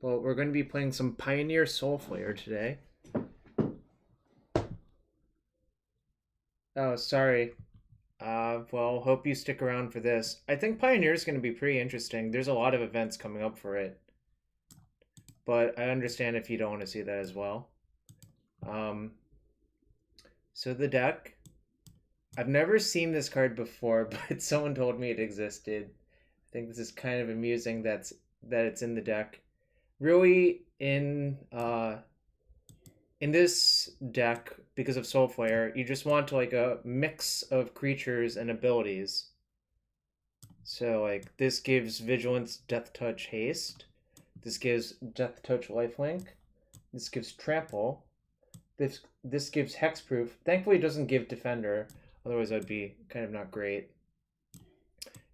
Well, we're going to be playing some Pioneer Soulflayer today. Oh, sorry. Well, hope you stick around for this. I think Pioneer is going to be pretty interesting. There's a lot of events coming up for it. But I understand if you don't want to see that as well. So the deck. I've never seen this card before, but someone told me it existed. I think this is kind of amusing that it's in the deck. Really, in this deck, because of Soulflayer, you just want like a mix of creatures and abilities. So like this gives Vigilance, Death Touch, Haste. This gives Death Touch, Lifelink. This gives Trample. This gives Hexproof. Thankfully, it doesn't give Defender. Otherwise, that'd be kind of not great.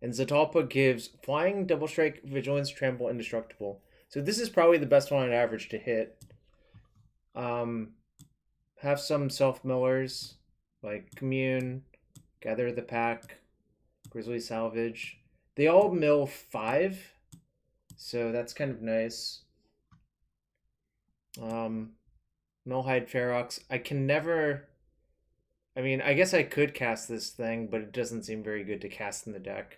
And Zetalpa gives Flying, Double Strike, Vigilance, Trample, Indestructible. So this is probably the best one on average to hit. Have some self-millers, like Commune, Gather the Pack, Grisly Salvage. They all mill 5, so that's kind of nice. Nullhide Ferox. I can never... I mean, I guess I could cast this thing, but it doesn't seem very good to cast in the deck.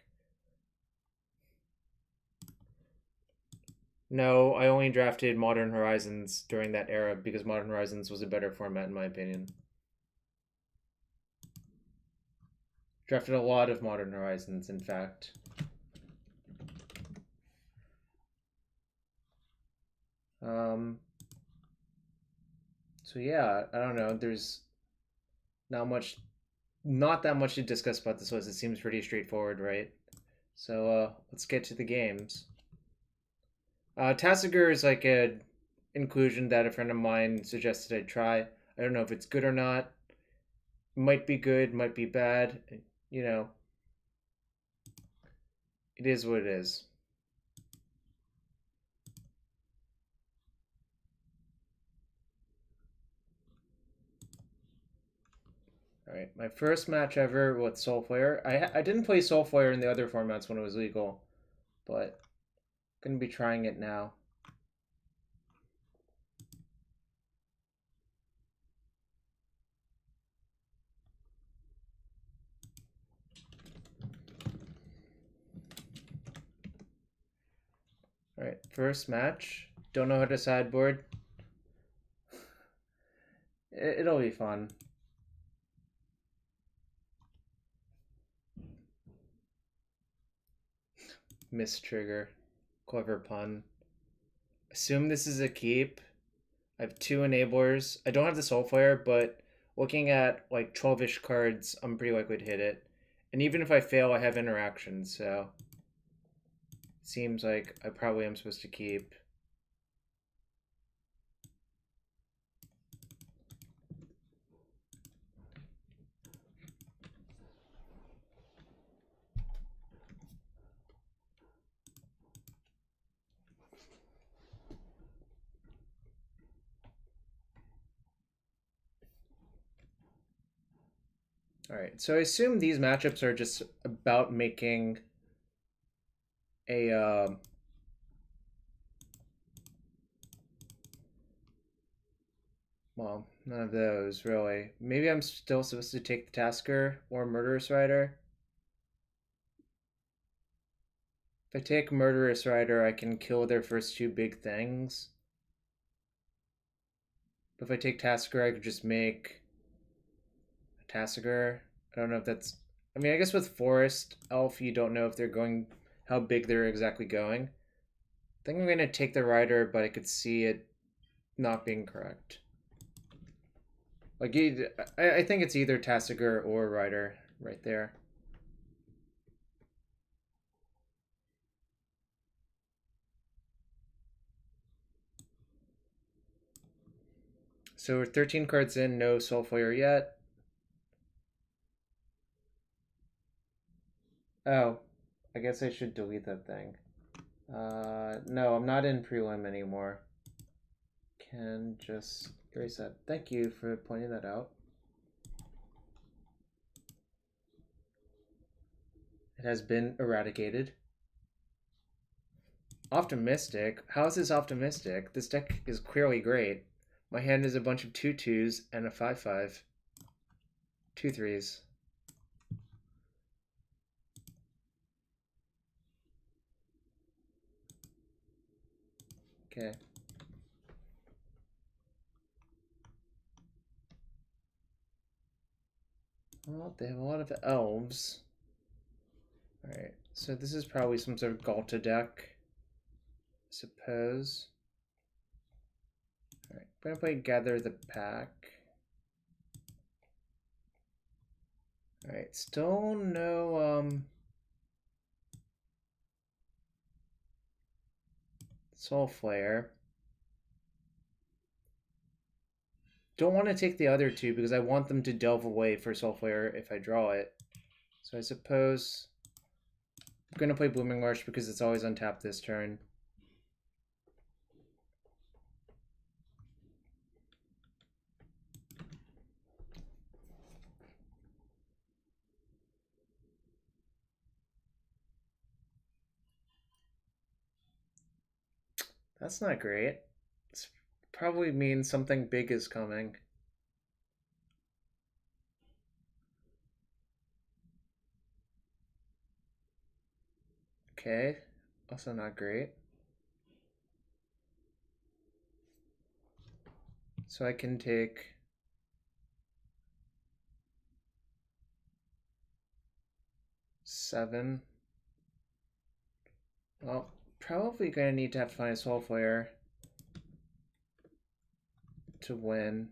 No, I only drafted Modern Horizons during that era because Modern Horizons was a better format in my opinion. Drafted a lot of Modern Horizons, in fact. So yeah, I don't know. There's not that much to discuss about this list. It seems pretty straightforward, right? So let's get to the games. Tasigur is like an inclusion that a friend of mine suggested I try. I don't know if it's good or not. Might be good, might be bad. You know, it is what it is. Alright, my first match ever with Soulflayer. I didn't play Soulflayer in the other formats when it was legal, but I'm going to be trying it now. Alright, first match. Don't know how to sideboard. It'll be fun. Miss trigger. Clever pun. Assume this is a keep. I have 2 enablers. I don't have the Soulflayer, but looking at like 12-ish cards, I'm pretty likely to hit it. And even if I fail, I have interaction, so it seems like I probably am supposed to keep. Alright, so I assume these matchups are just about making a well, none of those really. Maybe I'm still supposed to take the Tasigur or Murderous Rider. If I take Murderous Rider, I can kill their first 2 big things. But if I take Tasigur, I could just make a Tasigur. I don't know if that's... I mean, I guess with Forest Elf, you don't know if they're going... how big they're exactly going. I think I'm going to take the Rider, but I could see it not being correct. Like, I think it's either Tasigur or Rider right there. So we're 13 cards in, no Soulflayer yet. Oh, I guess I should delete that thing. No, I'm not in prelim anymore. Can just erase that. Thank you for pointing that out. It has been eradicated. Optimistic? How is this optimistic? This deck is clearly great. My hand is a bunch of 2/2s and a 5/5. 2 3s. Okay. Well, they have a lot of elves. Alright, so this is probably some sort of Galta deck, I suppose. Alright, I'm gonna play Gather the Pack. Alright, still no, Soulflayer. Don't want to take the other two because I want them to delve away for Soulflayer if I draw it. So I suppose I'm going to play Blooming Marsh because it's always untapped this turn. That's not great. This probably means something big is coming. Okay, also not great. So I can take seven. Well, probably gonna need to have to find a Soulflayer to win.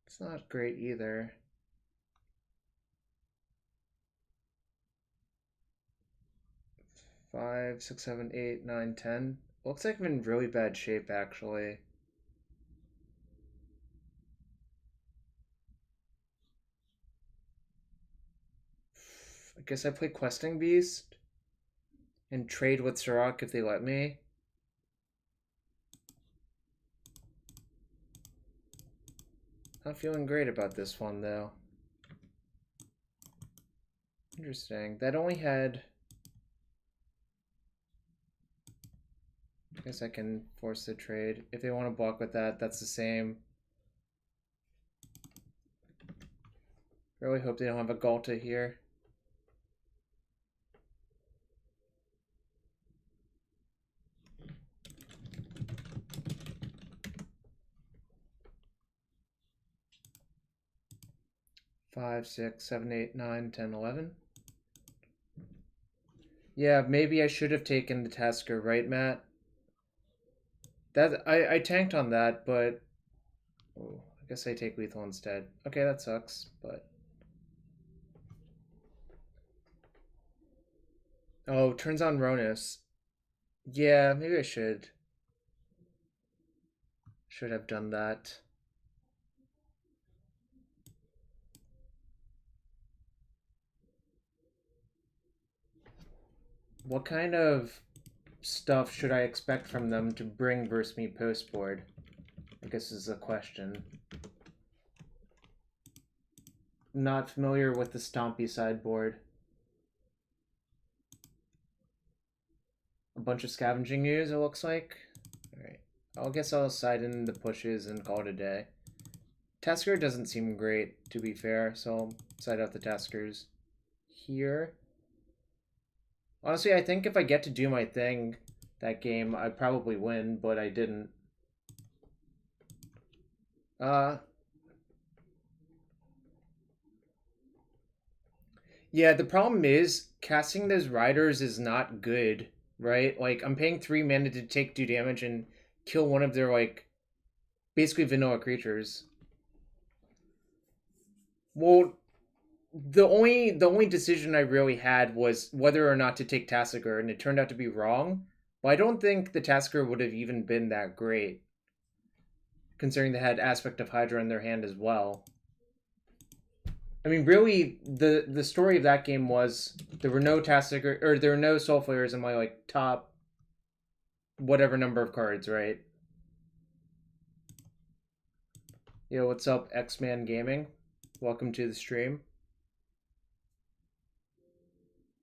It's not great either. Five, 6, 7, 8, 9, 10. Looks like I'm in really bad shape, actually. I guess I play Questing Beast and trade with Sirach if they let me. Not feeling great about this one, though. Interesting. That only had... I guess I can force the trade. If they want to block with that, that's the same. Really hope they don't have a Galta here. Five, 6, 7, 8, 9, 10, 11. Yeah, maybe I should have taken the Tasigur, right, Matt? That I tanked on that, but oh, I guess I take lethal instead. Okay, that sucks, but oh, turns on Rhonas. Yeah, maybe I should have done that. What kind of stuff should I expect from them to bring versus me post board? I guess is the question. Not familiar with the Stompy sideboard. A bunch of Scavenging Ooze, it looks like. Alright. I guess I'll side in the pushes and call it a day. Tasigur doesn't seem great, to be fair, so I'll side out the Tasigurs here. Honestly, I think if I get to do my thing that game, I'd probably win, but I didn't. Yeah, the problem is casting those riders is not good, right? Like, I'm paying 3 mana to take 2 damage and kill one of their, like, basically vanilla creatures. Well, the only decision I really had was whether or not to take Tasigur, and it turned out to be wrong. But I don't think the Tasigur would have even been that great, considering they had Aspect of Hydra in their hand as well. I mean, really, the story of that game was there were no Tasigur, or there were no Soulflayers in my like top whatever number of cards, right? Yo, what's up, X-Man Gaming? Welcome to the stream.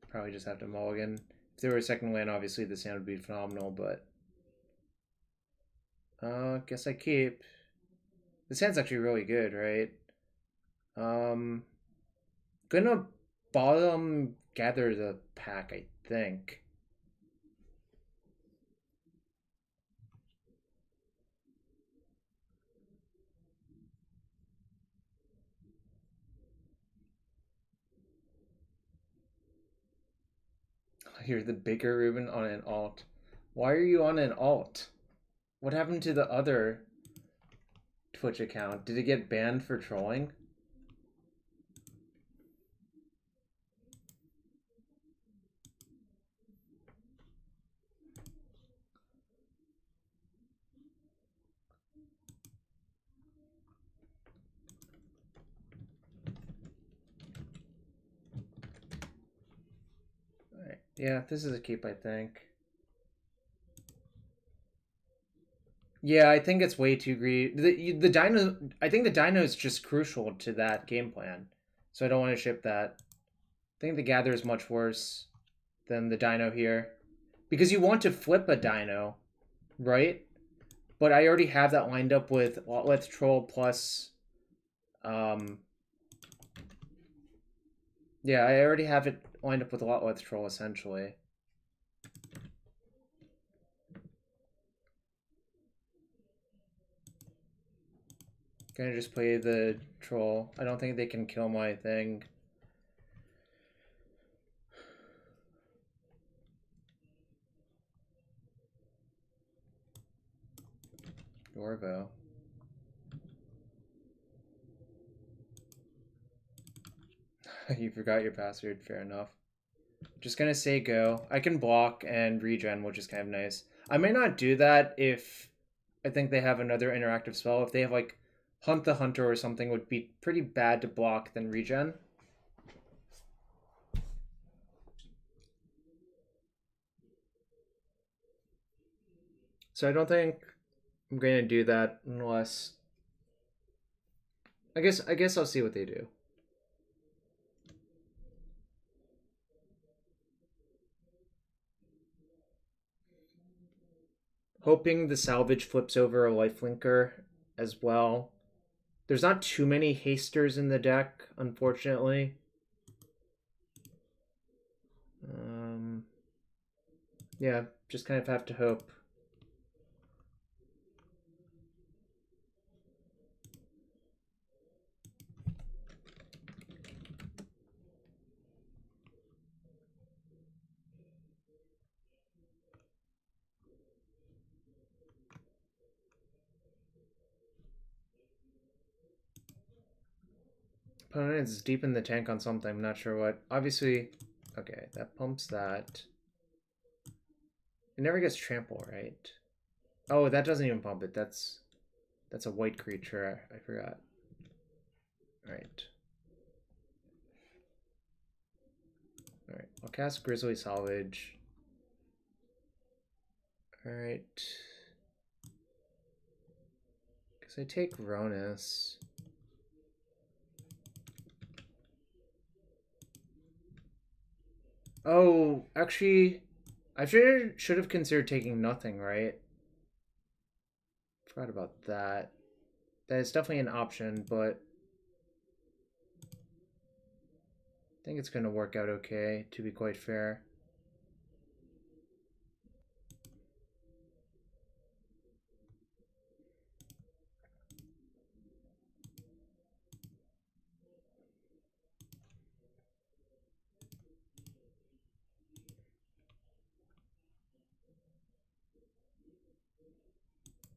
Probably just have to mulligan. If there were a second land, obviously the sound would be phenomenal, but... guess I keep. The sound's actually really good, right? Gonna bottom gather the pack, I think. You're the bigger Ruben on an alt. Why are you on an alt? What happened to the other Twitch account? Did it get banned for trolling? Alright. Yeah, this is a keep, I think. Yeah, I think it's way too greedy. The dino, I think the dino is just crucial to that game plan. So I don't want to ship that. I think the gather is much worse than the dino here. Because you want to flip a dino, right? But I already have that lined up with Lotleth Troll plus... yeah, I already have it lined up with Lotleth Troll, essentially. Gonna just play the troll. I don't think they can kill my thing. Yorvo. You forgot your password, fair enough. Just gonna say go. I can block and regen, which is kind of nice. I may not do that if I think they have another interactive spell. If they have like Hunt the Hunter or something, would be pretty bad to block than regen. So I don't think I'm going to do that unless... I guess I'll see what they do. Hoping the salvage flips over a lifelinker as well. There's not too many hasters in the deck, unfortunately. Yeah, just kind of have to hope. Opponent is deep in the tank on something, I'm not sure what. Obviously, okay, that pumps that. It never gets trample, right? Oh, that doesn't even pump it. That's a white creature. I forgot. Alright. Alright, I'll cast Grisly Salvage. Alright. Because I take Rhonas. Oh, actually, I should have considered taking nothing, right? Forgot about that. That is definitely an option, but I think it's going to work out okay, to be quite fair.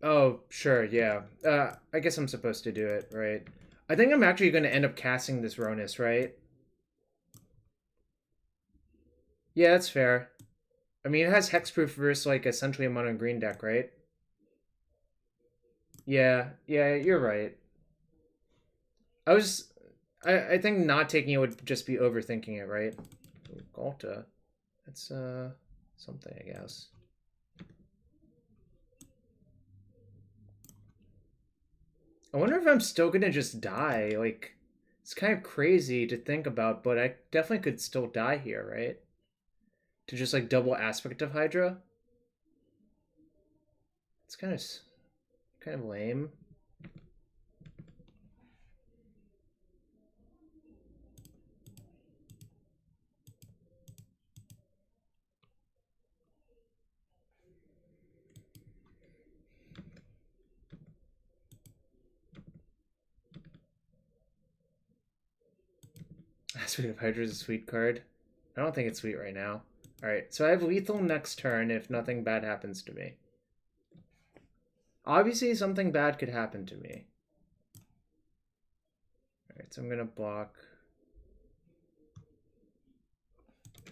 Oh, sure, yeah. I guess I'm supposed to do it, right? I think I'm actually going to end up casting this Rhonas, right? Yeah, that's fair. I mean, it has hexproof versus, like, essentially a mono green deck, right? Yeah, you're right. I think not taking it would just be overthinking it, right? Ooh, Galta. That's, something, I guess. I wonder if I'm still gonna just die. Like, it's kind of crazy to think about, but I definitely could still die here, right? To just like double aspect of Hydra. It's kind of lame. Aspect of Hydra is a sweet card. I don't think it's sweet right now. Alright, so I have lethal next turn if nothing bad happens to me. Obviously, something bad could happen to me. Alright, so I'm gonna block.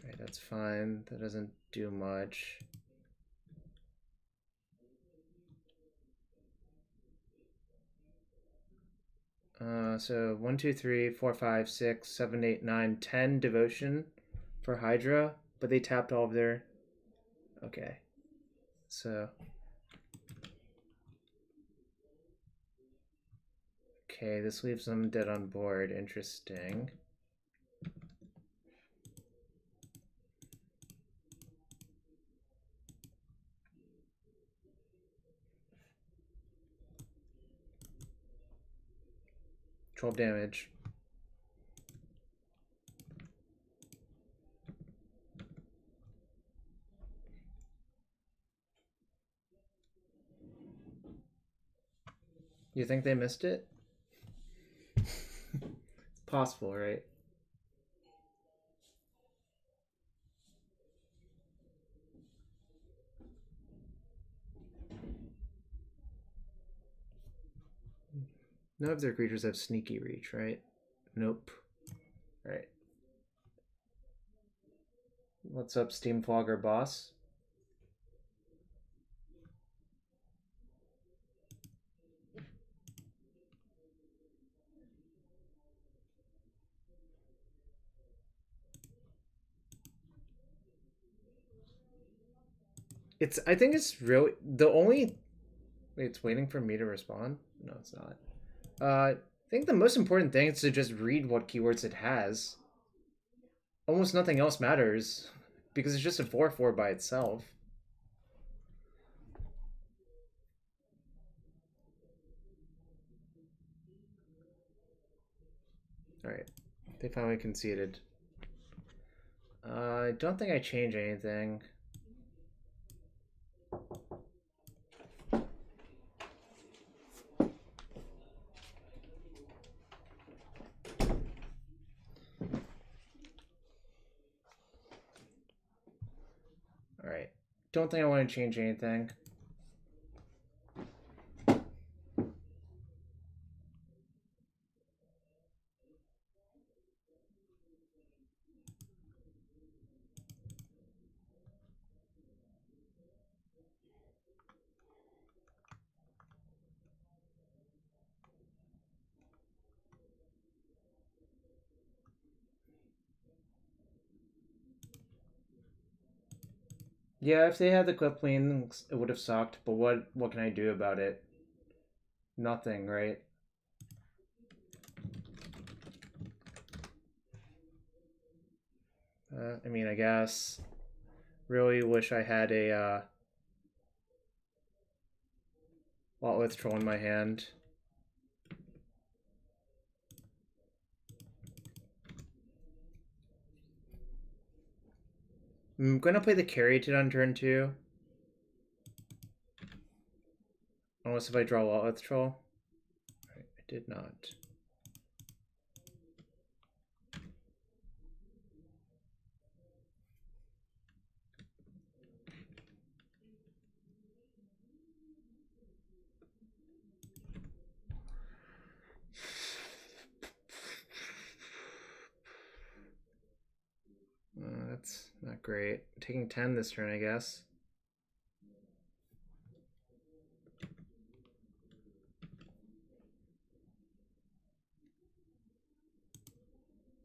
Alright, that's fine. That doesn't do much. So 1, 2, 3, 4, 5, 6, 7, 8, 9, 10 devotion for Hydra, but they tapped all of their. Okay, so. Okay, this leaves them dead on board. Interesting. $12 damage. You think they missed it? It's possible, right? None of their creatures have sneaky reach, right? Nope. Right. What's up, Steamflogger boss? I think it's really the only. Wait, it's waiting for me to respond? No, it's not. I think the most important thing is to just read what keywords it has. Almost nothing else matters because it's just a 4/4 by itself. Alright, they finally conceded. I don't think I change anything. Alright, don't think I want to change anything. Yeah, if they had the clip clean, it would have sucked, but what can I do about it? Nothing, right? I mean, I guess. Really wish I had a Lotleth Troll in my hand. I'm gonna play the Caryatid on turn 2. Unless if I draw Lotleth Troll. Right, I did not. That's not great. I'm taking 10 this turn, I guess.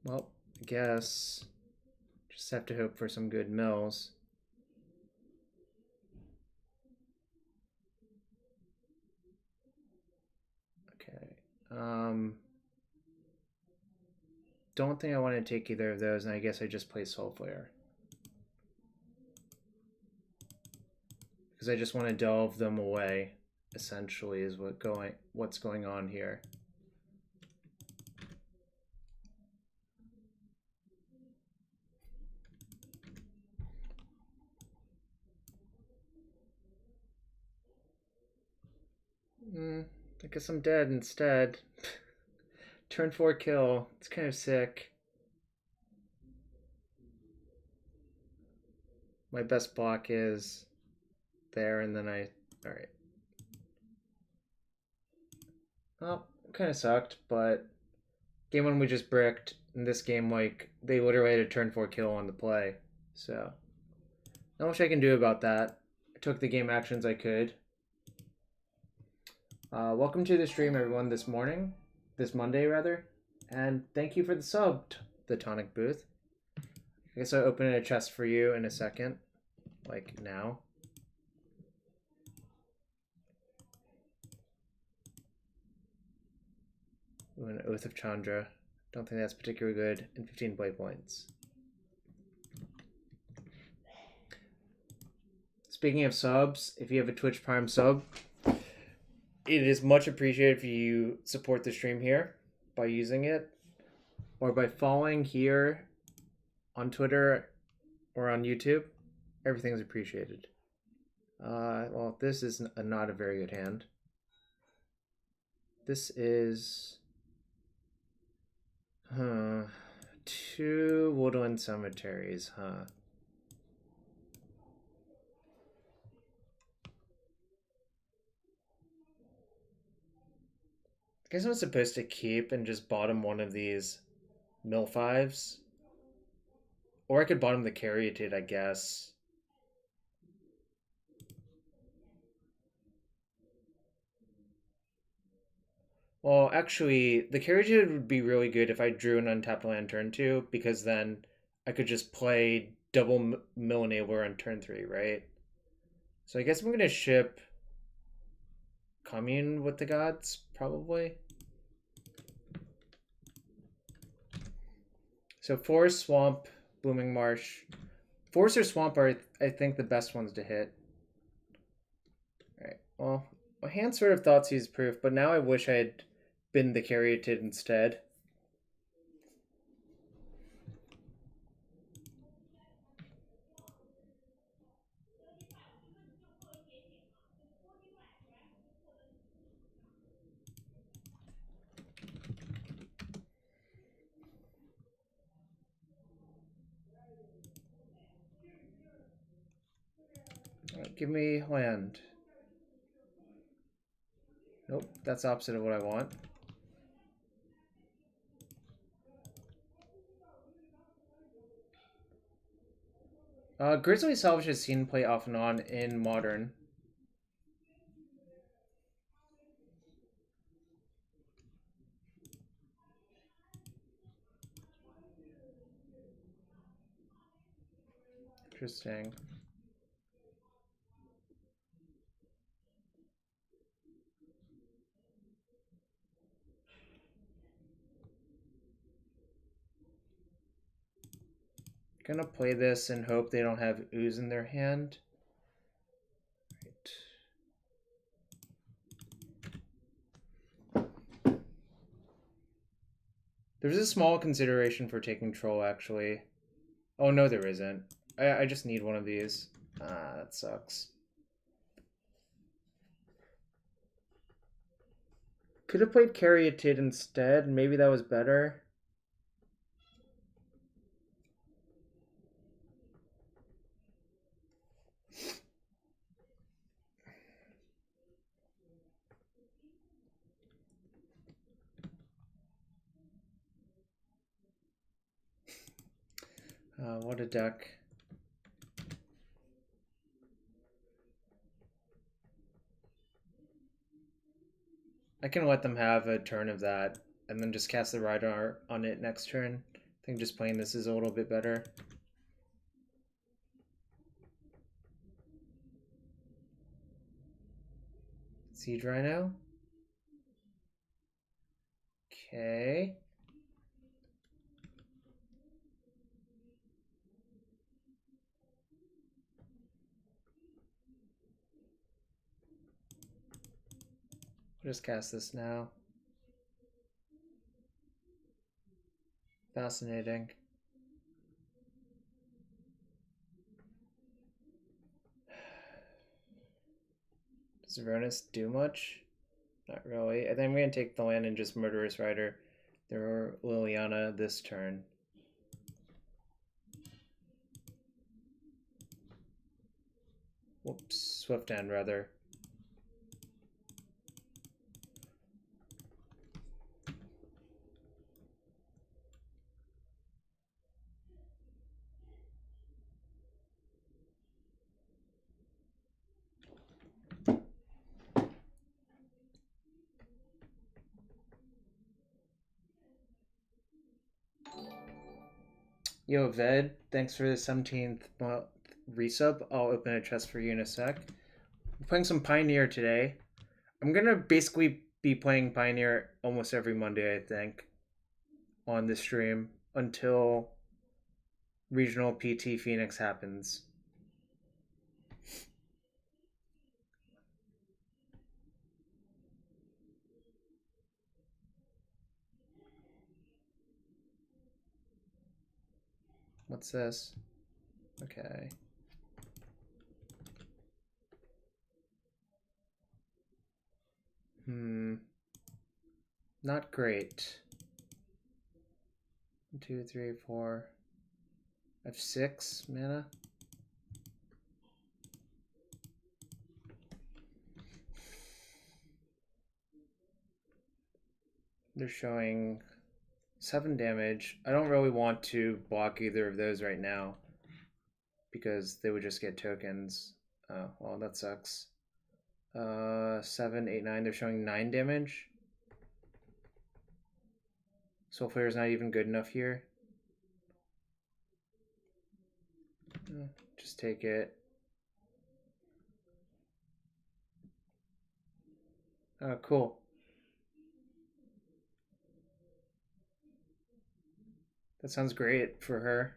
Well, I guess. Just have to hope for some good mills. Okay. Don't think I want to take either of those, and I guess I just play Soulflayer. Because I just want to delve them away, essentially, is what's going on here. I guess I'm dead instead. Turn 4 kill. It's kind of sick. My best block is there, and then alright. Well, kind of sucked, but game 1 we just bricked. In this game, like, they literally had a turn 4 kill on the play. So, not much I can do about that. I took the game actions I could. Welcome to the stream, everyone, this Monday, rather. And thank you for the sub, the Tonic Booth. I guess I'll open a chest for you in a second. Like, now. Ooh, an Oath of Chandra. Don't think that's particularly good. And 15 play points. Speaking of subs, if you have a Twitch Prime sub, it is much appreciated if you support the stream here by using it or by following here on Twitter or on YouTube. Everything's appreciated. Well, this is not a very good hand. This is 2 Woodland Cemeteries, huh? I guess I'm supposed to keep and just bottom one of these mill 5s. Or I could bottom the Caryatid, I guess. Well, actually, the Caryatid would be really good if I drew an untapped land turn 2, because then I could just play double mill enabler on turn 3, right? So I guess I'm going to ship Commune with the Gods, probably. So Forest, Swamp, Blooming Marsh. Forest or Swamp are, I think, the best ones to hit. Alright, well, my hand sort of Thoughtseize proof, but now I wish I had been the Caryatid instead. Give me land. Nope, that's opposite of what I want. Grisly Salvage has seen play off and on in Modern. Interesting. Gonna play this and hope they don't have Ooze in their hand. Right. There's a small consideration for taking Troll, actually. Oh, no, there isn't. I just need one of these. Ah, that sucks. Could have played Caryatid instead. Maybe that was better. What a deck. I can let them have a turn of that and then just cast the Rider on it next turn. I think just playing this is a little bit better. Siege Rhino? Okay. I'll just cast this now. Fascinating. Does Rhonas do much? Not really. I think I'm going to take the land and just Murderous Rider their Liliana this turn. Whoops. Swift End, rather. Yo, Ved, thanks for the 17th resub. I'll open a chest for you in a sec. I'm playing some Pioneer today. I'm gonna basically be playing Pioneer almost every Monday, I think, on the stream until Regional PT Phoenix happens. What's this? Okay. Not great. 1, 2, 3, 4. I have 6 mana. They're showing 7 damage. I don't really want to block either of those right now because they would just get tokens. Oh, well, that sucks. 7, 8, 9. They're showing 9 damage. Soulflayer is not even good enough here. Just take it. Oh, cool. That sounds great for her.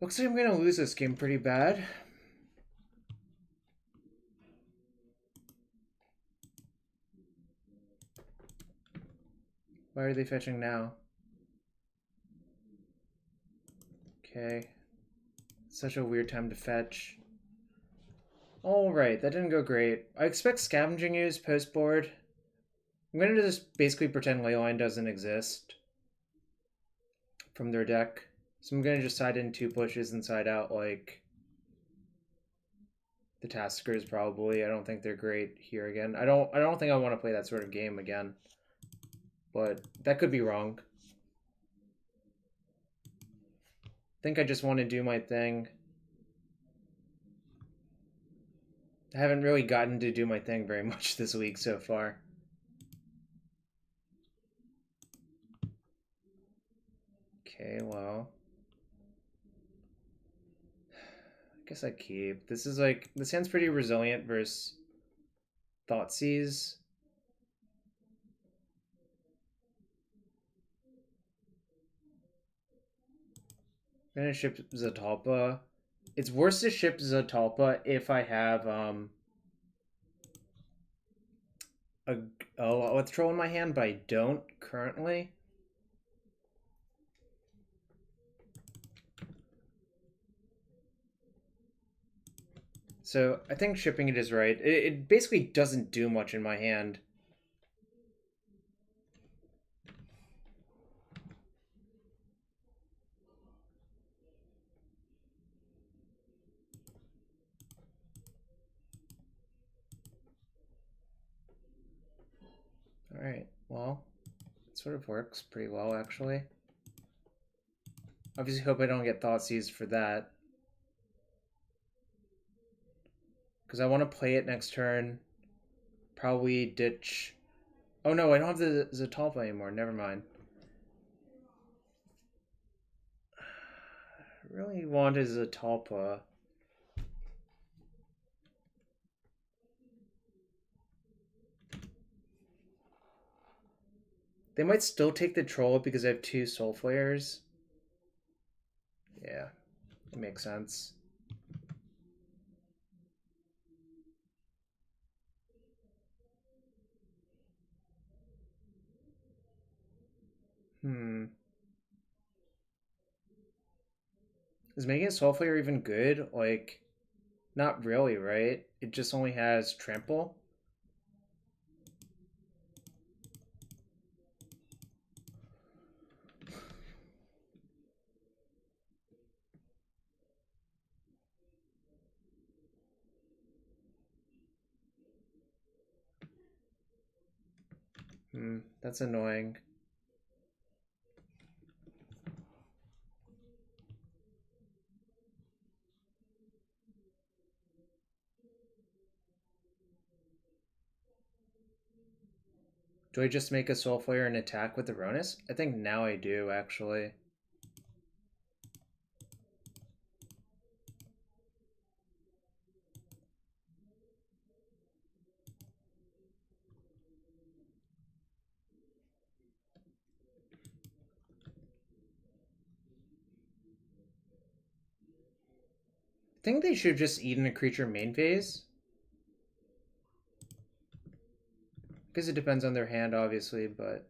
Looks like I'm gonna lose this game pretty bad. Why are they fetching now? Okay. Such a weird time to fetch. Alright, that didn't go great. I expect Scavenging Ooze post board. I'm gonna just basically pretend Leyline doesn't exist from their deck. So I'm gonna just side in 2 pushes and side out like the Taskers probably. I don't think they're great here again. I don't think I want to play that sort of game again. But that could be wrong. I think I just want to do my thing. I haven't really gotten to do my thing very much this week so far. Okay, well. I guess I keep. This hand's pretty resilient versus Thoughtseize. I'm gonna ship Zetalpa. It's worse to ship Zetalpa if I have a Lotleth Troll in my hand, but I don't currently. So I think shipping it is right. It basically doesn't do much in my hand. Alright, well, it sort of works pretty well, actually. Obviously hope I don't get Thoughtseize for that. Because I want to play it next turn. Probably ditch... Oh no, I don't have the Zetalpa anymore, never mind. I really want a Zetalpa. They might still take the troll because I have 2 Soulflayers. Yeah, it makes sense. Is making a Soulflayer even good? Like, not really, right? It just only has trample. That's annoying. Do I just make a Soulflayer and attack with the Rhonas? I think now I do, actually. I think they should have just eaten a creature main phase. Because it depends on their hand, obviously, but...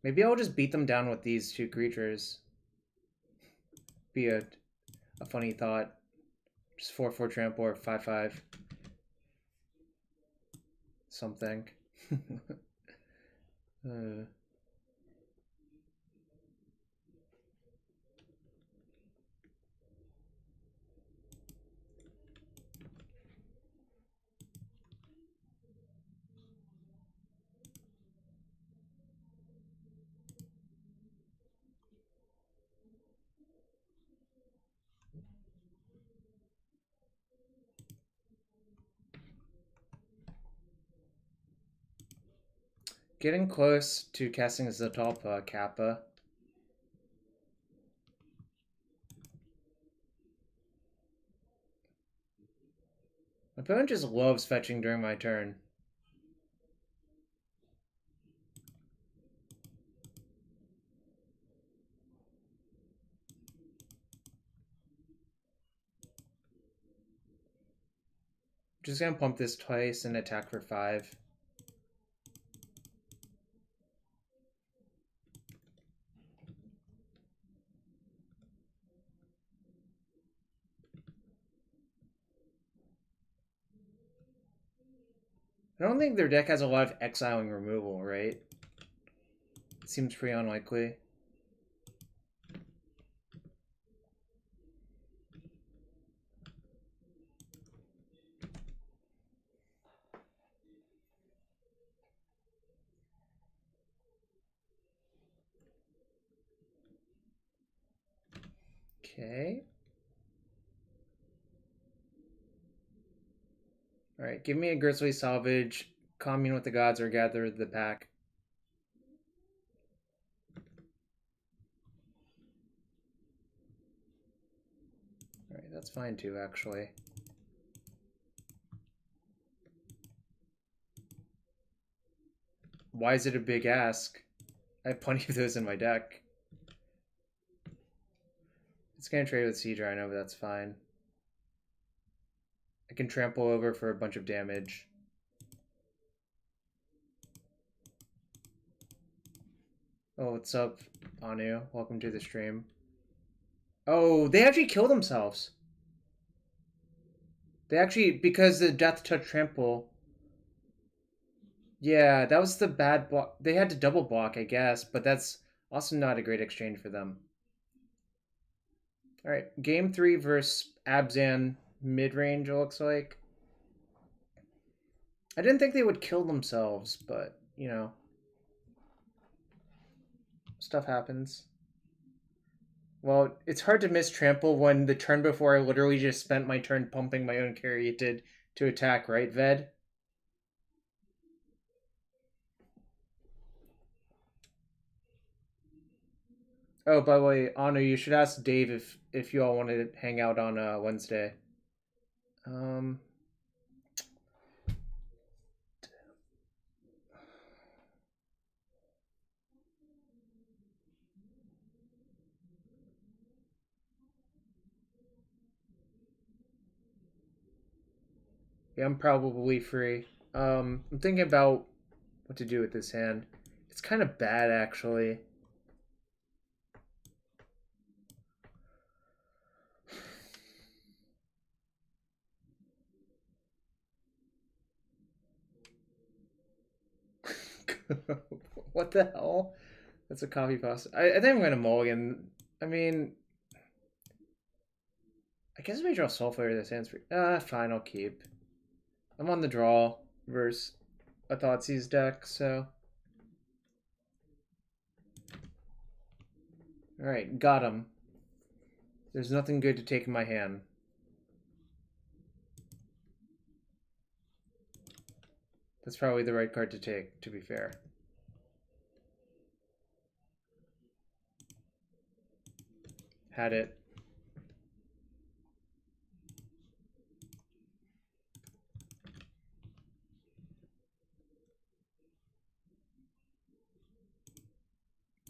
Maybe I'll just beat them down with these 2 creatures. Be a funny thought. Just 4/4 trample or 5/5. Something. Getting close to casting Zetalpa, Kappa. My opponent just loves fetching during my turn. Just gonna pump this twice and attack for 5. I don't think their deck has a lot of exiling removal, right? It seems pretty unlikely. Okay. Alright, give me a Grisly Salvage, Commune with the Gods, or Gather the Pack. Alright, that's fine too, actually. Why is it a big ask? I have plenty of those in my deck. It's gonna trade with Siege Rhino, but that's fine. I can trample over for a bunch of damage. Oh, what's up, Anu? Welcome to the stream. Oh, they actually kill themselves. They actually, because the Death Touch Trample. Yeah, that was the bad block. They had to double block, I guess, but that's also not a great exchange for them. Alright, game 3 versus Abzan mid-range, it looks like. I didn't think they would kill themselves, but, you know. Stuff happens. Well, it's hard to miss trample when the turn before I literally just spent my turn pumping my own Caryatid to attack, right, Ved? Oh, by the way, Anu, you should ask Dave if you all want to hang out on Wednesday. Yeah, I'm probably free. I'm thinking about what to do with this hand. It's kind of bad, actually. What the hell? That's a copy pasta. I think I'm going to mulligan. I mean, I guess if I draw Soulflayer, this hand's free. Fine, I'll keep. I'm on the draw versus a Thoughtseize deck, so... Alright, got him. There's nothing good to take in my hand. That's probably the right card to take, to be fair. Had it.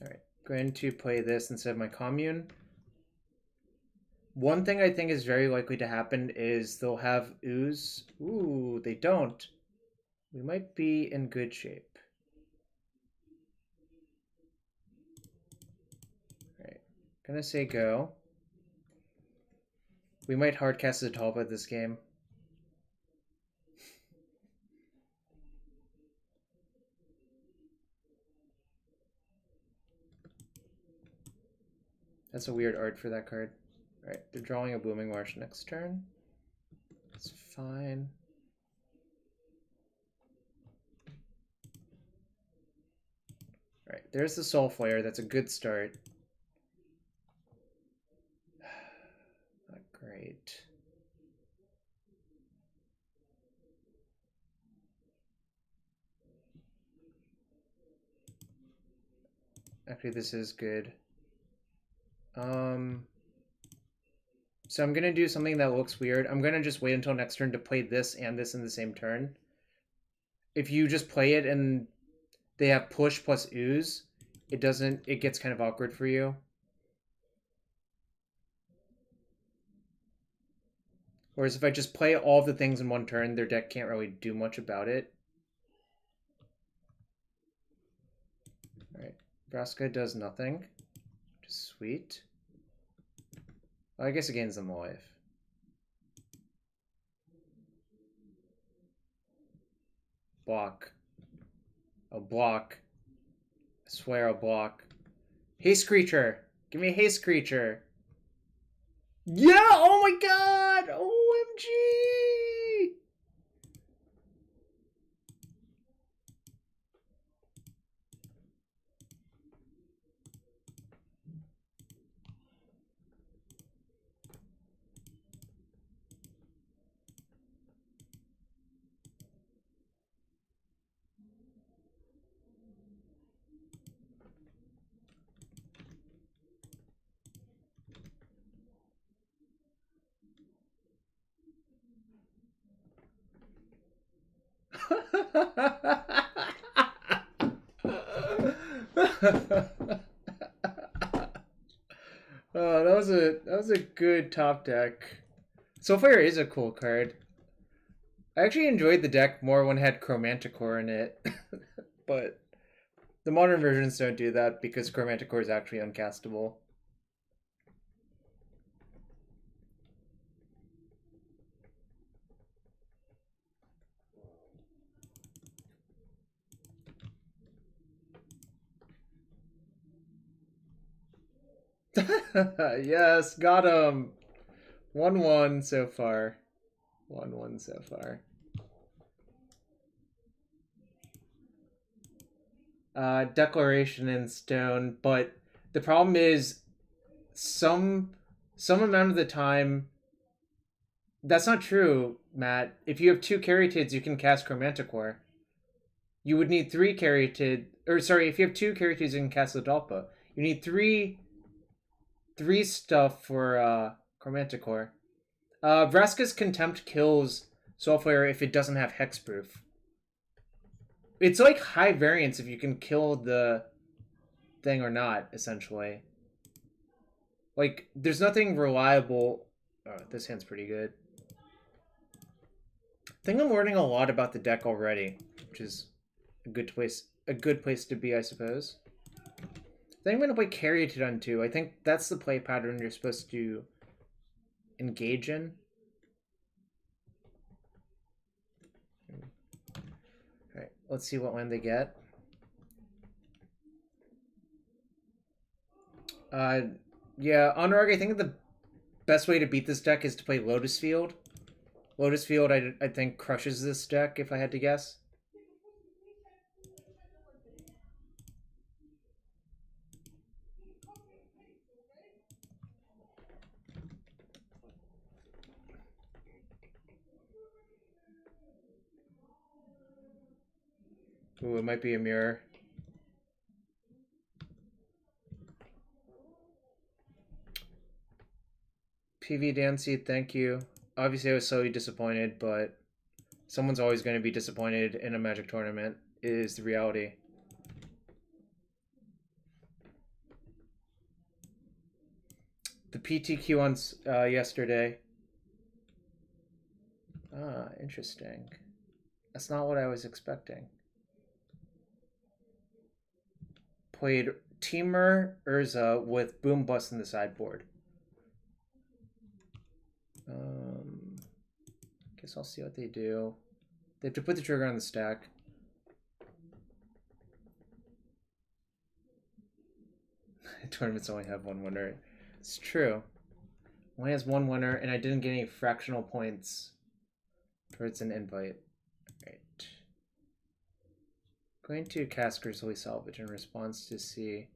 Alright, going to play this instead of my Commune. One thing I think is very likely to happen is they'll have Ooze. Ooh, they don't. We might be in good shape. Alright, gonna say go. We might hardcast Zetalpa this game. That's a weird art for that card. Alright, they're drawing a Blooming Marsh next turn. It's fine. Alright, there's the Soulflayer. That's a good start. Not great. Actually, this is good. So I'm going to do something that looks weird. I'm going to just wait until next turn to play this and this in the same turn. If you just play it and they have push plus ooze, it gets kind of awkward for you. Whereas if I just play all of the things in one turn, their deck can't really do much about it. Alright, Vraska does nothing, which is sweet. Well, I guess it gains them life. Block. I'll block. I swear I'll block. Haste creature! Give me a haste creature! Yeah! Oh my god! OMG! Oh, that was a good top deck. Soulflayer is a cool card. I actually enjoyed the deck more when it had Chromanticore in it. But the modern versions don't do that because Chromanticore is actually uncastable. Yes, got him. 1-1 so far. 1-1 so far. Declaration in stone, but the problem is some amount of the time. That's not true, Matt. If you have 2 Caryatids, you can cast Chromanticore. You would need 3 Caryatid, or sorry, if you have 2 Caryatids, you can cast Zetalpa. You need 3 stuff for Chromanticore. Vraska's Contempt kills Soulflayer if it doesn't have hexproof. It's like high variance if you can kill the thing or not, essentially. Like, there's nothing reliable. Oh, this hand's pretty good. think I'm learning a lot about the deck already, which is a good place to be, I suppose. I think I'm gonna play Caryatid on 2. I think that's the play pattern you're supposed to engage in. Alright, let's see what land they get. Yeah, Honorog, I think the best way to beat this deck is to play Lotus Field. Lotus Field, I think, crushes this deck, if I had to guess. Ooh, it might be a mirror. PV Dancy, thank you. Obviously, I was so disappointed, but someone's always going to be disappointed in a Magic tournament, is the reality. The PTQ on yesterday. Ah, interesting. That's not what I was expecting. Played Temur Urza with Boom Bust in the sideboard. Guess I'll see what they do. They have to put the trigger on the stack. Tournaments only have one winner. It's true. Only has one winner, and I didn't get any fractional points towards an invite. Right. Going to cast Grisly Salvage in response to C.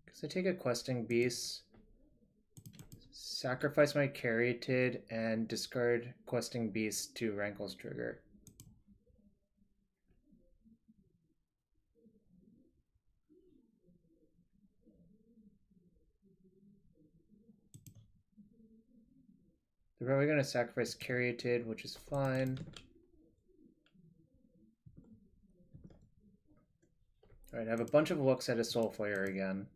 Because I take a Questing Beast, sacrifice my Caryatid, and discard Questing Beast to Rankle's trigger. They're probably going to sacrifice Caryatid, which is fine. Alright, I have a bunch of looks at a Soulflayer again.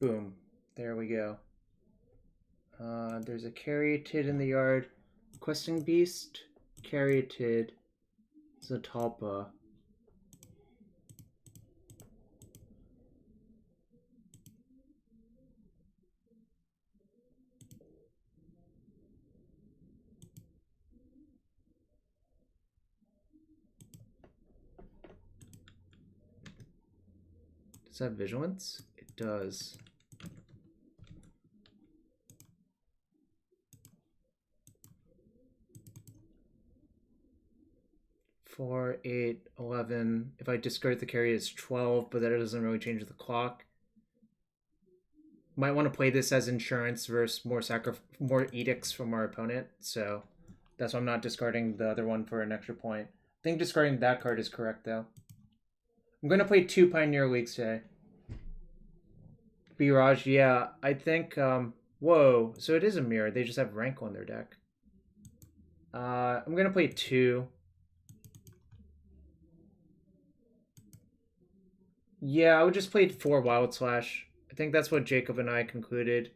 Boom. There we go. There's a Caryatid in the yard. Questing Beast, Caryatid, Zetalpa. Does that have Vigilance? It does. Four, 8, 11. If I discard the carry, it's 12, but that doesn't really change the clock. Might want to play this as insurance versus more edicts from our opponent, so that's why I'm not discarding the other one for an extra point. I think discarding that card is correct, though. I'm going to play 2 Pioneer Leagues today. Biraj, yeah, I think, whoa, so it is a mirror. They just have Rankle in their deck. I'm going to play 2. Yeah, I would just play 4 Wild Slash. I think that's what Jacob and I concluded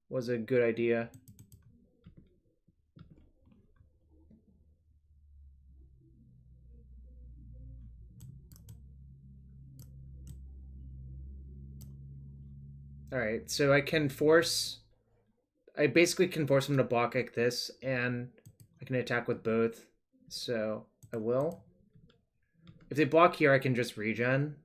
was a good idea. Alright, so I basically can force them to block like this, and I can attack with both, so I will. If they block here, I can just regen.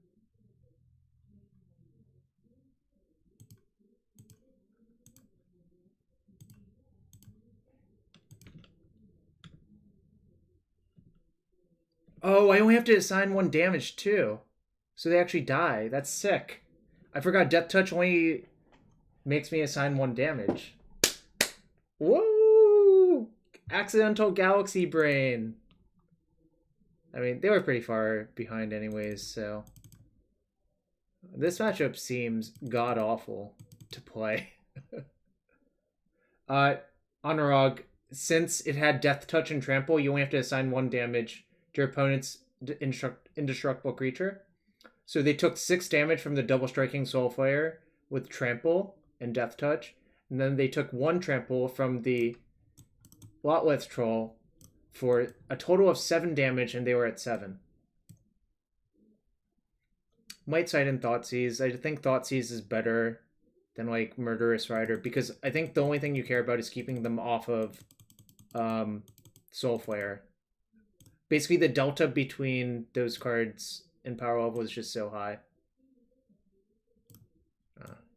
Oh, I only have to assign 1 damage too. So they actually die. That's sick. I forgot Death Touch only makes me assign 1 damage. Whoa! Accidental Galaxy Brain. I mean, they were pretty far behind anyways, so... This matchup seems god-awful to play. Honorog, since it had Death Touch and Trample, you only have to assign 1 damage to your opponent's indestructible creature. So they took 6 damage from the double striking Soulflayer with Trample and Death Touch, and then they took 1 Trample from the Lotleth Troll for a total of 7 damage, and they were at 7. Might Sight and Thoughtseize. I think Thoughtseize is better than like Murderous Rider, because I think the only thing you care about is keeping them off of Soulflayer. Basically, the delta between those cards in power level is just so high.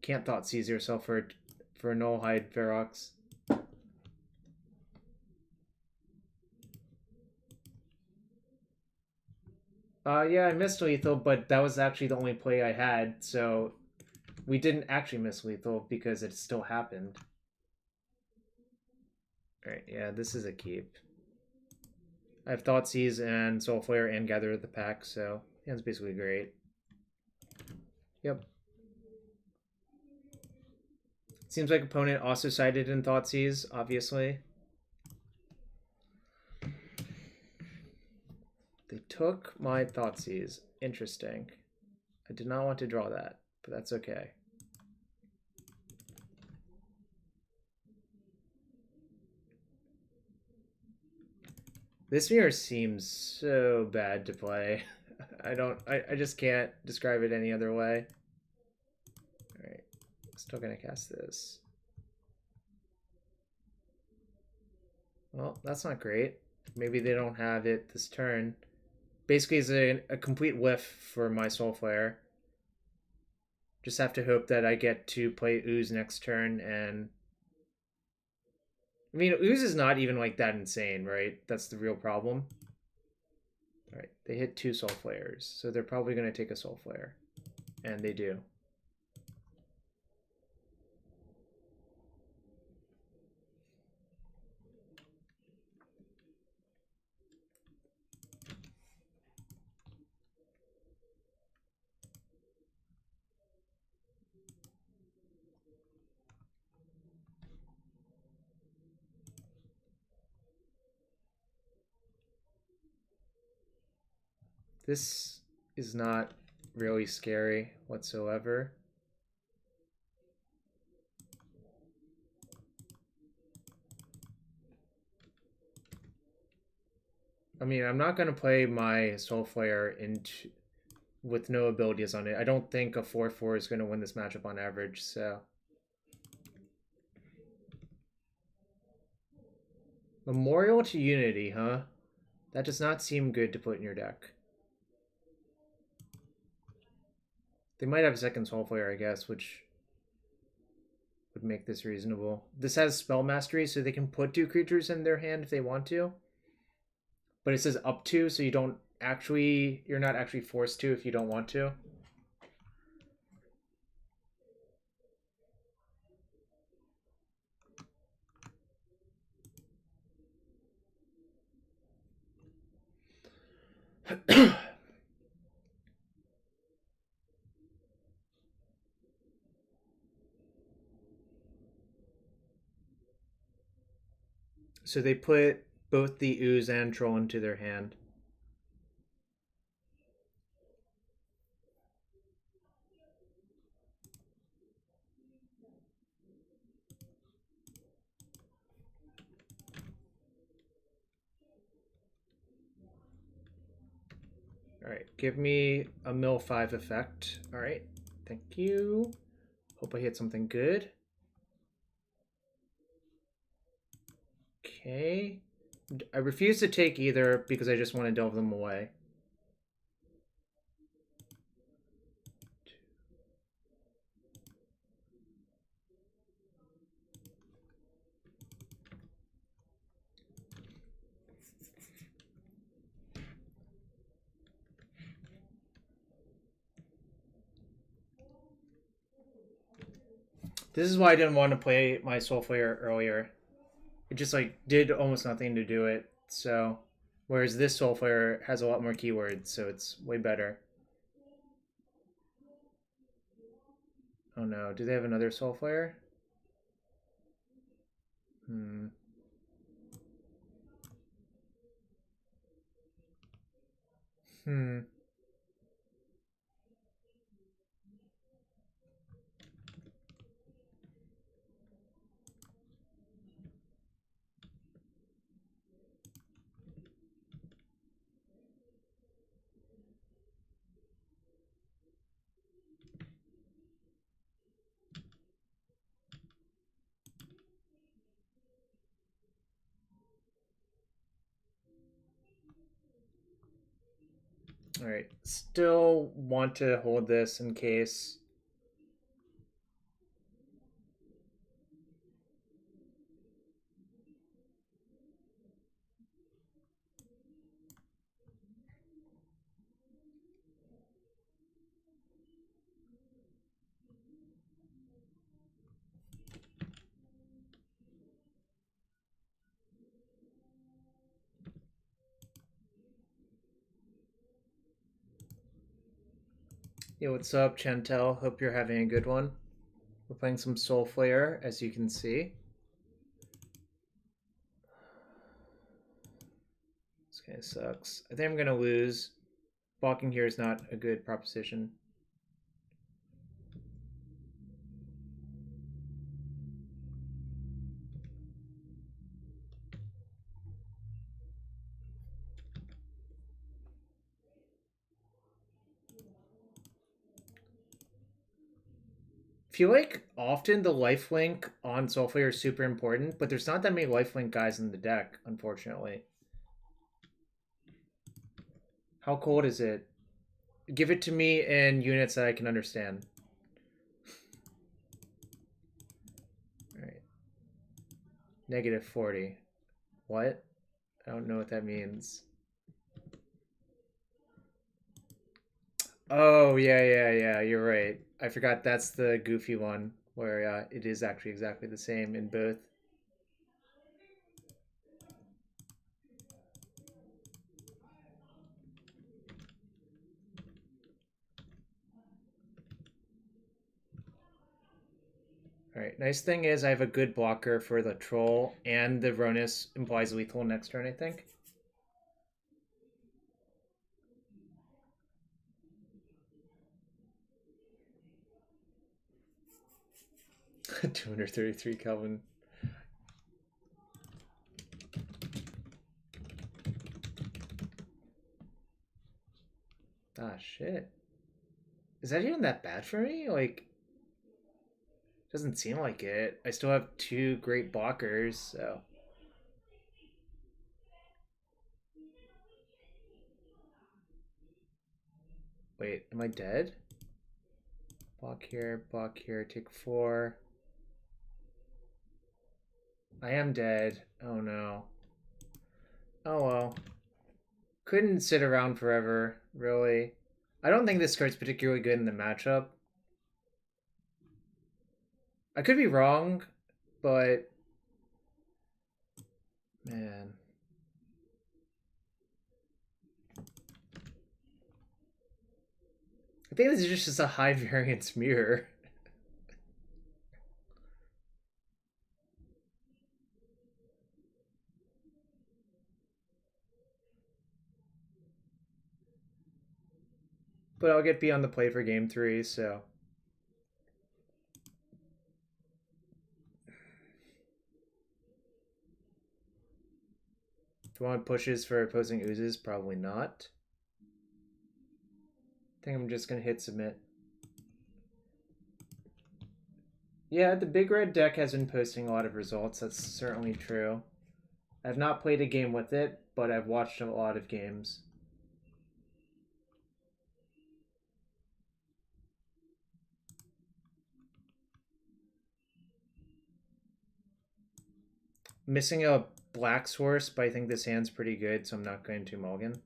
Can't Thoughtseize yourself for Nullhide Ferox. Yeah, I missed lethal, but that was actually the only play I had, so we didn't actually miss lethal because it still happened. Alright, yeah, this is a keep. I have Thoughtseize and Soulflayer and Gather the Pack, so yeah, it's basically great. Yep. Seems like opponent also sided in Thoughtseize, obviously. They took my Thoughtseize. Interesting. I did not want to draw that, but that's okay. This mirror seems so bad to play. I just can't describe it any other way. Alright, still gonna cast this. Well, that's not great. Maybe they don't have it this turn. Basically, it's a complete whiff for my Soulflayer. Just have to hope that I get to play Ooze next turn, and I mean, Ooze is not even like that insane, right? That's the real problem. Alright, they hit 2 Soulflayers, so they're probably going to take a Soulflayer. And they do. This is not really scary whatsoever. I mean, I'm not going to play my Soulflayer into with no abilities on it. I don't think a 4/4 is going to win this matchup on average, so. Memorial to Unity, huh? That does not seem good to put in your deck. They might have a second Soulflayer, I guess, which would make this reasonable. This has Spell Mastery, so they can put 2 creatures in their hand if they want to. But it says up to, so you're not actually forced to if you don't want to. So they put both the Ooze and Troll into their hand. Alright, give me a mill 5 effect. Alright, thank you. Hope I hit something good. Okay. I refuse to take either because I just want to delve them away. This is why I didn't want to play my Soulflayer earlier. It just like did almost nothing to do it. So, whereas this Soulflayer has a lot more keywords, so it's way better. Oh no, do they have another Soulflayer? Hmm. All right. Still want to hold this in case. Yo, what's up, Chantel? Hope you're having a good one. We're playing some Soulflayer, as you can see. This kind of sucks. I think I'm gonna lose. Balking here is not a good proposition. I feel like often the lifelink on Soulflayer is super important, but there's not that many lifelink guys in the deck, unfortunately. How cold is it? Give it to me in units that I can understand. Alright. -40. What? I don't know what that means. Oh, yeah, you're right. I forgot that's the goofy one, where it is actually exactly the same in both. Alright, nice thing is I have a good blocker for the troll, and the Rhonas implies lethal next turn, I think. $233 Kelvin. Ah, shit. Is that even that bad for me? Like, doesn't seem like it. I still have 2 great blockers, so. Wait, am I dead? Block here, take 4. I am dead. Oh no. Oh well. Couldn't sit around forever, really. I don't think this card's particularly good in the matchup. I could be wrong, but man. I think this is just a high variance mirror. But I'll get beyond the play for game 3, so. Do I want pushes for opposing oozes? Probably not. I think I'm just going to hit submit. Yeah, the big red deck has been posting a lot of results. That's certainly true. I've not played a game with it, but I've watched a lot of games. Missing a black source, but I think this hand's pretty good, so I'm not going to mulligan.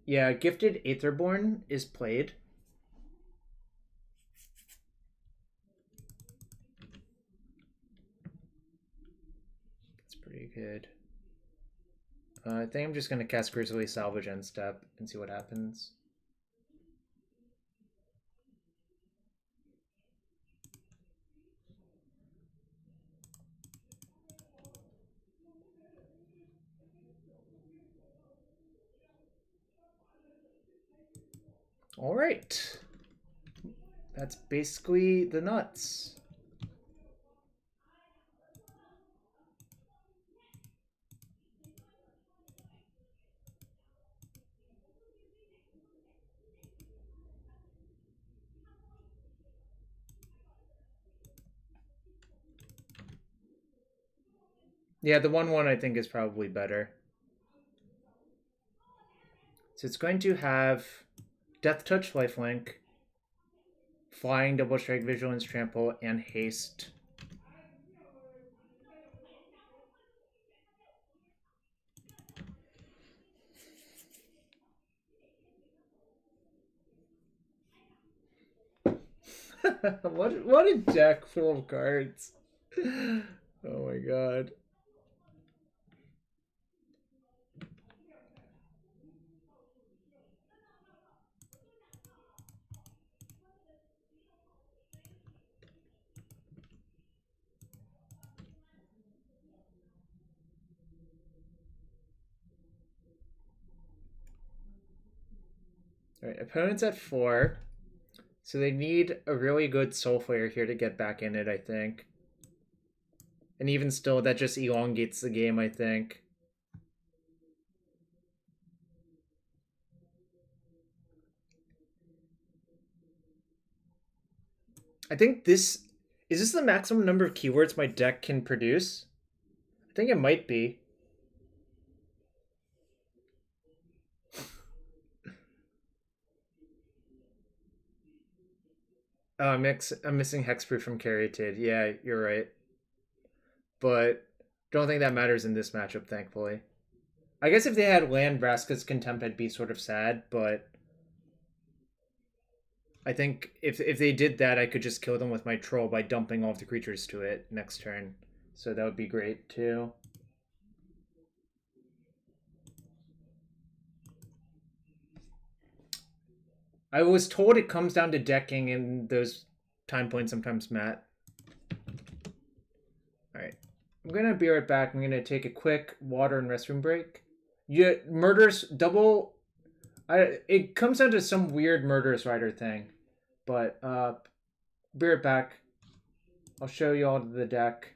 Yeah, Gifted Aetherborn is played. That's pretty good. I think I'm just going to cast Grisly Salvage end step and see what happens. All right. That's basically the nuts. Yeah, the 1/1 I think is probably better. So it's going to have Death Touch, Lifelink, Flying, Double Strike, Vigilance, Trample, and Haste. what a deck full of cards. Oh my god. Alright, opponent's at 4. So they need a really good Soulflayer here to get back in it, I think. And even still, that just elongates the game, I think. I think this... Is this the maximum number of keywords my deck can produce? I think it might be. Oh, I'm missing Hexproof from Caryatid. Yeah, you're right. But don't think that matters in this matchup, thankfully. I guess if they had land Vraska's Contempt, I'd be sort of sad, but I think if they did that, I could just kill them with my troll by dumping all of the creatures to it next turn. So that would be great too. I was told it comes down to decking in those time points sometimes, Matt. Alright. I'm gonna be right back. I'm gonna take a quick water and restroom break. Yeah, Murderous double... it comes down to some weird Murderous Rider thing. But be right back. I'll show you all the deck.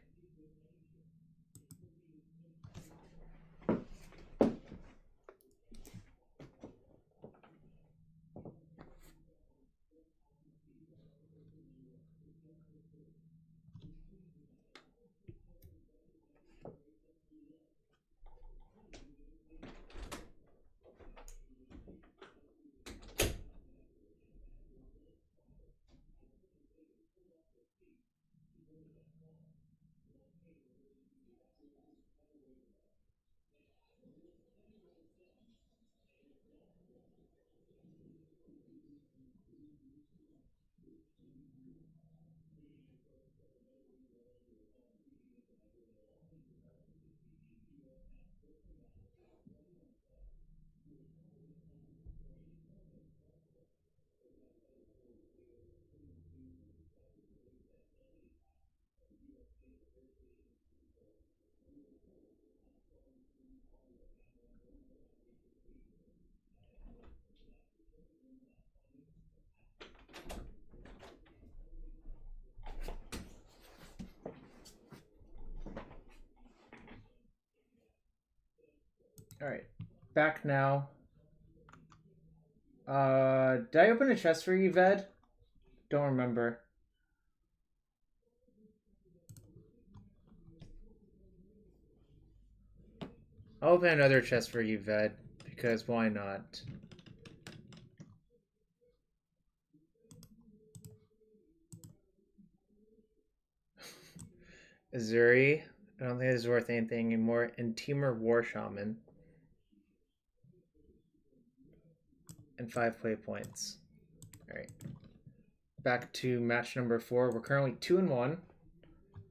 Alright. Back now. Did I open a chest for you, Ved? Don't remember. I'll open another chest for you, Ved, because why not? Azuri. I don't think it's worth anything anymore. And Temur War Shaman. And 5 play points. Alright. Back to match number 4. We're currently 2-1.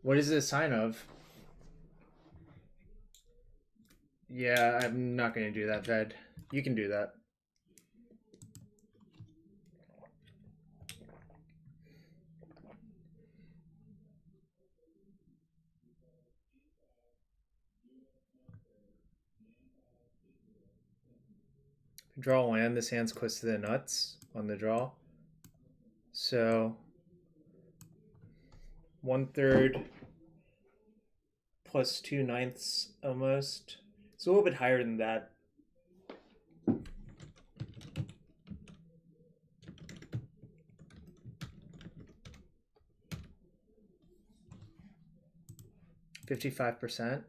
What is it a sign of? Yeah, I'm not going to do that, Ved. You can do that. Draw land, this hand's close to the nuts on the draw. So 1/3 plus 2/9 almost. It's a little bit higher than that. %.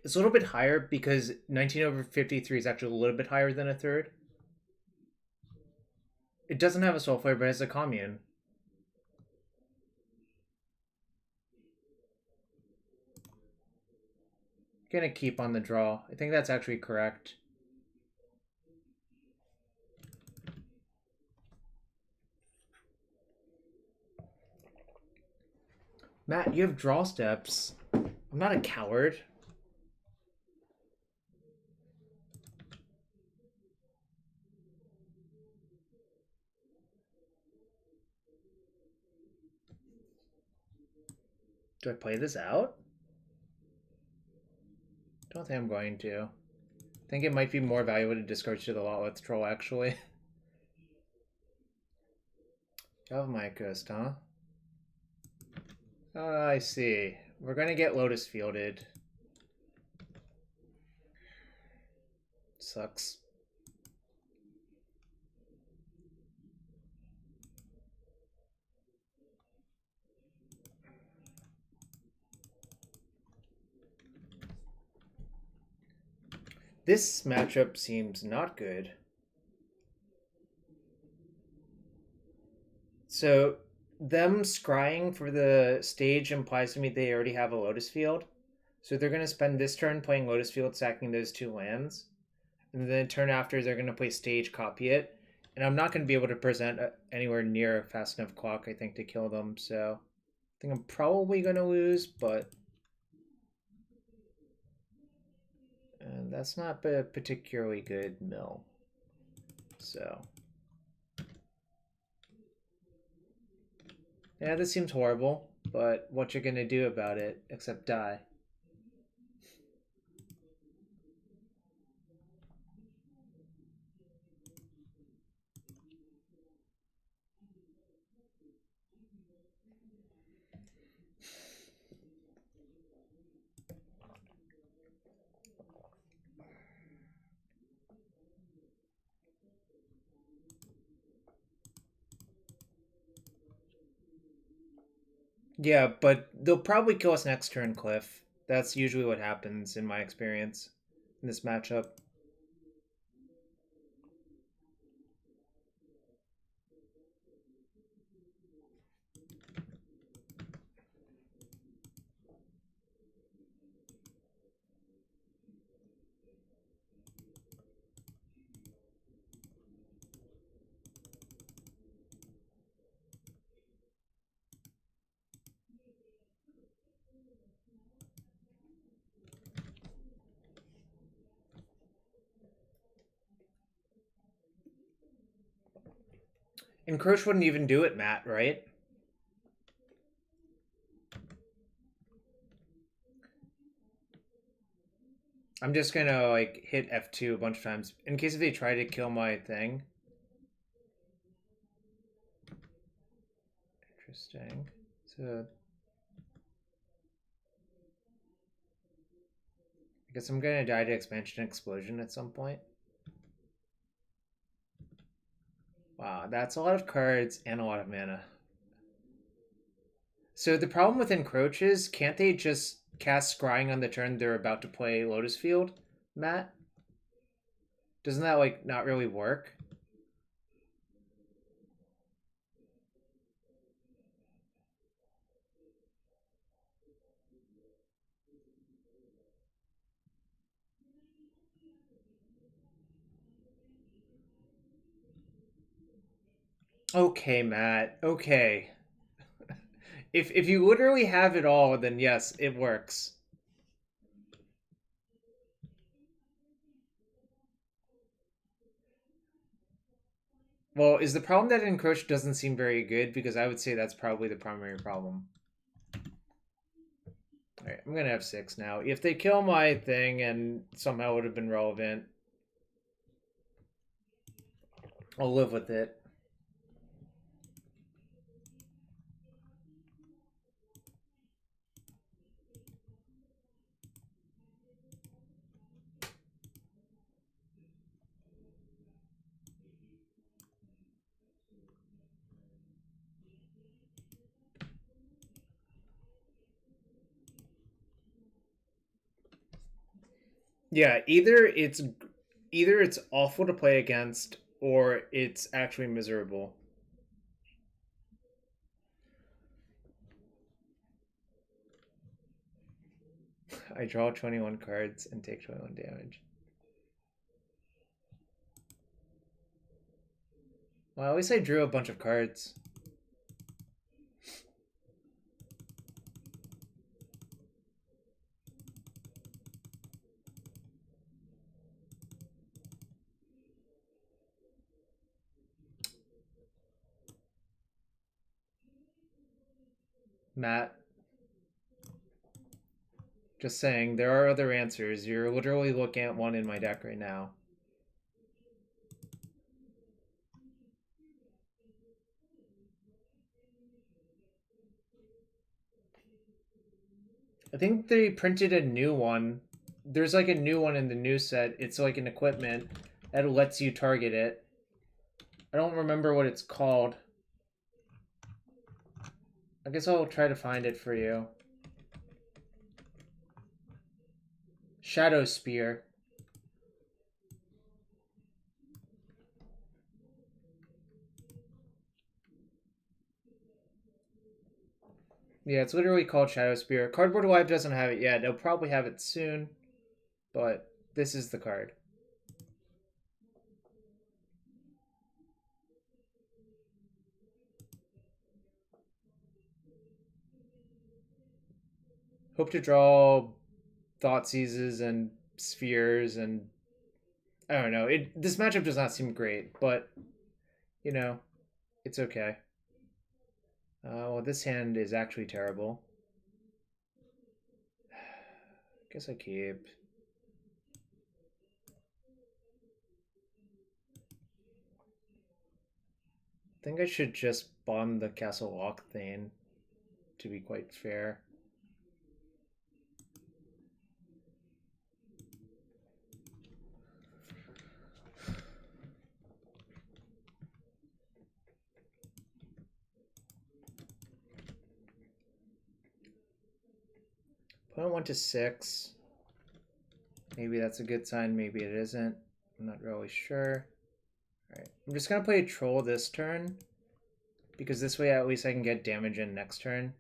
It's a little bit higher because 19/53 is actually a little bit higher than 1/3. It doesn't have a Soulflayer, but it has a Commune. Gonna keep on the draw. I think that's actually correct. Matt, you have draw steps. I'm not a coward. Do I play this out? Don't think I'm going to. I think it might be more valuable to discard to the Lotleth Troll, actually. Yawgmoth Ghost, huh? Oh, I see. We're gonna get Lotus Fielded. Sucks. This matchup seems not good. So, them scrying for the stage implies to me they already have a Lotus Field. So they're going to spend this turn playing Lotus Field, sacking those 2 lands. And then the turn after, they're going to play stage, copy it. And I'm not going to be able to present anywhere near a fast enough clock, I think, to kill them. So I think I'm probably going to lose, but... And that's not a particularly good mill. So... Yeah, this seems horrible, but what you're going to do about it, except die. Yeah, but they'll probably kill us next turn, Cliff. That's usually what happens in my experience in this matchup. Encroach wouldn't even do it, Matt, right? I'm just gonna like hit F2 a bunch of times in case if they try to kill my thing. Interesting. So I guess I'm gonna die to expansion explosion at some point. Wow, that's a lot of cards and a lot of mana. So the problem with Encroach is, can't they just cast Scrying on the turn they're about to play Lotus Field, Matt? Doesn't that, like, not really work? Okay, Matt. Okay. If you literally have it all, then yes, it works. Well, is the problem that Encroach doesn't seem very good? Because I would say that's probably the primary problem. Alright, I'm gonna have 6 now. If they kill my thing and somehow it would have been relevant, I'll live with it. Yeah, either it's awful to play against or it's actually miserable. I draw 21 cards and take 21 damage. Well, at least I drew a bunch of cards. Matt, just saying, there are other answers. You're literally looking at one in my deck right now. I think they printed a new one. There's like a new one in the new set. It's like an equipment that lets you target it. I don't remember what it's called. I guess I'll try to find it for you. Shadow Spear. Yeah, it's literally called Shadow Spear. Cardboard Live doesn't have it yet. They'll probably have it soon, but this is the card. Hope to draw Thoughtseizes and Spheres and I don't know. This matchup does not seem great, but you know, it's okay. Well, this hand is actually terrible. Guess I keep. I think I should just bomb the Castle Locthwain, to be quite fair. Opponent went to 6. Maybe that's a good sign, maybe it isn't. I'm not really sure. Alright, I'm just gonna play a troll this turn, because this way at least I can get damage in next turn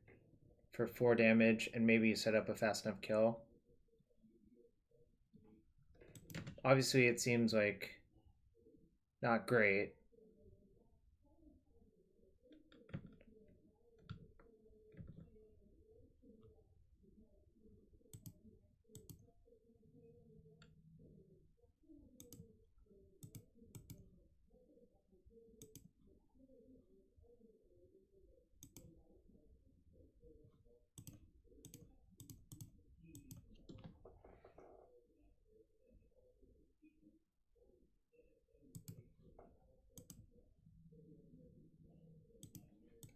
for 4 damage and maybe set up a fast enough kill. Obviously it seems like not great.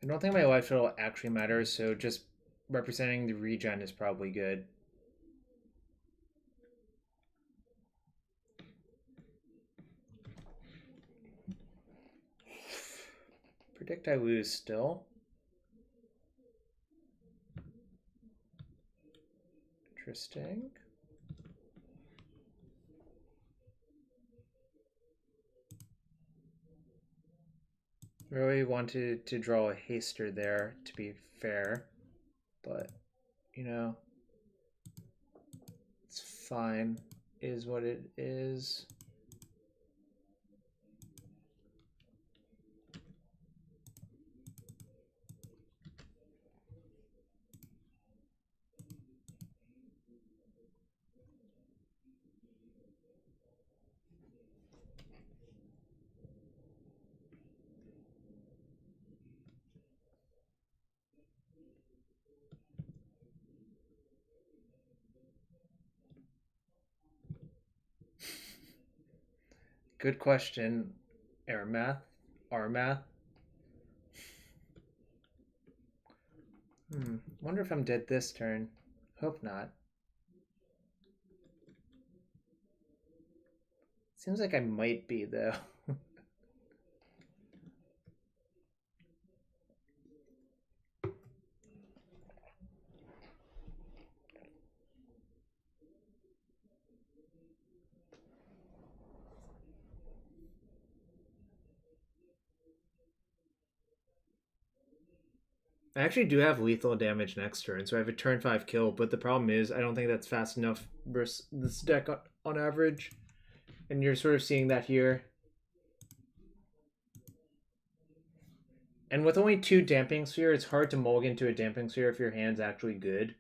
I don't think my life total actually matters, so just representing the regen is probably good. Predict I lose still. Interesting. Really wanted to draw a haster there, to be fair. But, you know, it's fine. Is what it is. Good question. Air math. R math. Wonder if I'm dead this turn. Hope not. Seems like I might be, though. I actually do have lethal damage next turn, so I have a turn 5 kill, but the problem is I don't think that's fast enough versus this deck on average. And you're sort of seeing that here. And with only 2 Damping Sphere, it's hard to mulligan to a Damping Sphere if your hand's actually good.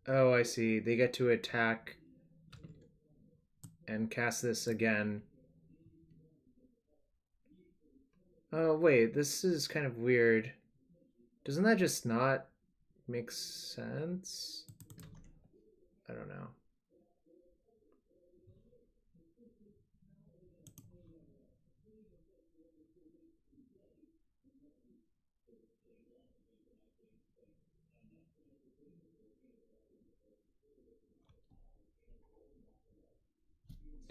Oh, I see. They get to attack and cast this again. Oh, wait. This is kind of weird. Doesn't that just not make sense? I don't know.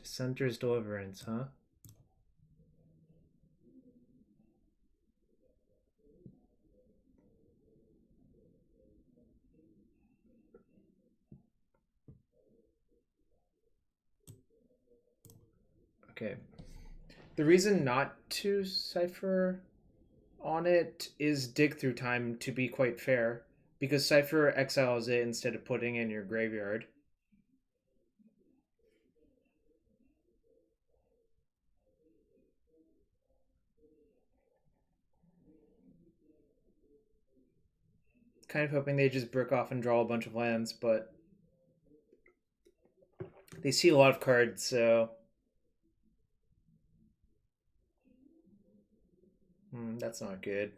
Dissenter's Deliverance, huh? Okay. The reason not to Cypher on it is Dig Through Time, to be quite fair, because Cypher exiles it instead of putting in your graveyard. Kind of hoping they just brick off and draw a bunch of lands, but they see a lot of cards, so that's not good.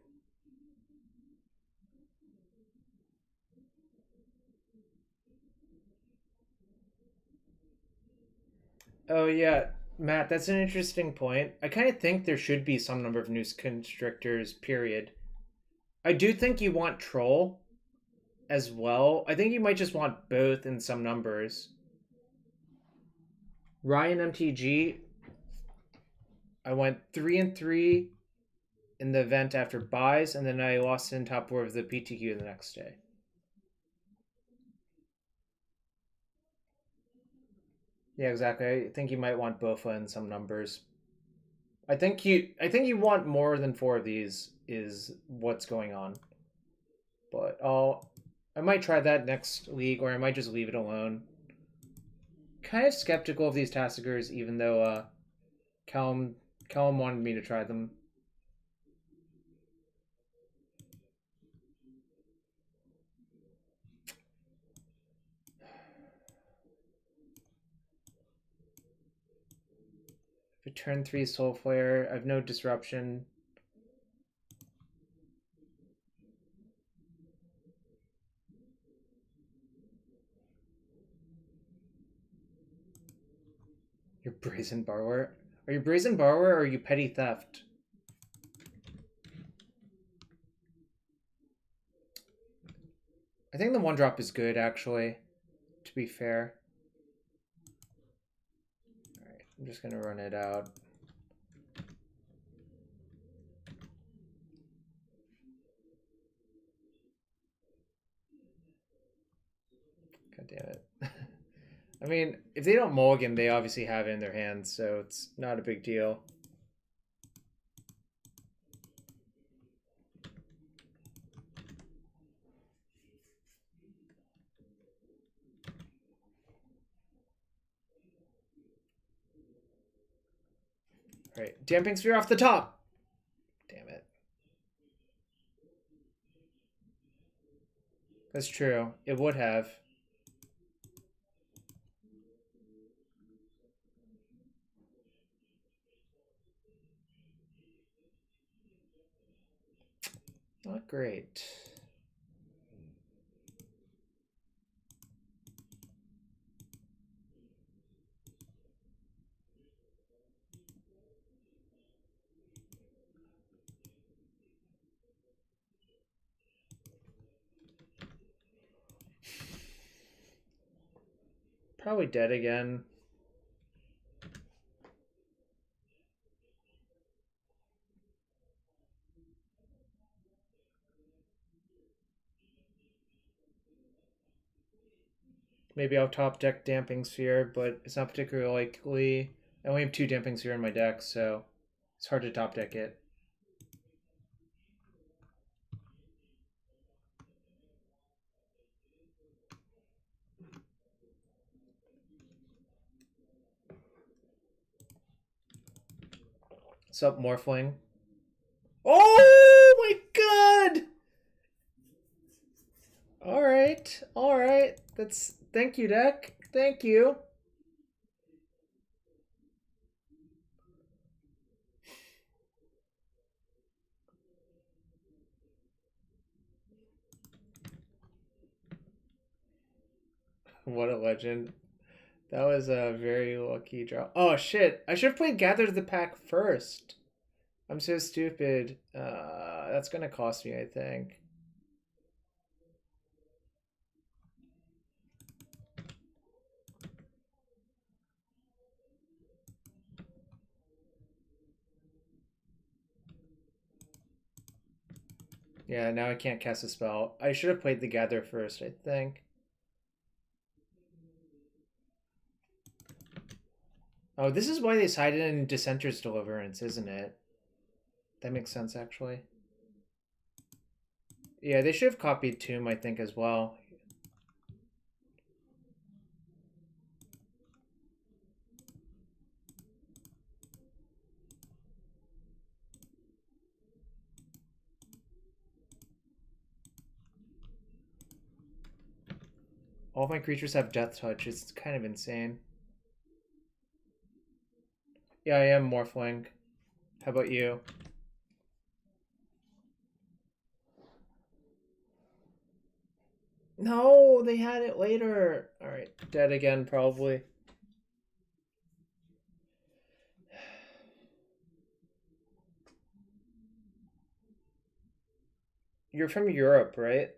Oh yeah, Matt, that's an interesting point. I kind of think there should be some number of Noose Constrictors, period. I do think you want Troll as well. I think you might just want both in some numbers. Ryan MTG, I went 3-3 in the event after buys, and then I lost in top 4 of the PTQ the next day. Yeah, exactly. I think you might want Bofa in some numbers. I think you want more than 4 of these is what's going on. But I might try that next league, or I might just leave it alone. Kind of skeptical of these Tasigurs, even though Callum wanted me to try them. If I turn 3 Soulflayer, I have no disruption. You're Brazen Borrower? Are you Brazen Borrower or are you Petty Theft? I think the 1-drop is good, actually, to be fair. Alright, I'm just gonna run it out. God damn it. I mean, if they don't mulligan, they obviously have it in their hands, so it's not a big deal. Alright, Damping Sphere off the top! Damn it. That's true. It would have. Not great. Probably dead again. Maybe I'll top deck Damping Sphere, but it's not particularly likely. I only have 2 Damping Sphere in my deck, so it's hard to top deck it. Sup, Morphling? Oh my god! Alright, alright. Thank you, deck. Thank you. What a legend. That was a very lucky draw. Oh shit! I should have played Gather the Pack first. I'm so stupid. That's gonna cost me, I think. Yeah, now I can't cast a spell. I should have played the Gather first, I think. Oh, this is why they sided in Dissenter's Deliverance, isn't it? That makes sense, actually. Yeah, they should have copied Tomb, I think, as well. All of my creatures have Death Touch. It's kind of insane. Yeah, I am Morphling. How about you? No, they had it later. Alright, dead again, probably. You're from Europe, right?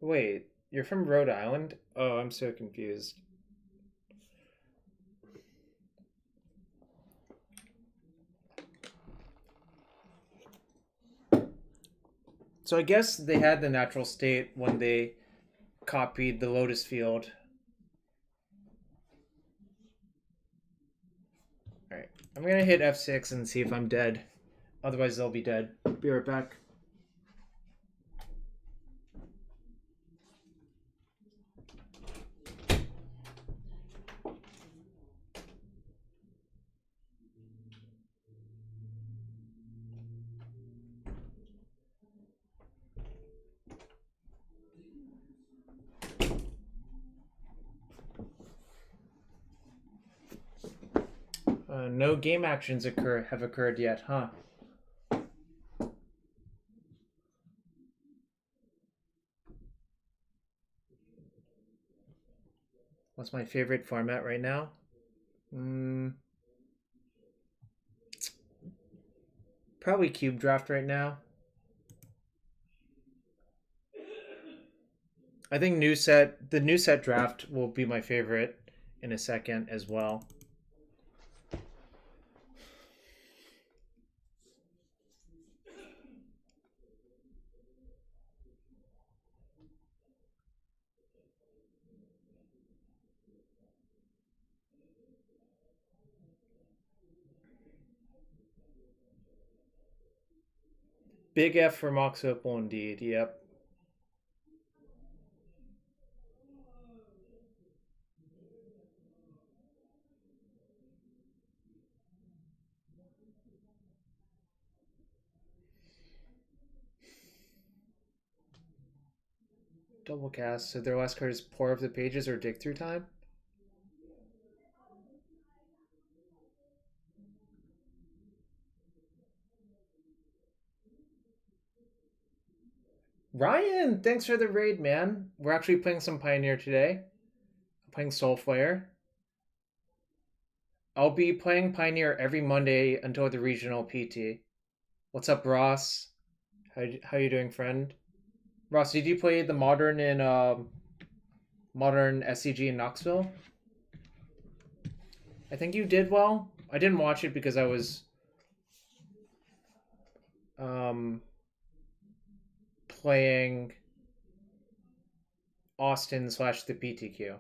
Wait, you're from Rhode Island? Oh, I'm so confused. So I guess they had the natural state when they copied the Lotus Field. Alright, I'm gonna hit F6 and see if I'm dead. Otherwise, they'll be dead. Be right back. No game actions have occurred yet, huh? What's my favorite format right now? Probably Cube Draft right now. I think the new set draft will be my favorite in a second as well. Big F for Mox Opal indeed, yep. Double cast. So their last card is Pour Over the Pages or Dig Through Time. Ryan, thanks for the raid, man. We're actually playing some Pioneer today. I'm playing Soulflayer. I'll be playing Pioneer every Monday until the regional PT. What's up, Ross? How you doing, friend? Ross, did you play the Modern in Modern SCG in Knoxville? I think you did well. I didn't watch it because I was playing Austin / the PTQ.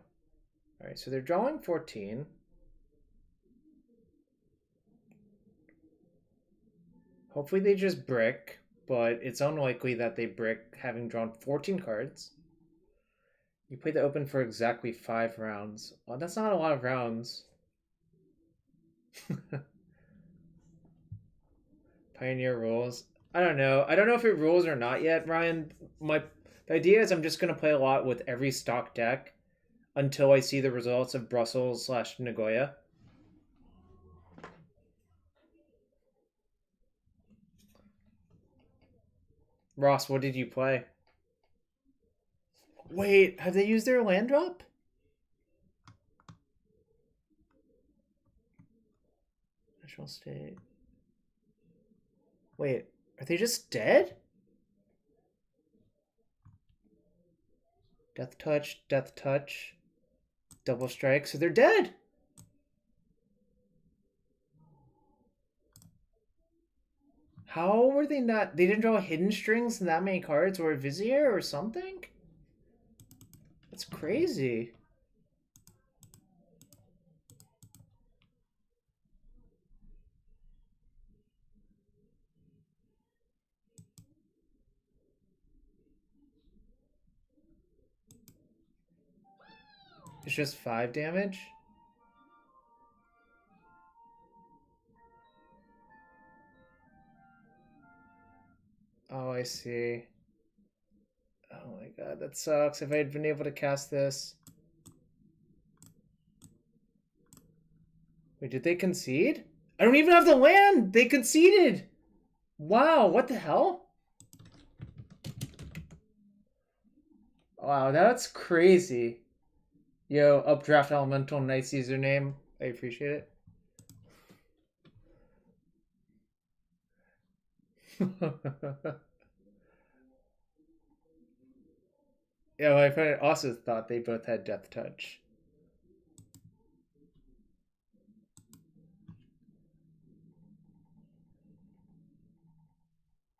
Alright, so they're drawing 14. Hopefully they just brick, but it's unlikely that they brick having drawn 14 cards. You played the open for exactly 5 rounds. Well, that's not a lot of rounds. Pioneer rules. I don't know. I don't know if it rules or not yet, Ryan. The idea is I'm just going to play a lot with every stock deck until I see the results of Brussels / Nagoya. Ross, what did you play? Wait, have they used their land drop? National State. Wait, are they just dead? Death touch, double strike, so they're dead. How were they not? They didn't draw hidden strings in that many cards, or a Vizier or something? That's crazy. It's just 5 damage? Oh, I see. Oh my god, that sucks. If I had been able to cast this. Wait, did they concede? I don't even have the land! They conceded! Wow, what the hell? Wow, that's crazy. Yo, Updraft Elemental, nice username. I appreciate it. Yeah, my friend also thought they both had Death Touch.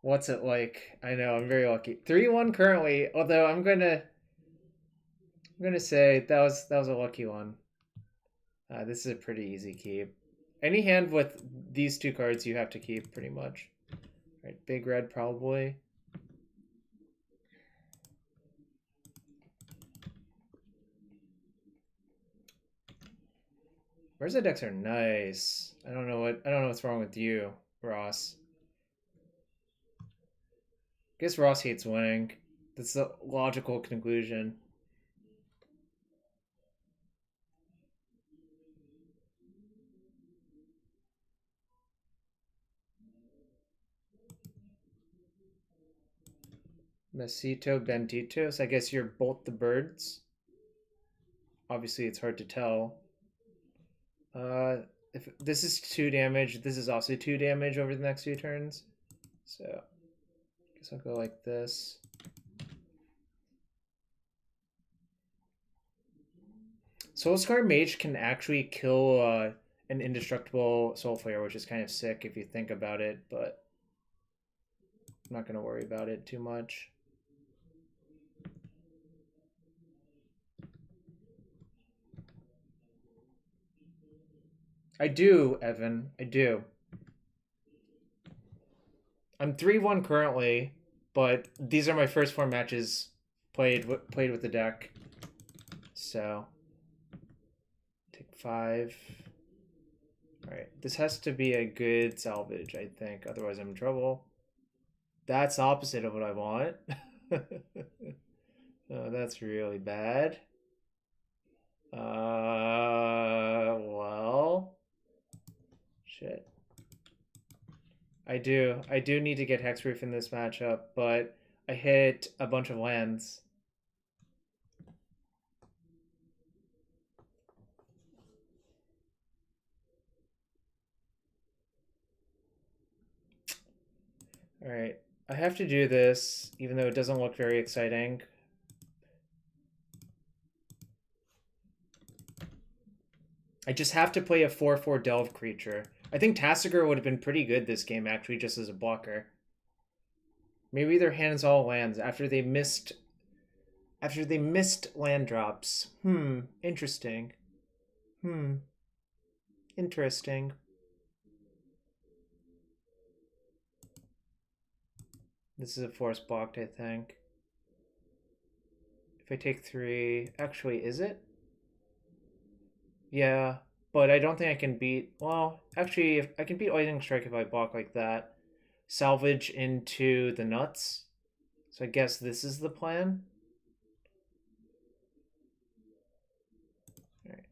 What's it like? I know, I'm very lucky. 3-1 currently, although I'm gonna say that was a lucky one. This is a pretty easy keep. Any hand with these 2 cards you have to keep pretty much. Right, big red probably. Merza decks are nice. I don't know what's wrong with you, Ross. I guess Ross hates winning. That's the logical conclusion. Mesito Benditos. I guess you're both the birds. Obviously, it's hard to tell. If this is 2 damage, this is also 2 damage over the next few turns. So, I guess I'll go like this. Soulscar Mage can actually kill an indestructible Soulflayer, which is kind of sick if you think about it, but I'm not going to worry about it too much. I do, Evan. I do. I'm 3-1 currently, but these are my first 4 matches played with the deck. So, take 5. Alright, this has to be a good salvage, I think. Otherwise, I'm in trouble. That's opposite of what I want. Oh, that's really bad. Well, shit. I do need to get hexproof in this matchup, but I hit a bunch of lands. All right, I have to do this, even though it doesn't look very exciting. I just have to play a 4/4 Delve creature. I think Tasigur would have been pretty good this game, actually, just as a blocker. Maybe their hand's all lands after they missed land drops. Interesting. Interesting. This is a force blocked, I think. If I take 3, actually, is it? Yeah, but I don't think I can beat. Well, actually, if I can beat Lightning Strike if I block like that. Salvage into the nuts. So I guess this is the plan. All right.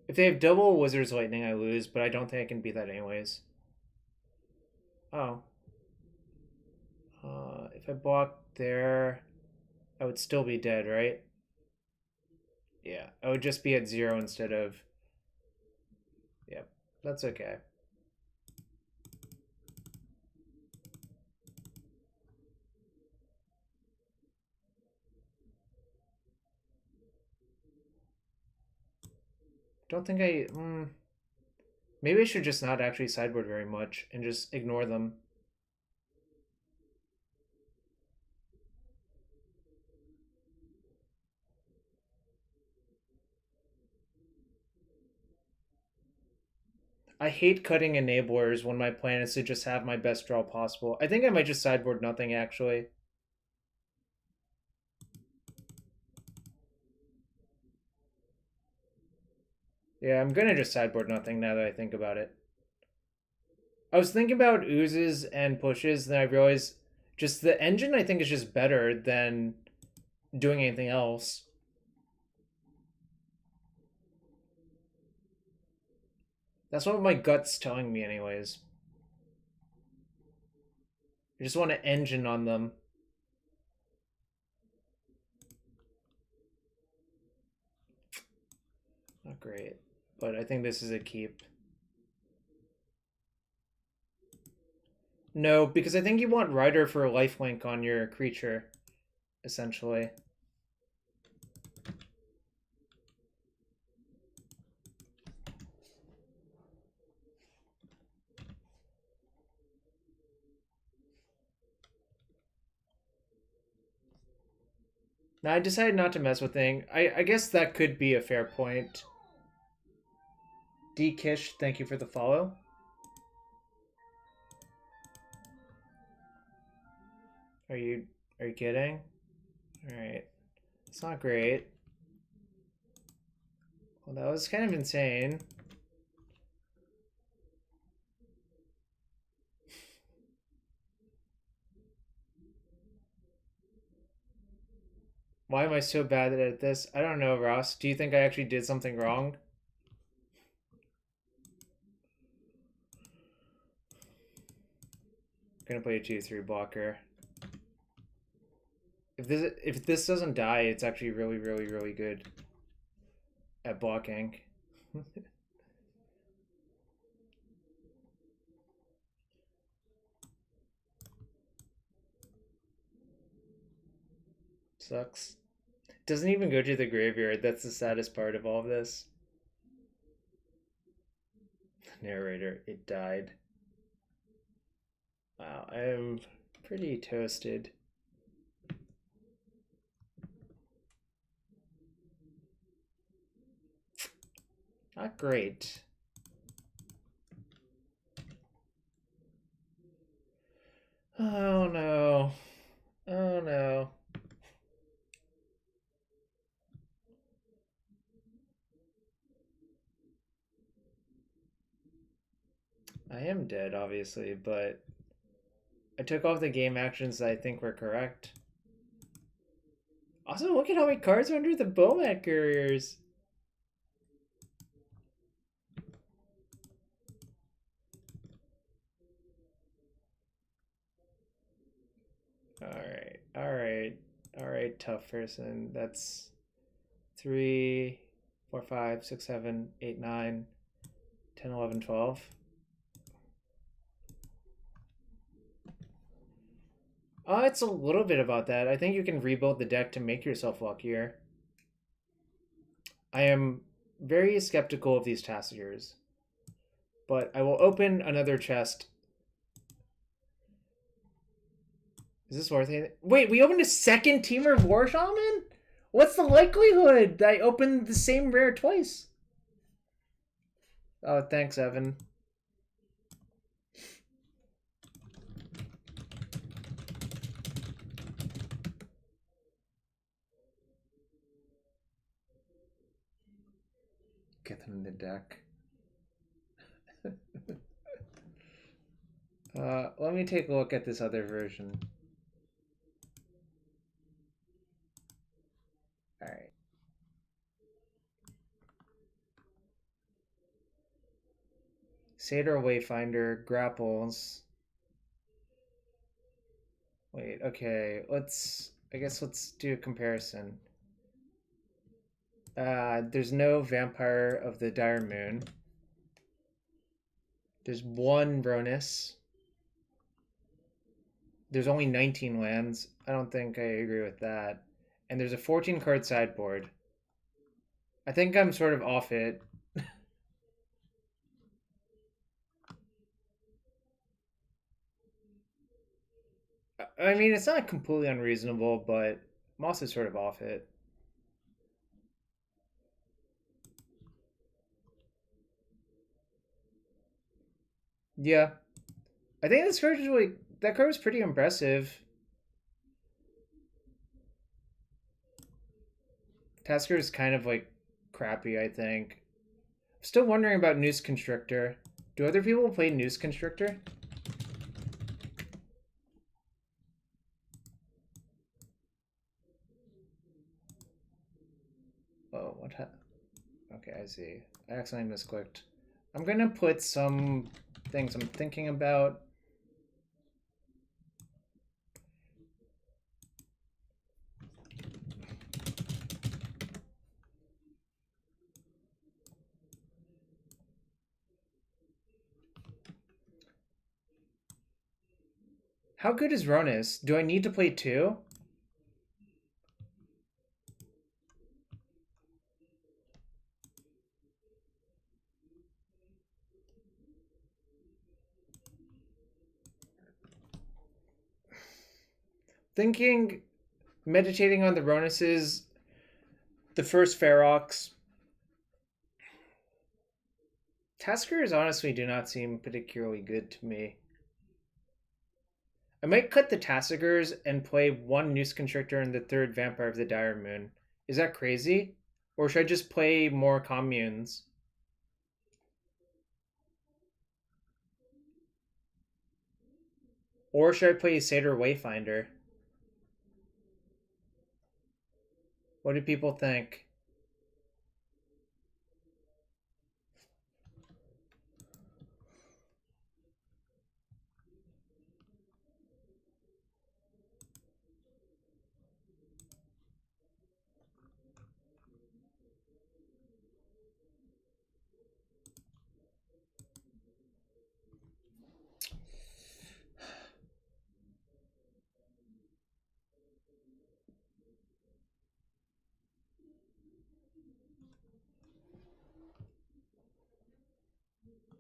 If they have double Wizard's Lightning, I lose, but I don't think I can beat that anyways. Oh. If I block there, I would still be dead, right? Yeah, I would just be at 0 instead of... Yep, that's okay. Don't think I... Maybe I should just not actually sideboard very much and just ignore them. I hate cutting enablers when my plan is to just have my best draw possible. I think I might just sideboard nothing, actually. Yeah, I'm gonna just sideboard nothing now that I think about it. I was thinking about oozes and pushes, and then I realized just the engine I think is just better than doing anything else. That's what my gut's telling me anyways. I just want to engine on them. Not great, but I think this is a keep. No, because I think you want Rider for a lifelink on your creature, essentially. Now, I decided not to mess with thing. I guess that could be a fair point. D Kish, thank you for the follow. Are you kidding? Alright. It's not great. Well, that was kind of insane. Why am I so bad at this? I don't know, Ross. Do you think I actually did something wrong? I'm gonna play a 2/3 blocker. If this doesn't die, it's actually really, really, really good at blocking. Sucks. Doesn't even go to the graveyard. That's the saddest part of all of this. Narrator, it died. Wow, I'm pretty toasted. Not great. Oh no. Oh no. I am dead, obviously, but I took off the game actions that I think were correct. Also, look at how many cards are under the Bowmat Couriers. Alright, alright, alright, tough person. That's 3, 4, 5, 6, 7, 8, 9, 10, 11, 12. It's a little bit about that. I think you can rebuild the deck to make yourself luckier. I am very skeptical of these Tassigurs, but I will open another chest. Is this worth it? Wait, we opened a second Teamer War Shaman? What's the likelihood that I opened the same rare twice? Oh, thanks, Evan. Get them in the deck. Let me take a look at this other version. Alright. Satyr Wayfinder, grapples. Wait, okay, I guess let's do a comparison. There's no Vampire of the Dire Moon. There's one Rhonas. There's only 19 lands. I don't think I agree with that. And there's a 14 card sideboard. I think I'm sort of off it. I mean, it's not completely unreasonable, but I'm also sort of off it. Yeah. I think this card is really... That card was pretty impressive. Tasigur is kind of like crappy, I think. I'm still wondering about Noose Constrictor. Do other people play Noose Constrictor? Oh, what okay, I see. I accidentally misclicked. I'm gonna put some things I'm thinking about. How good is Rhonas? Do I need to play 2? Thinking, meditating on the Rhonases, the first Ferox. Taskers honestly do not seem particularly good to me. I might cut the Tassigurs and play one Noose Constrictor and the third Vampire of the Dire Moon. Is that crazy? Or should I just play more communes? Or should I play Satyr Wayfinder? What do people think?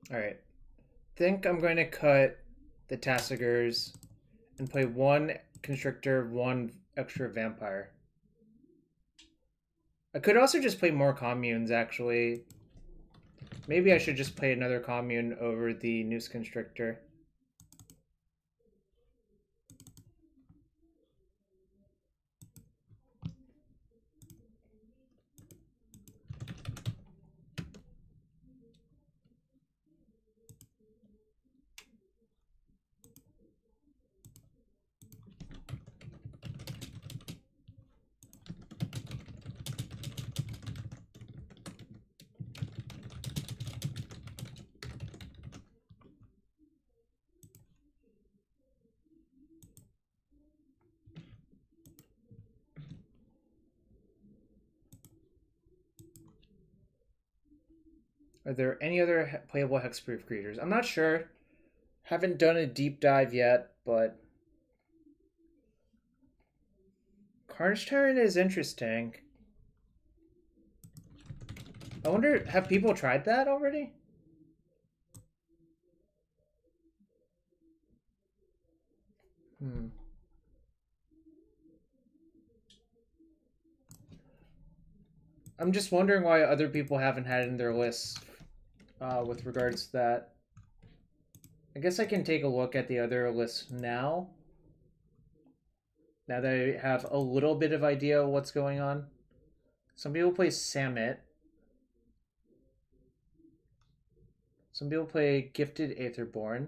Alright. Think I'm going to cut the Tassigurs and play one Constrictor, one extra Vampire. I could also just play more communes, actually. Maybe I should just play another commune over the Noose Constrictor. Are there any other playable hexproof creatures? I'm not sure. Haven't done a deep dive yet, but Carnage Tyrant is interesting. I wonder, have people tried that already? I'm just wondering why other people haven't had it in their lists with regards to that. I guess I can take a look at the other lists now. Now that I have a little bit of idea of what's going on. Some people play Samit. Some people play Gifted Aetherborn.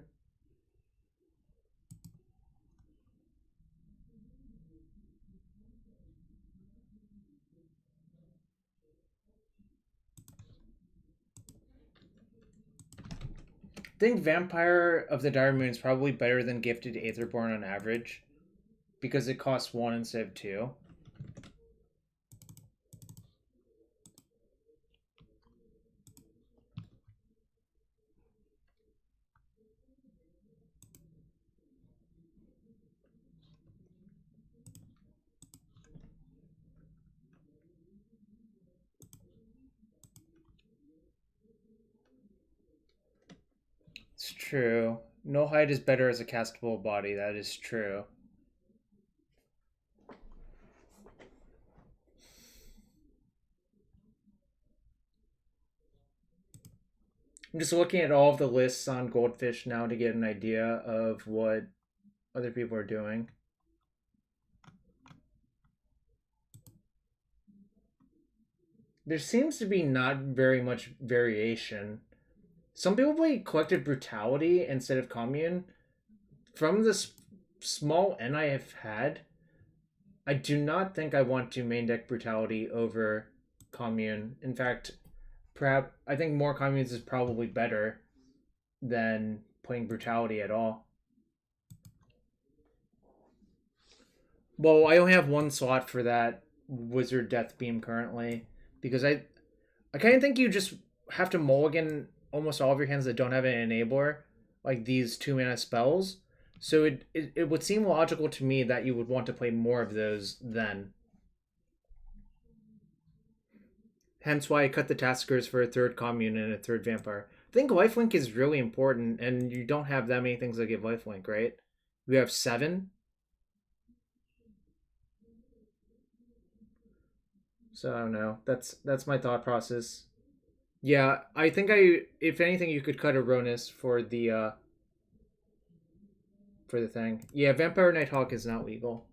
I think Vampire of the Dire Moon is probably better than Gifted Aetherborn on average, because it costs 1 instead of 2. It's true. Nullhide is better as a castable body, that is true. I'm just looking at all of the lists on Goldfish now to get an idea of what other people are doing. There seems to be not very much variation. Some people play Collective Brutality instead of Commune. From the small N I have had, I do not think I want to main deck Brutality over Commune. In fact, perhaps I think more Communes is probably better than playing Brutality at all. Well, I only have one slot for that Wizard Death Beam currently, because I kind of think you just have to mulligan almost all of your hands that don't have an enabler, like these 2-mana spells. So it would seem logical to me that you would want to play more of those then. Hence why I cut the Taskers for a 3rd Commune and a 3rd Vampire. I think lifelink is really important, and you don't have that many things that give lifelink, right? We have 7. So I don't know. That's my thought process. Yeah, I think if anything, you could cut a Rhonas for the thing. Yeah, Vampire Nighthawk is not legal.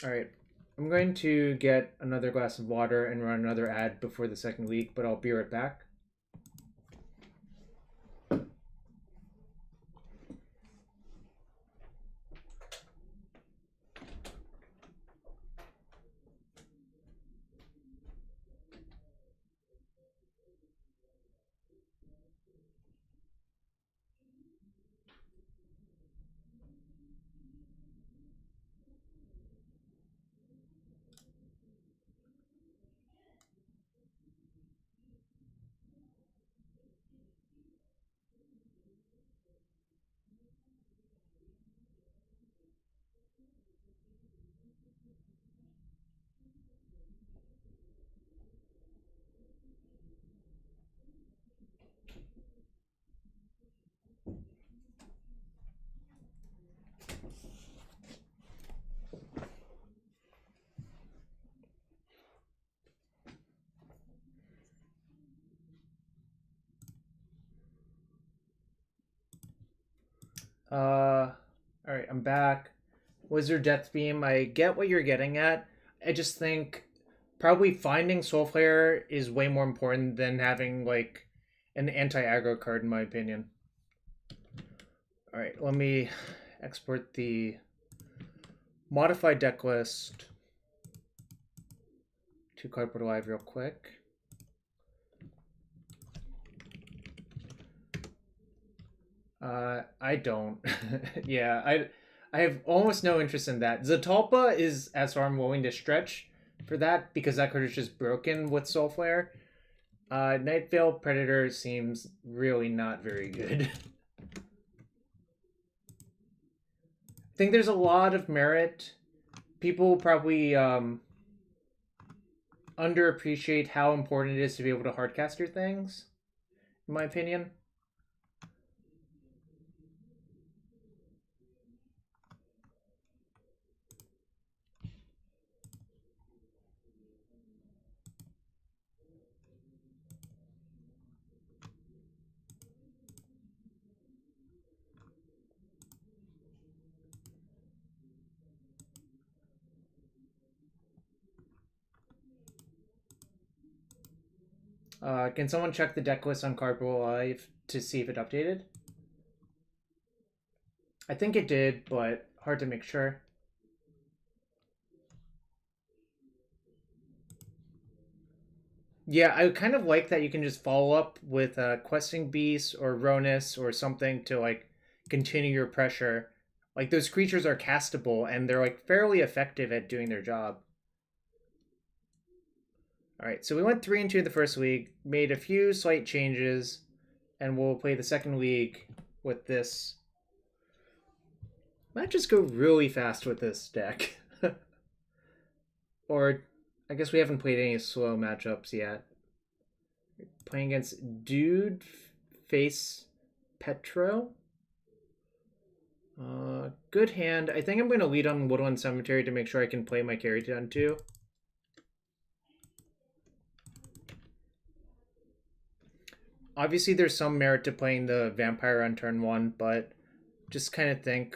Alright. I'm going to get another glass of water and run another ad before the second week, but I'll be right back. Alright, I'm back. Wizard Death Beam, I get what you're getting at. I just think probably finding Soulflayer is way more important than having, like, an anti-aggro card, in my opinion. Alright, let me export the modified deck list to Cardboard Live real quick. I don't. Yeah, I have almost no interest in that. Zetalpa is as far I'm willing to stretch for that because that card is just broken with Soulflayer. Nightveil Predator seems really not very good. I think there's a lot of merit. People probably underappreciate how important it is to be able to hardcaster things, in my opinion. Can someone check the deck list on Cardboard Live to see if it updated? I think it did, but hard to make sure. Yeah, I kind of like that you can just follow up with Questing Beast or Rhonas or something to like continue your pressure. Like those creatures are castable and they're like fairly effective at doing their job. All right, so we went 3-2 the first league, made a few slight changes, and we'll play the second league with this. Might just go really fast with this deck. Or I guess we haven't played any slow matchups yet. Playing against Dude Face Petro. Good hand. I think I'm going to lead on Woodland Cemetery to make sure I can play my Caryatid too. Obviously, there's some merit to playing the Vampire on turn 1, but just kind of think...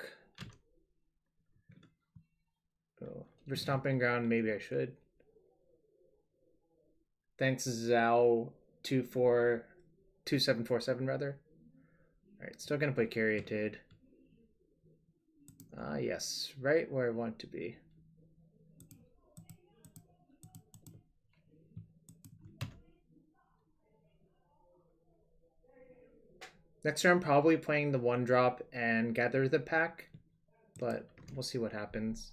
Oh, for Stomping Ground, maybe I should. Thanks, Zhao 2747 rather. Alright, still gonna play Caryatid. Yes, right where I want to be. Next turn, I'm probably playing the 1-drop and Gather the Pack, but we'll see what happens.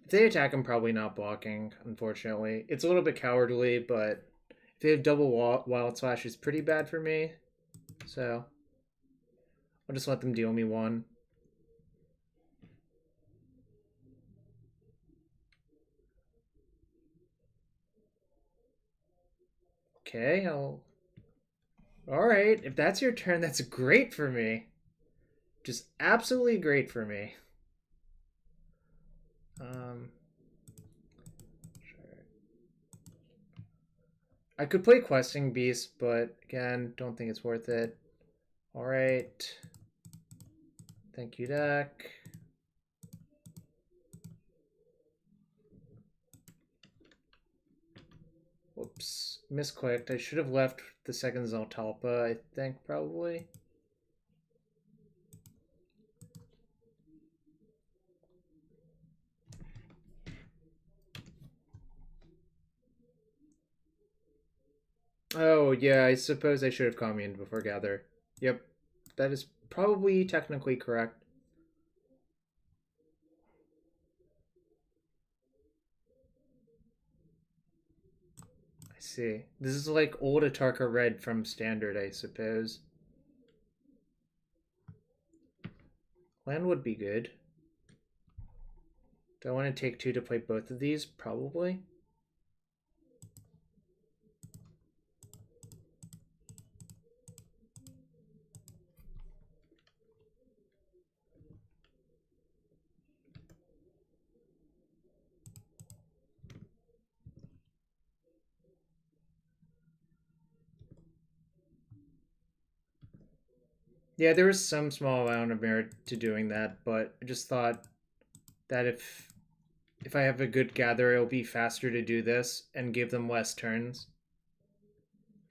If they attack, I'm probably not blocking, unfortunately. It's a little bit cowardly, but if they have double Wild Slash, it's pretty bad for me. So I'll just let them deal me 1. Okay, Alright, if that's your turn, that's great for me. Just absolutely great for me. Sure. I could play Questing Beast, but again, don't think it's worth it. Alright. Thank you, deck. Whoops. Misclicked. I should have left the second Zetalpa, I think, probably. Oh, yeah, I suppose I should have communed before Gather. Yep, that is probably technically correct. I see. This is like old Atarka Red from Standard, I suppose. Land would be good. Do I want to take 2 to play both of these? Probably. Yeah, there was some small amount of merit to doing that, but I just thought that if I have a good gather, it'll be faster to do this and give them less turns.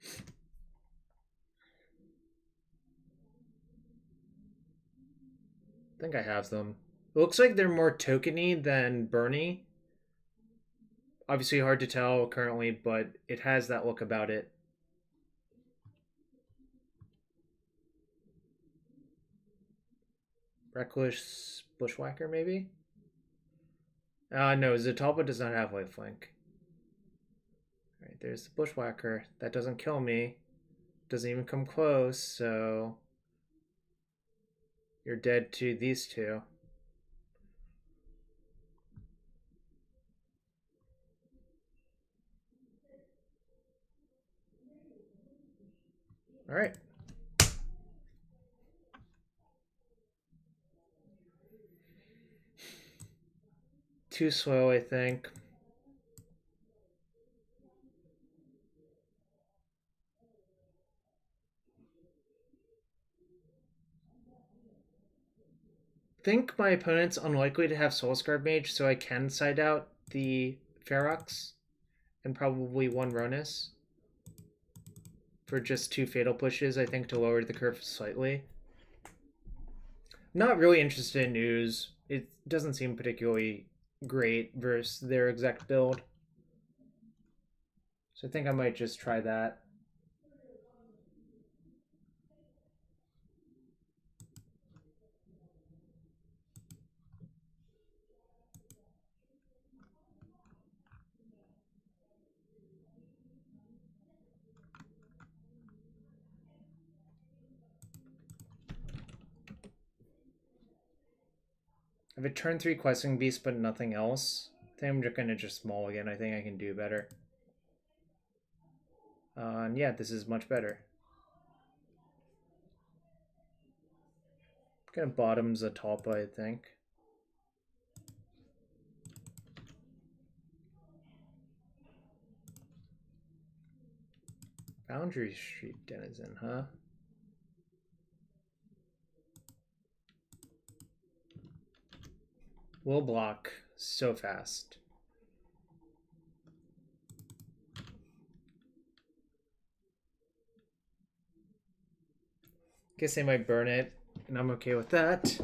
I think I have them. It looks like they're more tokeny than Burny. Obviously hard to tell currently, but it has that look about it. Reckless Bushwhacker, maybe? No, Zetalpa does not have lifelink. Alright, there's the Bushwhacker. That doesn't kill me. Doesn't even come close, so... You're dead to these two. Alright. Too slow, I think. Think my opponent's unlikely to have Soulscarred Mage, so I can side out the Ferox and probably one Rhonas for just 2 fatal pushes, I think, to lower the curve slightly. Not really interested in Ooze. It doesn't seem particularly great versus their exact build. So I think I might just try that. I have a turn 3 Questing Beast, but nothing else. I think I'm just going to just maul again. I think I can do better. And yeah, this is much better. I'm going to bottom Zetalpa, I think. Boundary Street Denizen, huh? Will block so fast. Guess they might burn it, and I'm okay with that.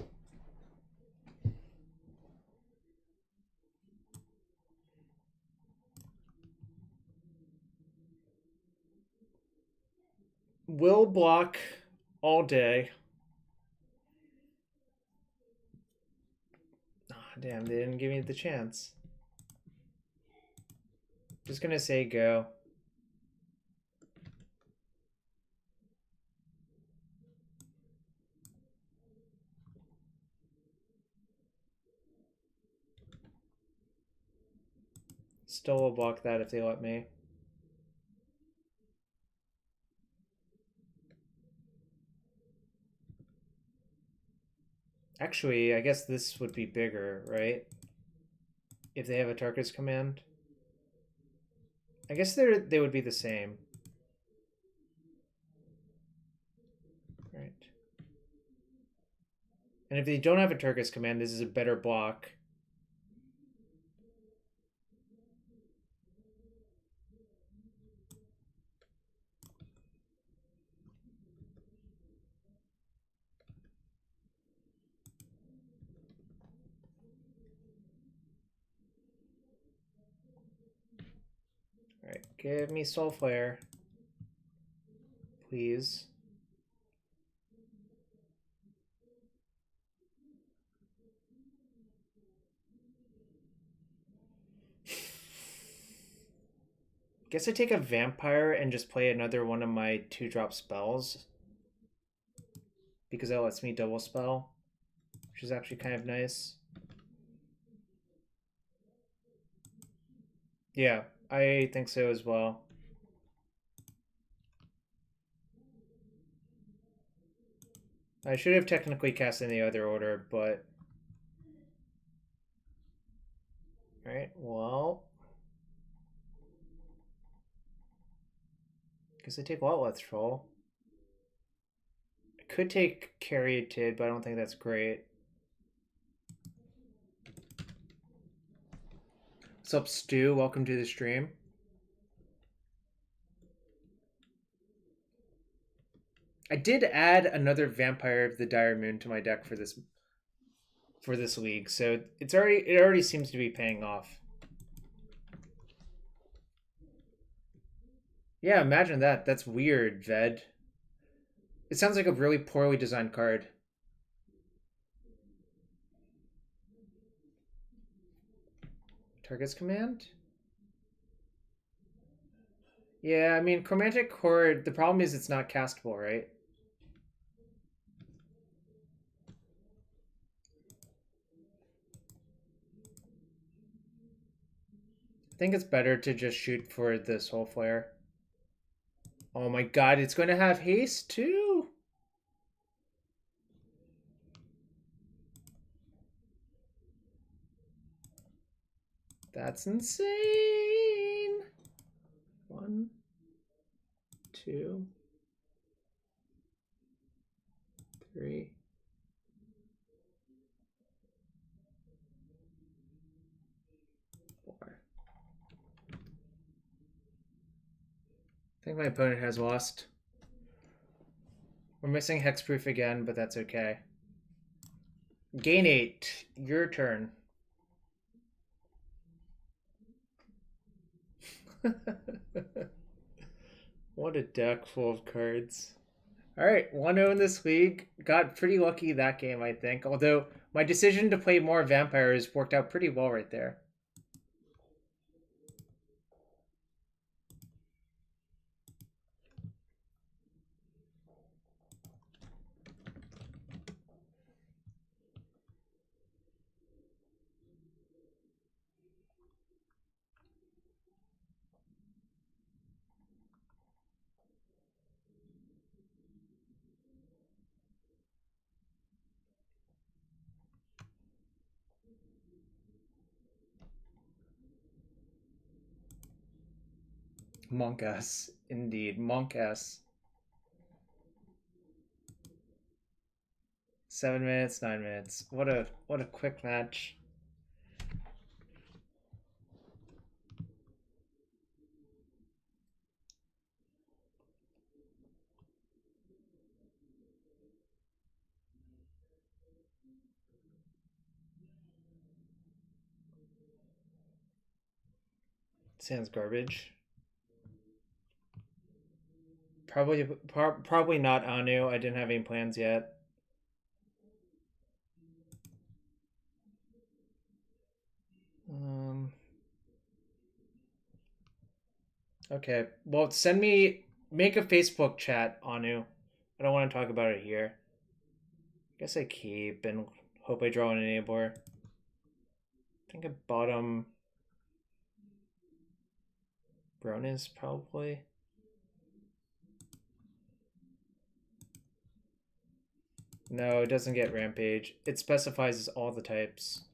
Will block all day. Damn, they didn't give me the chance. Just gonna say go. Still will block that if they let me. Actually, I guess this would be bigger, right? If they have a Tarkus command. I guess they would be the same. Right. And if they don't have a Tarkus command, this is a better block. Alright, give me Soulflayer. Please. Guess I take a Vampire and just play another one of my 2-drop spells. Because that lets me double spell. Which is actually kind of nice. Yeah, I think so as well. I should have technically cast in the other order, but... Alright, well... Guess I take Lotleth Troll. I could take Caryatid, but I don't think that's great. What's up, Stu? Welcome to the stream. I did add another Vampire of the Dire Moon to my deck for this league, so it already seems to be paying off. Yeah, imagine that. That's weird, Ved. It sounds like a really poorly designed card. Target's command? Yeah, I mean, Chromatic Chord, the problem is it's not castable, right? I think it's better to just shoot for the Soulflayer. Oh my god, it's going to have haste too? That's insane. 1, 2, 3. I think my opponent has lost. We're missing Hexproof again, but that's okay. Gain 8. Your turn. What a deck full of cards. Alright, 1-0 in this league. Got pretty lucky that game, I think. Although, my decision to play more vampires worked out pretty well right there. Monk-ass. Indeed, monk-ass. 7 minutes, 9 minutes. What a quick match. Sounds garbage. Probably not Anu. I didn't have any plans yet. Okay. Well, make a Facebook chat, Anu. I don't want to talk about it here. I guess I keep and hope I draw an enabler. I think at bottom Rhonas probably. No, it doesn't get Rampage. It specifies all the types.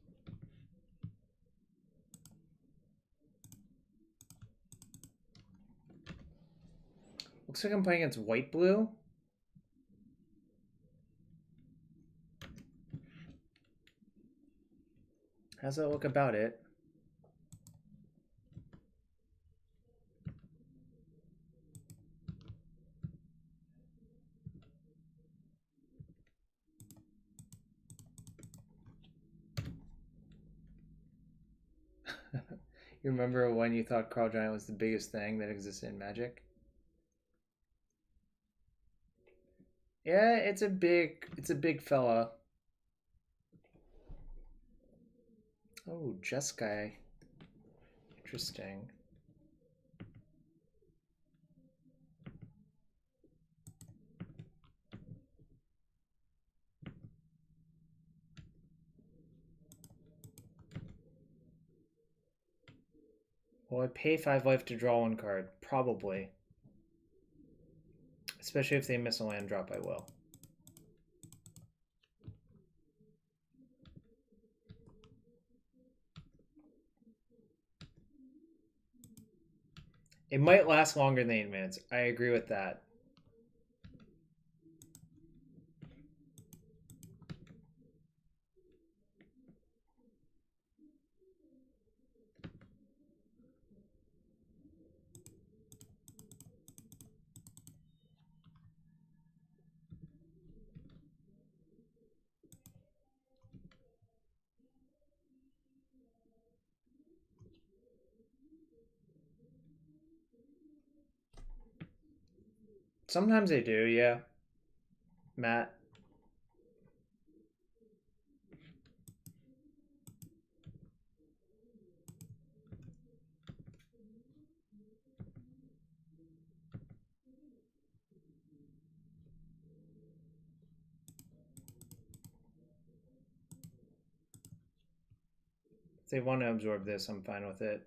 Looks like I'm playing against white-blue. How's that look about it? You remember when you thought Carl Giant was the biggest thing that existed in Magic? Yeah, it's a big fella. Oh, Jeskai. Interesting. Will I pay 5 life to draw 1 card? Probably. Especially if they miss a land drop, I will. It might last longer than 8 minutes. I agree with that. Sometimes they do, yeah. Matt. If they want to absorb this, I'm fine with it.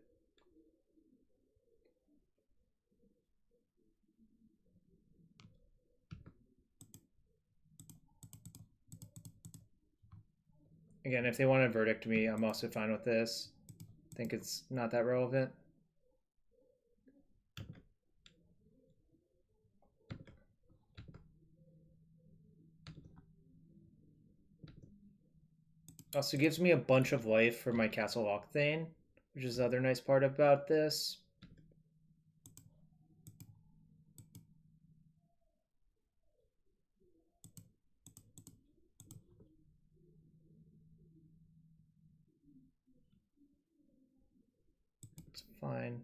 Again, if they want to verdict me, I'm also fine with this. I think it's not that relevant. Also gives me a bunch of life for my Castle Locthwain, which is the other nice part about this. It's fine.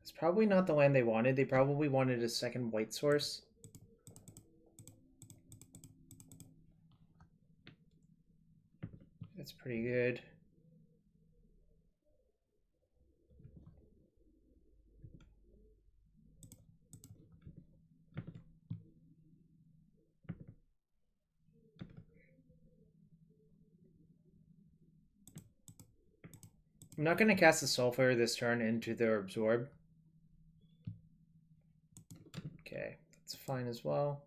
It's probably not the land they wanted. They probably wanted a second white source. That's pretty good. I'm not going to cast the Soulflayer this turn into their Absorb. Okay, that's fine as well.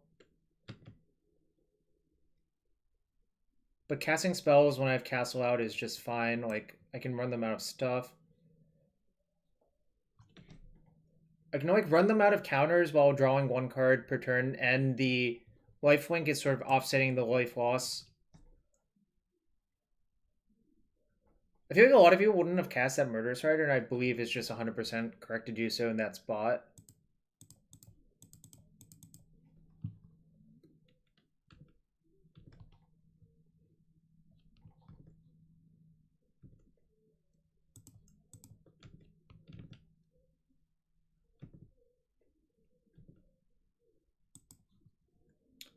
But casting spells when I have Castle out is just fine. Like, I can run them out of stuff. I can like run them out of counters while drawing one card per turn, and the lifelink is sort of offsetting the life loss. I feel like a lot of people wouldn't have cast that Murderous Rider, and I believe it's just 100% correct to do so in that spot.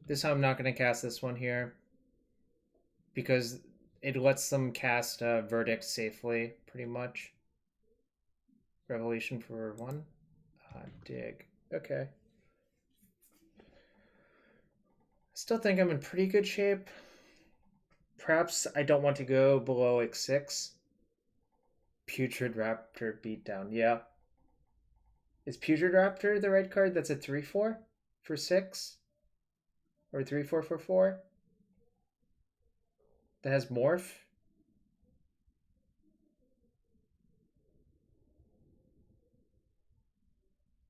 This time I'm not going to cast this one here because it lets them cast Verdict safely, pretty much. Revelation for 1. Dig. Okay. I still think I'm in pretty good shape. Perhaps I don't want to go below like 6. Putrid Raptor beatdown. Yeah. Is Putrid Raptor the red card that's a 3/4 for 6? Or 3/4 for 4? That has Morph?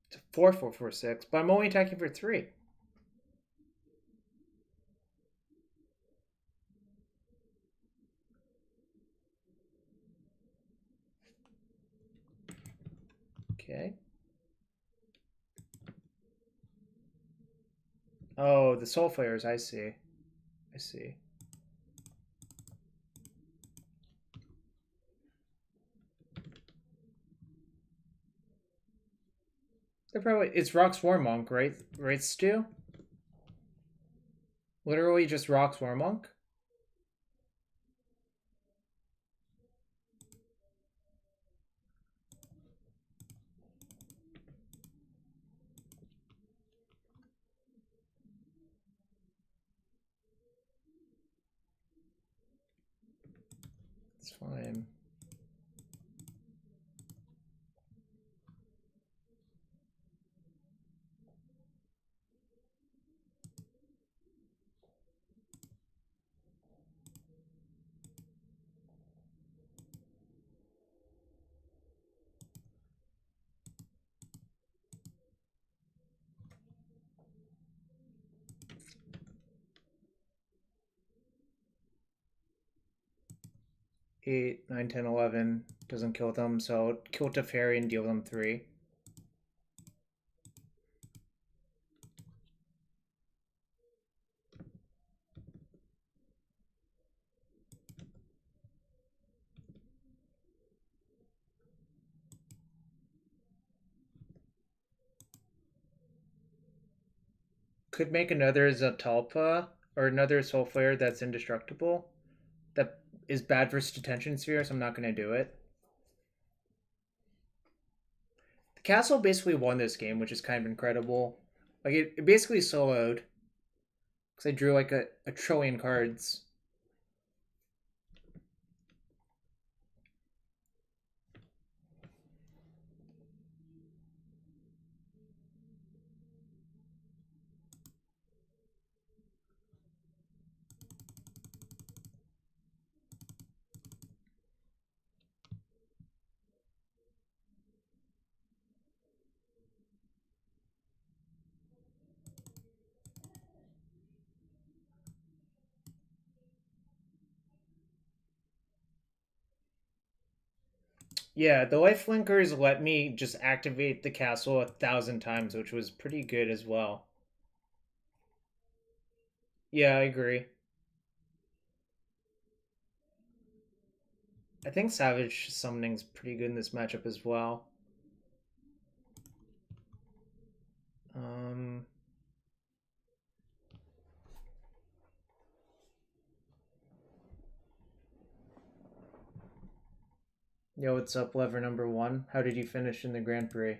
It's a 4/4 for 6, but I'm only attacking for 3. Okay. Oh, the Soulflayers, I see. I see. They're probably... It's Rock's Warmonk, right? Right, Stu? Literally just Rock's Warmonk? It's fine. Eight, 9, 10, 11 doesn't kill them, so kill Teferi and deal them 3. Could make another Zetalpa or another Soulflayer that's indestructible. That is bad versus Detention Sphere, so I'm not going to do it. The Castle basically won this game, which is kind of incredible. Like it basically soloed because I drew like a trillion cards. Yeah, the life linkers let me just activate the castle 1,000 times, which was pretty good as well. Yeah, I agree. I think Savage Summoning's pretty good in this matchup as well. Um, Yo, what's up, lever number 1? How did you finish in the Grand Prix?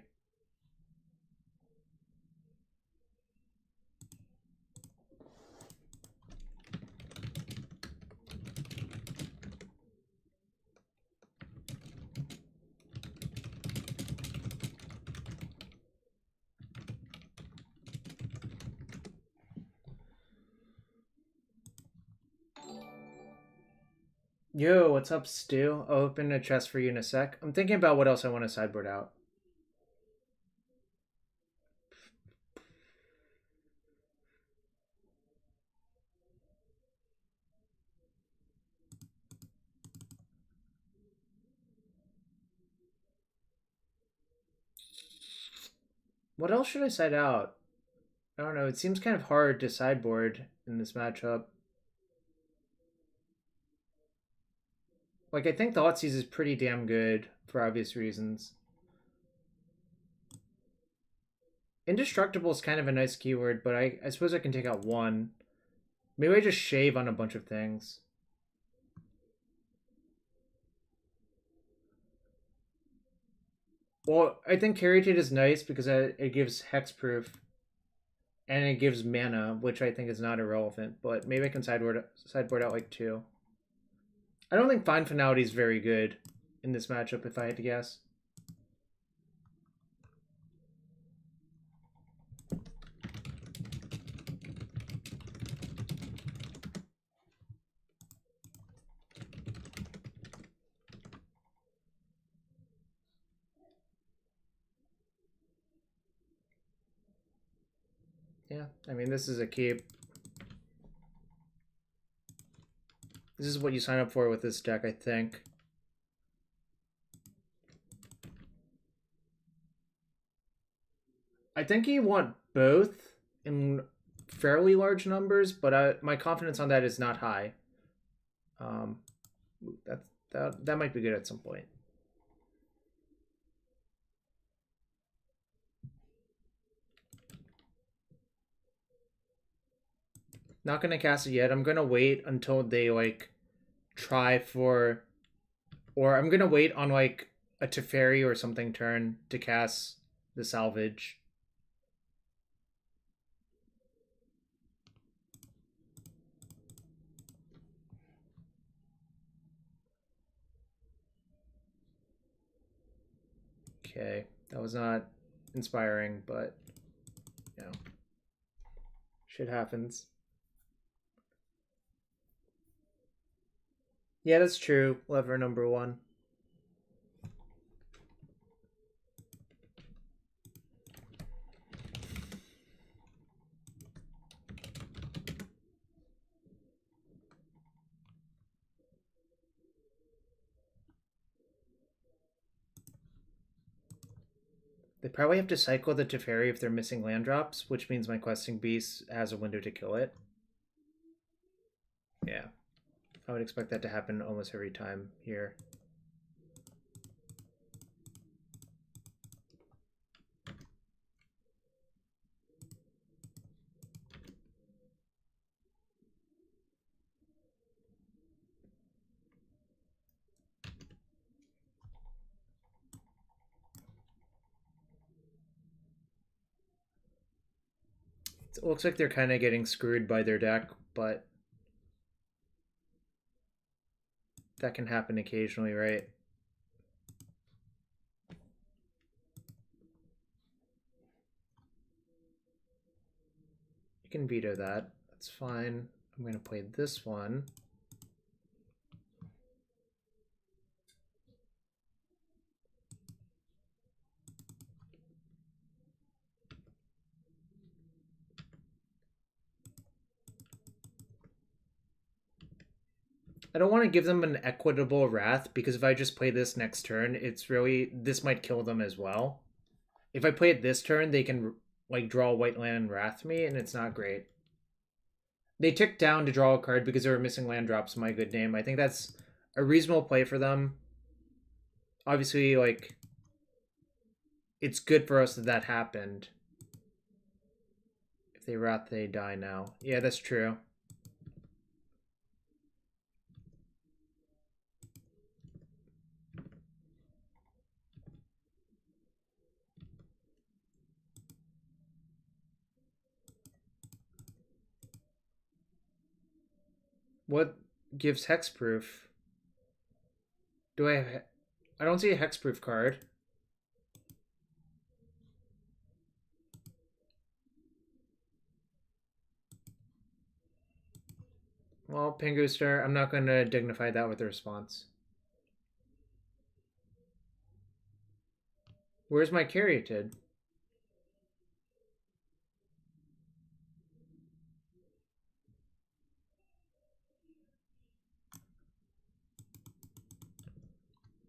Yo, what's up, Stu? I'll open a chest for you in a sec. I'm thinking about what else I want to sideboard out. What else should I side out? I don't know. It seems kind of hard to sideboard in this matchup. Like, I think Thoughtseize is pretty damn good for obvious reasons. Indestructible is kind of a nice keyword, but I suppose I can take out one. Maybe I just shave on a bunch of things. Well, I think Caryatid is nice because it gives hexproof. And it gives mana, which I think is not irrelevant, but maybe I can sideboard out like 2. I don't think Finality is very good in this matchup, if I had to guess. Yeah, I mean, this is a keep. This is what you sign up for with this deck, I think. I think you want both in fairly large numbers, but my confidence on that is not high. That might be good at some point. Not gonna cast it yet. I'm gonna wait until they like try for, or I'm gonna wait on like a Teferi or something turn to cast the salvage. Okay, that was not inspiring, but you know, shit happens. Yeah, that's true. Lever number 1. They probably have to cycle the Teferi if they're missing land drops, which means my questing beast has a window to kill it. Yeah, I would expect that to happen almost every time here. It looks like they're kind of getting screwed by their deck, but that can happen occasionally, right? You can veto that. That's fine. I'm going to play this one. I don't want to give them an equitable wrath, because if I just play this next turn, it's really... this might kill them as well. If I play it this turn, they can like draw a white land and wrath me, and it's not great. They ticked down to draw a card because they were missing land drops, my good name. I think that's a reasonable play for them. Obviously, like, it's good for us that that happened. If they wrath, they die now. Yeah, that's true. What gives hexproof? Do I have... I don't see a hexproof card. Well, Pinguster, I'm not going to dignify that with a response. Where's my Caryatid?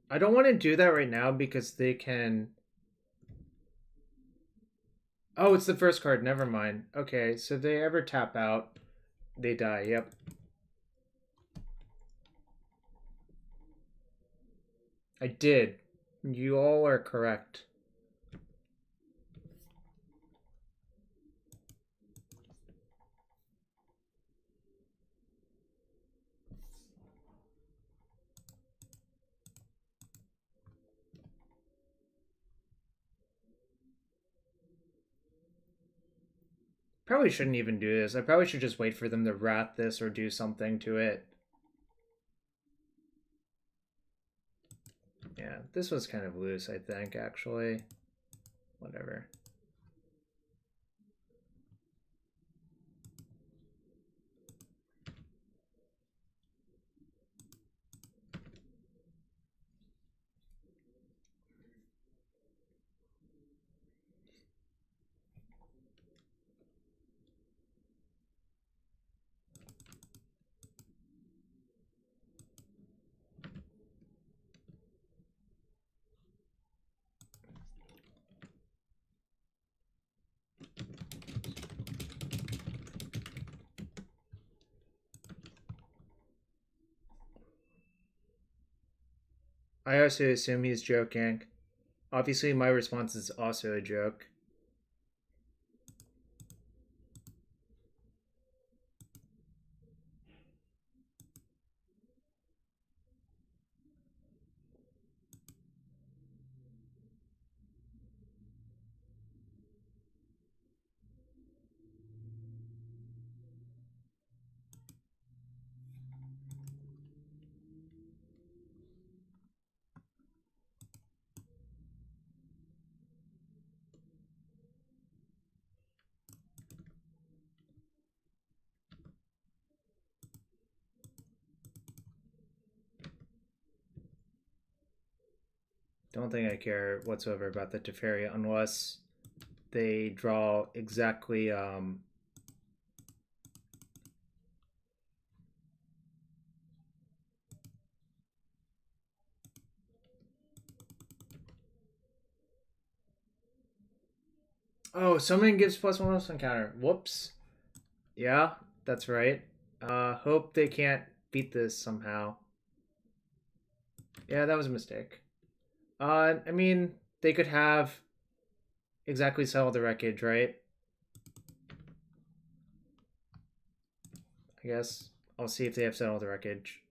I don't want to do that right now because they can... Oh, it's the first card. Never mind. Okay, so if they ever tap out, they die. Yep. I did. You all are correct. Probably shouldn't even do this. I probably should just wait for them to wrath this or do something to it. Yeah, this was kind of loose, I think, actually. Whatever. I also assume he's joking. Obviously, my response is also a joke. Don't think I care whatsoever about the Teferi unless they draw exactly oh, summoning gives +1 encounter. Whoops. Yeah, that's right. Hope they can't beat this somehow. Yeah, that was a mistake. I mean, they could have exactly Settle the Wreckage, right? I guess. I'll see if they have Settle the Wreckage.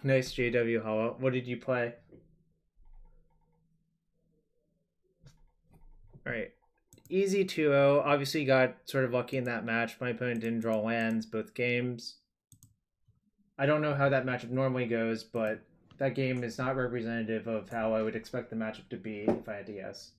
nice JW Hollow. What did you play? Alright. Easy 2-0. Obviously got sort of lucky in that match. My opponent didn't draw lands both games. I don't know how that matchup normally goes, but that game is not representative of how I would expect the matchup to be if I had to guess.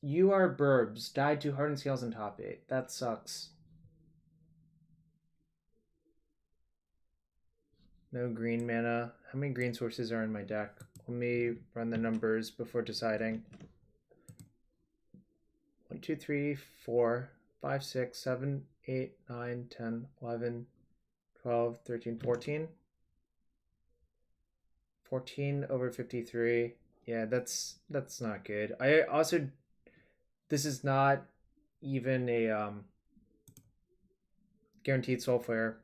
You are Burbs. Died to Hardened Scales and top 8. That sucks. No green mana. How many green sources are in my deck? Let me run the numbers before deciding. 1, 2, 3, 4, 5, 6, 7, 8, 9, 10, 11, 12, 13, 14. 14 over 53. Yeah, that's not good. I also, this is not even a guaranteed Soulflayer.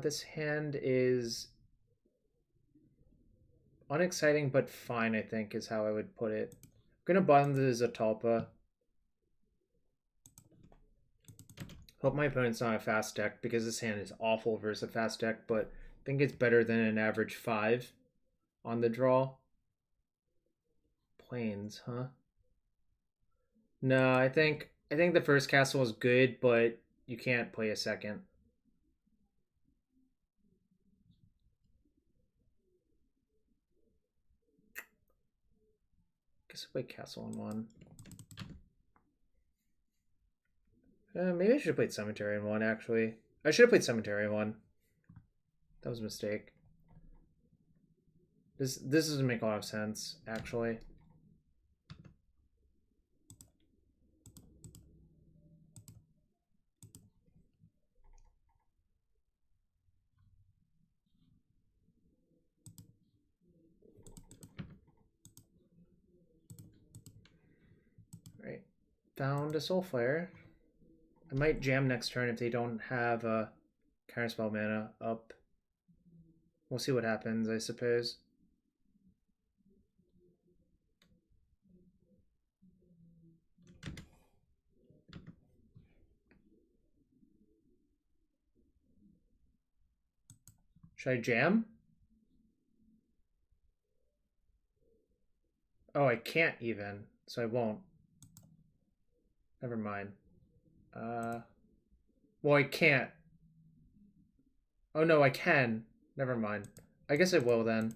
This hand is unexciting but fine, I think, is how I would put it. I'm gonna bottom the Zetalpa. Hope my opponent's not a fast deck, because this hand is awful versus a fast deck, but I think it's better than an average 5 on the draw. Plains, huh? No, I think the first castle is good, but you can't play a second. Guess I'll play castle in 1. Maybe I should have played cemetery in 1, actually. I should have played cemetery in 1. That was a mistake. This doesn't make a lot of sense, actually. Right. Found a Soulflayer. I might jam next turn if they don't have a counterspell mana up. We'll see what happens, I suppose. Should I jam? Oh, I can't even, so I won't. Never mind. Well, I can't. Oh no, I can. Never mind. I guess I will then.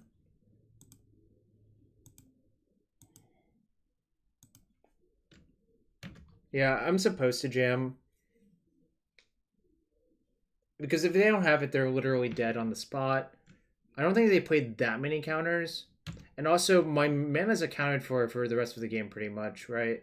Yeah, I'm supposed to jam. Because if they don't have it, they're literally dead on the spot. I don't think they played that many counters. And also, my mana's accounted for the rest of the game pretty much, right?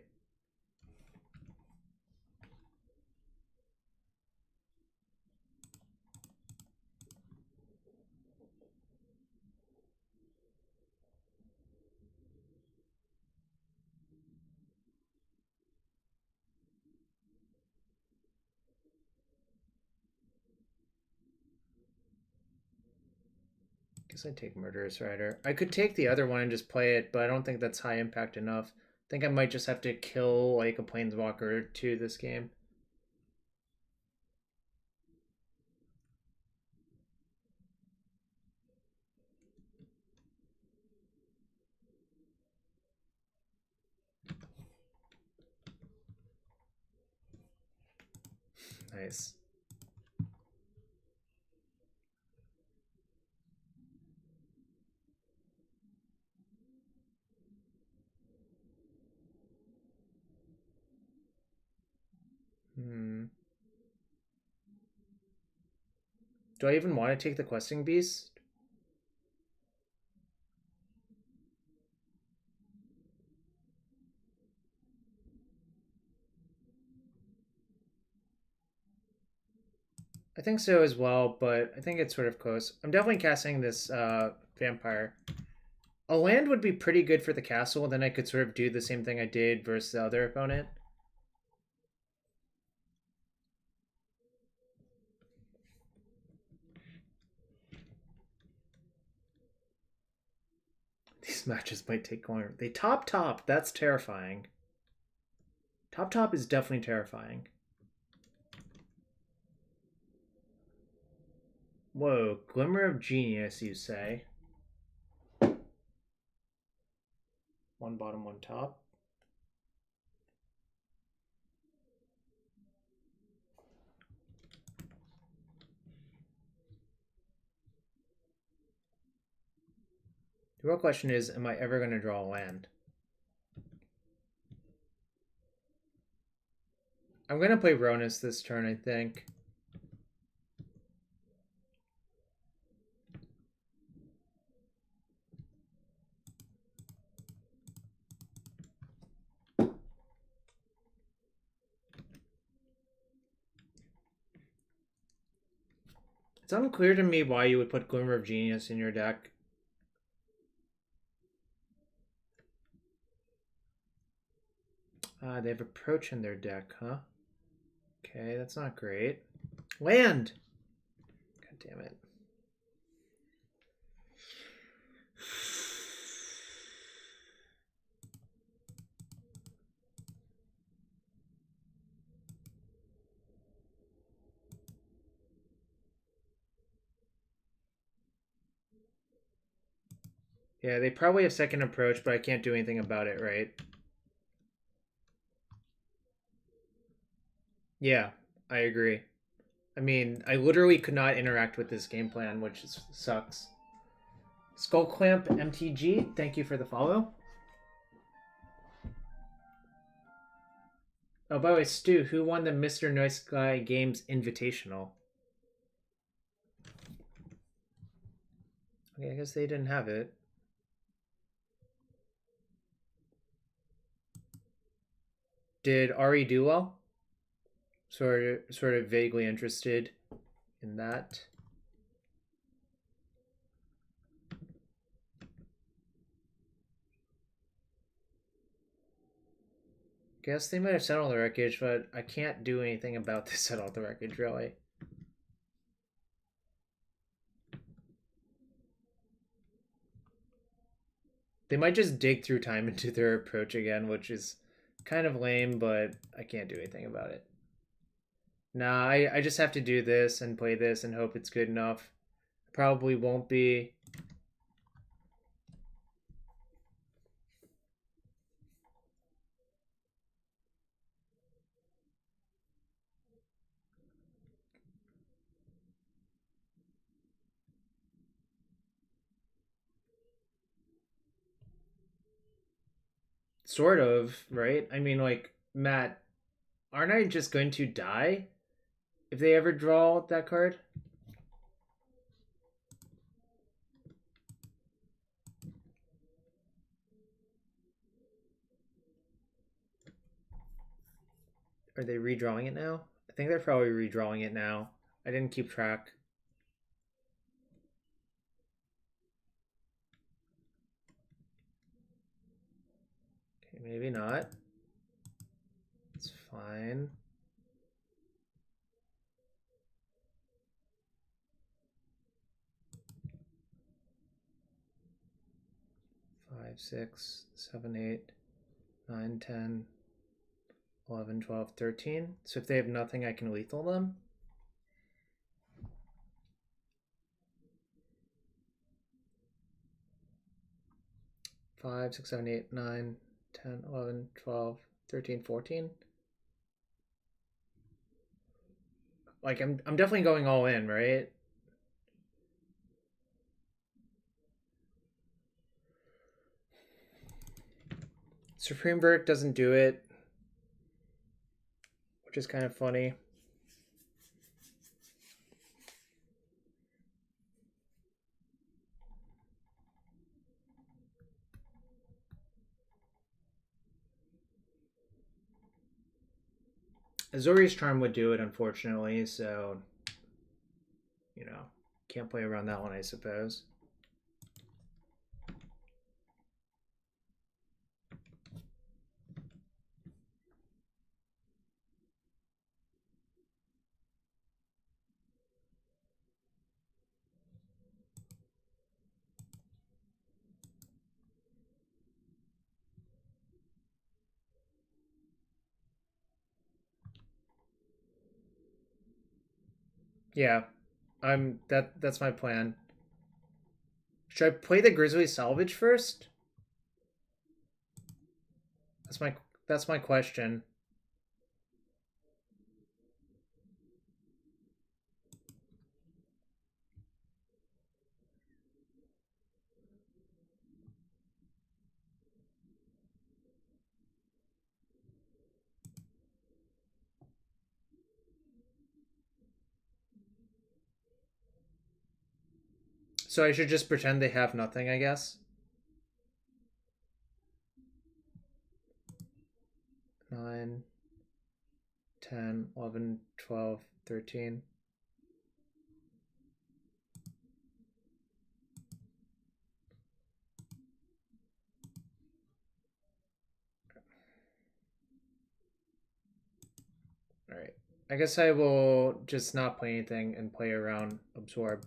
Guess I'd take Murderous Rider. I could take the other one and just play it, but I don't think that's high impact enough. I think I might just have to kill like a Planeswalker or 2 this game. Nice. Do I even want to take the Questing Beast? I think so as well, but I think it's sort of close. I'm definitely casting this vampire. A land would be pretty good for the castle, then I could sort of do the same thing I did versus the other opponent. These matches might take longer. They top. That's terrifying. Top is definitely terrifying. Whoa, Glimmer of Genius, you say? One bottom, one top. The real question is, am I ever going to draw a land? I'm going to play Rhonas this turn, I think. It's unclear to me why you would put Glimmer of Genius in your deck. They have Approach in their deck, huh? Okay, that's not great. Land! God damn it. Yeah, they probably have second approach, but I can't do anything about it, right? Yeah, I agree. I mean, I literally could not interact with this game plan, which sucks. Skullclamp MTG, thank you for the follow. Oh, by the way, Stu, who won the Mr. Nice Guy Games Invitational? Okay, I guess they didn't have it. Did Ari do well? Sort of vaguely interested in that. Guess they might have settled the wreckage, but I can't do anything about this settle the wreckage, really. They might just dig through time into their approach again, which is kind of lame, but I can't do anything about it. Nah, I just have to do this and play this and hope it's good enough. Probably won't be. Sort of, right? I mean, like, Matt, aren't I just going to die if they ever draw that card? Are they redrawing it now? I think they're probably redrawing it now. I didn't keep track. Okay, maybe not. It's fine. Five, 6, 7, 8, 9, 10, 11, 12, 13. So if they have nothing, I can lethal them. Five, 6, 7, 8, 9, 10, 11, 12, 13, 14. Like, I'm definitely going all in, right? Supreme Verdict doesn't do it, which is kind of funny. Azorius Charm would do it, unfortunately, so you know, can't play around that one, I suppose. Yeah, that's my plan. Should I play the Grisly Salvage first? That's my question. So I should just pretend they have nothing, I guess. 9, 10, 11, 12, 13. Alright. I guess I will just not play anything and play around Absorb.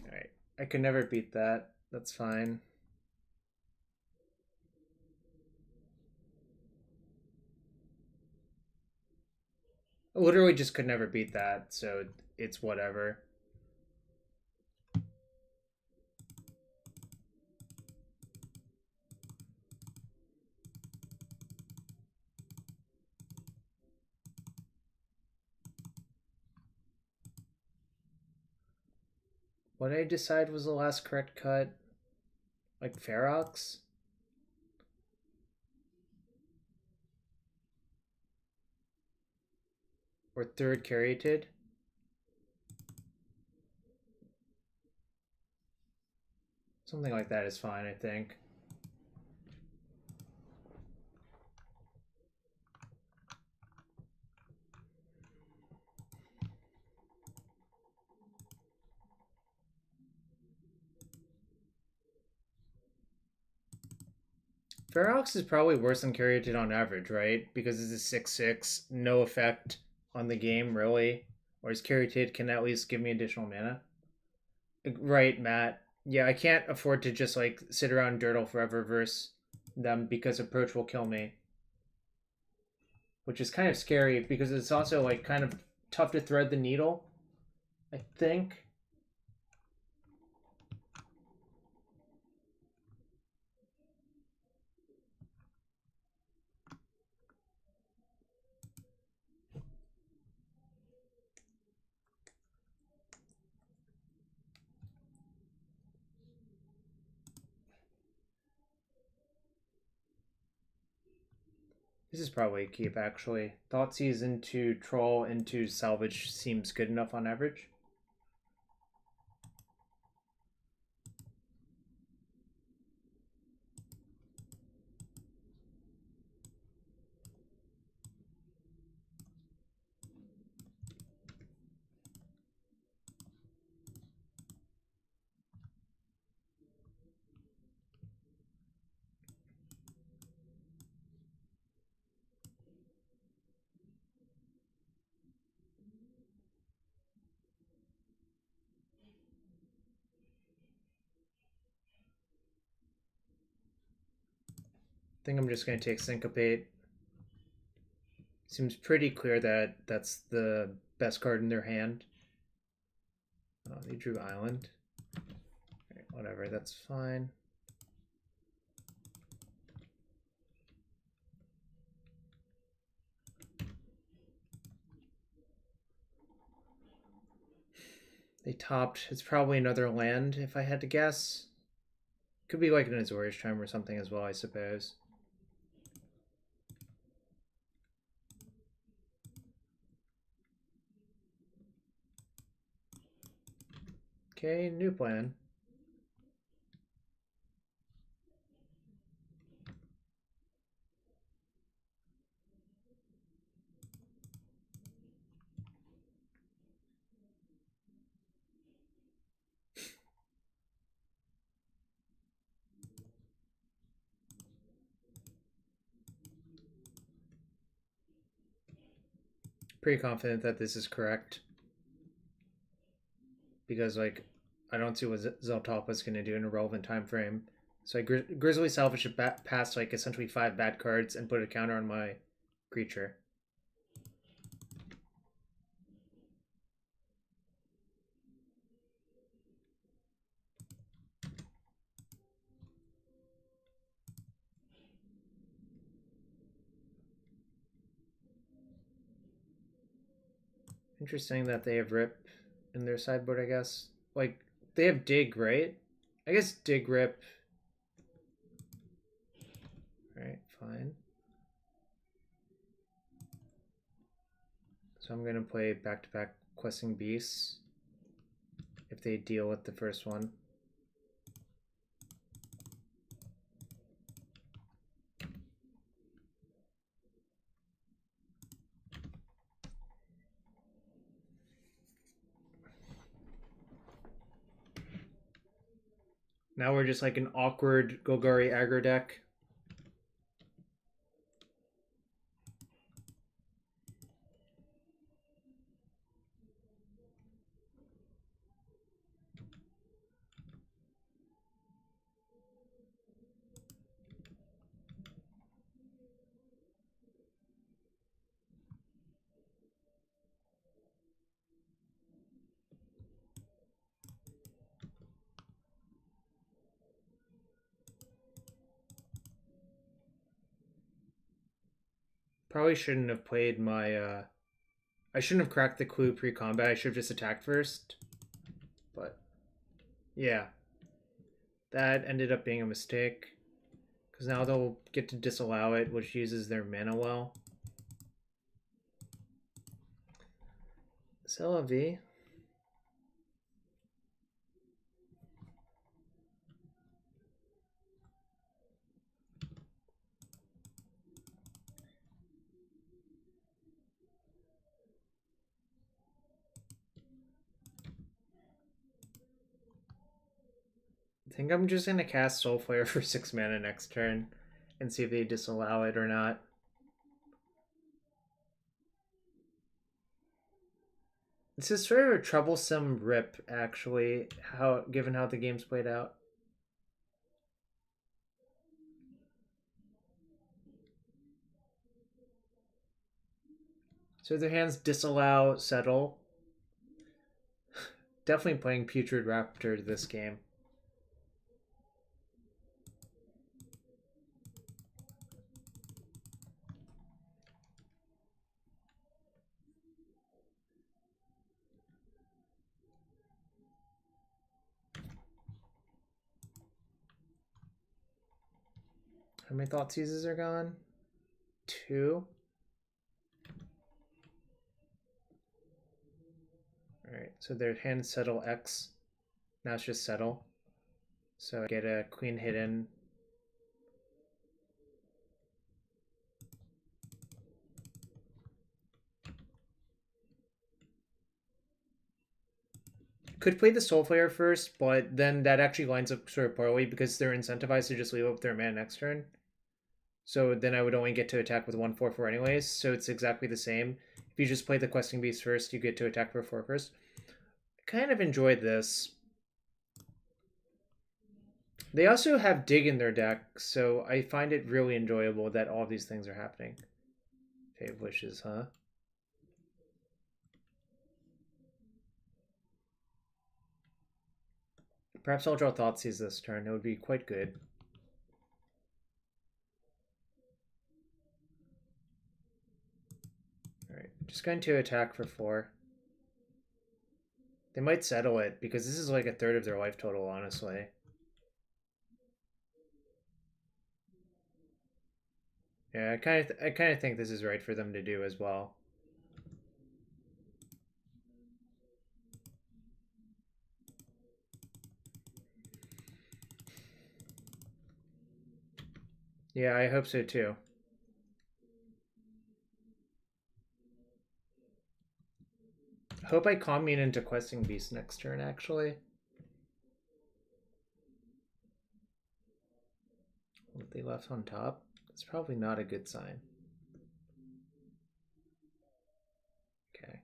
Alright. I could never beat that. That's fine. I literally just could never beat that, so it's whatever. What did I decide was the last correct cut? Like Ferox? Or third Caryatid? Something like that is fine, I think. Ferox is probably worse than Caryatid on average, right? Because it's a 6/6, no effect on the game, really. Whereas Caryatid can at least give me additional mana. Right, Matt. Yeah, I can't afford to just like sit around and dirtle forever versus them because approach will kill me. Which is kind of scary because it's also like kind of tough to thread the needle, I think. This is probably a keep, actually. Thoughtseize into Troll into Salvage seems good enough on average. I think I'm just going to take Syncopate. Seems pretty clear that that's the best card in their hand. Oh, they drew Island. Right, whatever, that's fine. tapped. It's probably another land, if I had to guess. Could be like an Azorius Chime or something as well, I suppose. Okay, new plan. Pretty confident that this is correct. Because, like, I don't see what Zetalpa is going to do in a relevant time frame. So I Grisly Salvage should pass, like, essentially 5 bad cards and put a counter on my creature. Interesting that they have Rip in their sideboard, I guess. Like, they have Dig, right? I guess Dig, Rip. Alright, fine. So I'm going to play back-to-back Questing Beasts if they deal with the first one. Now we're just like an awkward Golgari aggro deck. Probably shouldn't have played my I shouldn't have cracked the clue pre-combat. I should have just attacked first. But yeah. That ended up being a mistake. Because now they'll get to disallow it, which uses their mana well. C'est la vie. I think I'm just going to cast Soulflayer for 6 mana next turn and see if they disallow it or not. This is sort of a troublesome rip, actually, given how the game's played out. So their hands disallow, settle. Definitely playing Putrid Raptor this game. How many Thoughtseizes are gone? 2. Alright, so their hand settle X. Now it's just settle. So I get a Queen hidden. Could play the Soulflayer first, but then that actually lines up sort of poorly because they're incentivized to just leave up their mana next turn. So then I would only get to attack with 1/4/4 anyways, so it's exactly the same. If you just play the Questing Beast first, you get to attack for 4 first. I kind of enjoyed this. They also have Dig in their deck, so I find it really enjoyable that all these things are happening. Fate Wishes, huh? Perhaps I'll draw Thoughtseize this turn. It would be quite good. Alright, just going to attack for 4. They might settle it because this is like a third of their life total, honestly. Yeah, I kind of think this is right for them to do as well. Yeah, I hope so too. Hope I commune into Questing Beast next turn, actually. What they left on top? It's probably not a good sign. Okay.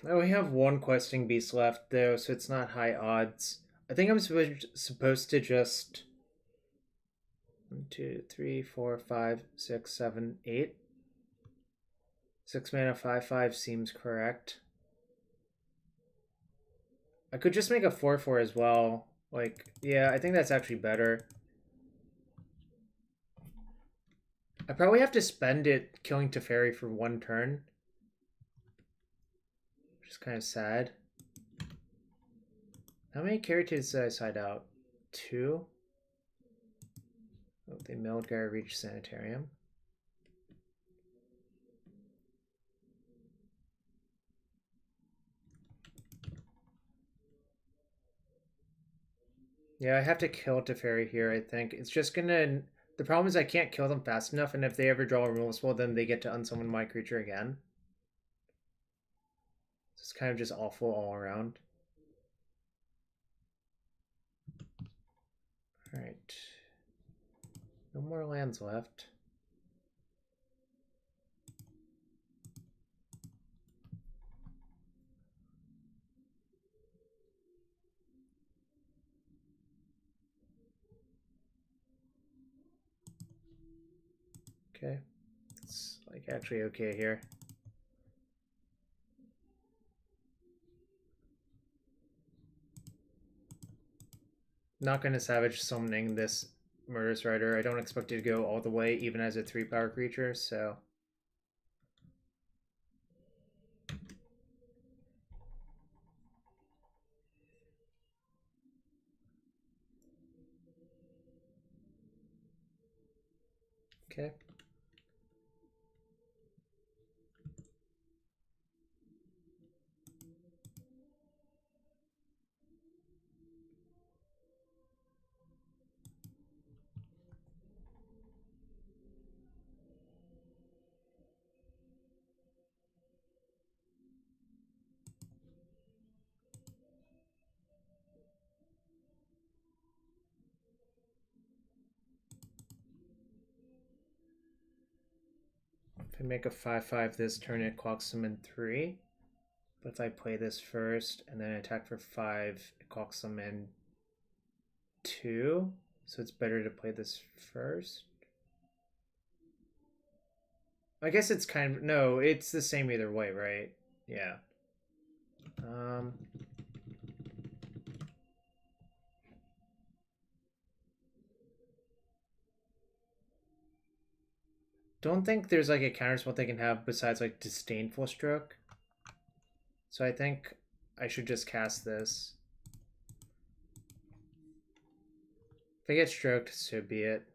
Oh, we have one Questing Beast left, though, so it's not high odds. I think I'm supposed to just 1, 2, 3, 4, 5, 6, 7, 8. 6 mana 5/5 seems correct. I could just make a 4/4 as well. Like, yeah, I think that's actually better. I probably have to spend it killing Teferi for one turn, which is kind of sad. How many Caryatids did I side out? 2? Oh, they milled Gara Reach Sanitarium. Yeah, I have to kill Teferi here, I think. It's just gonna... The problem is I can't kill them fast enough, and if they ever draw a removal spell, then they get to unsummon my creature again. It's kind of just awful all around. Alright. No more lands left. Okay. It's like actually okay here. Not going to Savage summoning this Murderous Rider. I don't expect it to go all the way, even as a 3-power creature, so... Okay. If I make a 5/5 this turn, it clocks them in 3. But if I play this first and then attack for 5, it clocks them in 2. So it's better to play this first. I guess it's kind of... No, it's the same either way, right? Yeah. Don't think there's like a counterspell they can have besides like Disdainful Stroke. So I think I should just cast this. If I get stroked, so be it.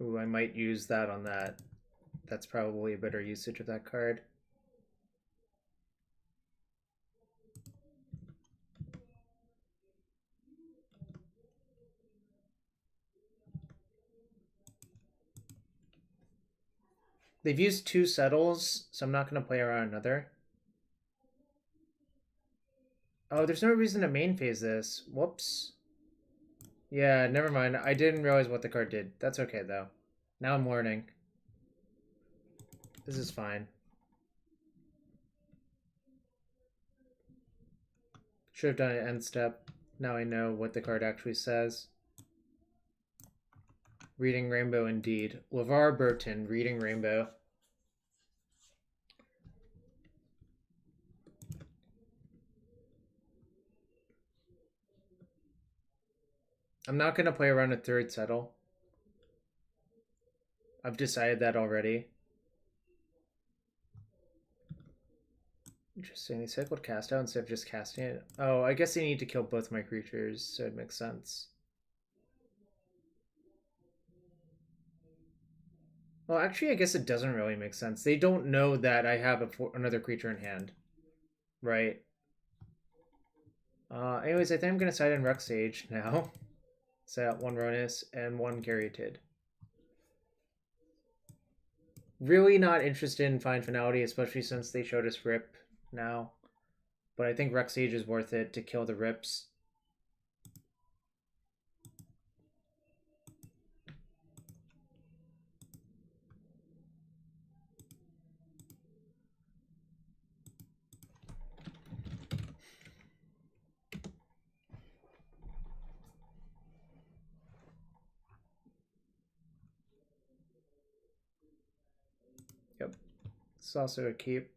Ooh, I might use that on that. That's probably a better usage of that card. They've used 2 settles, so I'm not going to play around another. Oh, there's no reason to main phase this. Whoops. Yeah, never mind. I didn't realize what the card did. That's okay, though. Now I'm learning. This is fine. Should have done an end step. Now I know what the card actually says. Reading Rainbow indeed. LeVar Burton, Reading Rainbow. I'm not going to play around a third settle. I've decided that already. Interesting. They cycled cast out instead of just casting it. Oh, I guess they need to kill both my creatures, so it makes sense. Well, actually, I guess it doesn't really make sense. They don't know that I have another creature in hand. Right. Anyways, I think I'm going to side in Reclamation Sage now. So one Rhonas and one Caryatid. Really not interested in Finality, especially since they showed us Rip now. But I think Reclamation Sage is worth it to kill the Rips. Yep. It's also a keep.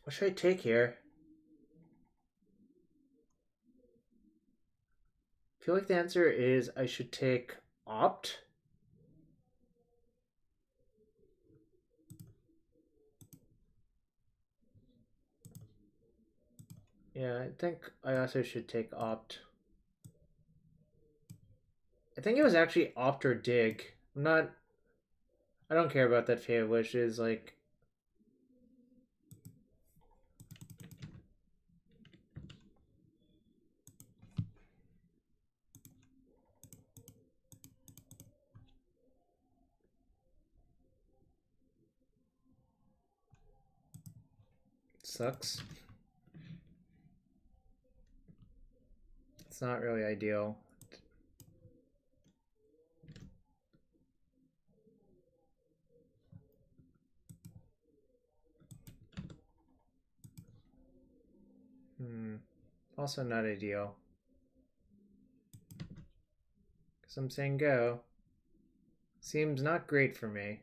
What should I take here? I feel like the answer is I should take Opt. Yeah, I think I also should take Opt. I think it was actually Opt or Dig. I don't care about that Fate of Wishes, like... Sucks. It's not really ideal. Also not ideal. Because I'm saying go. Seems not great for me.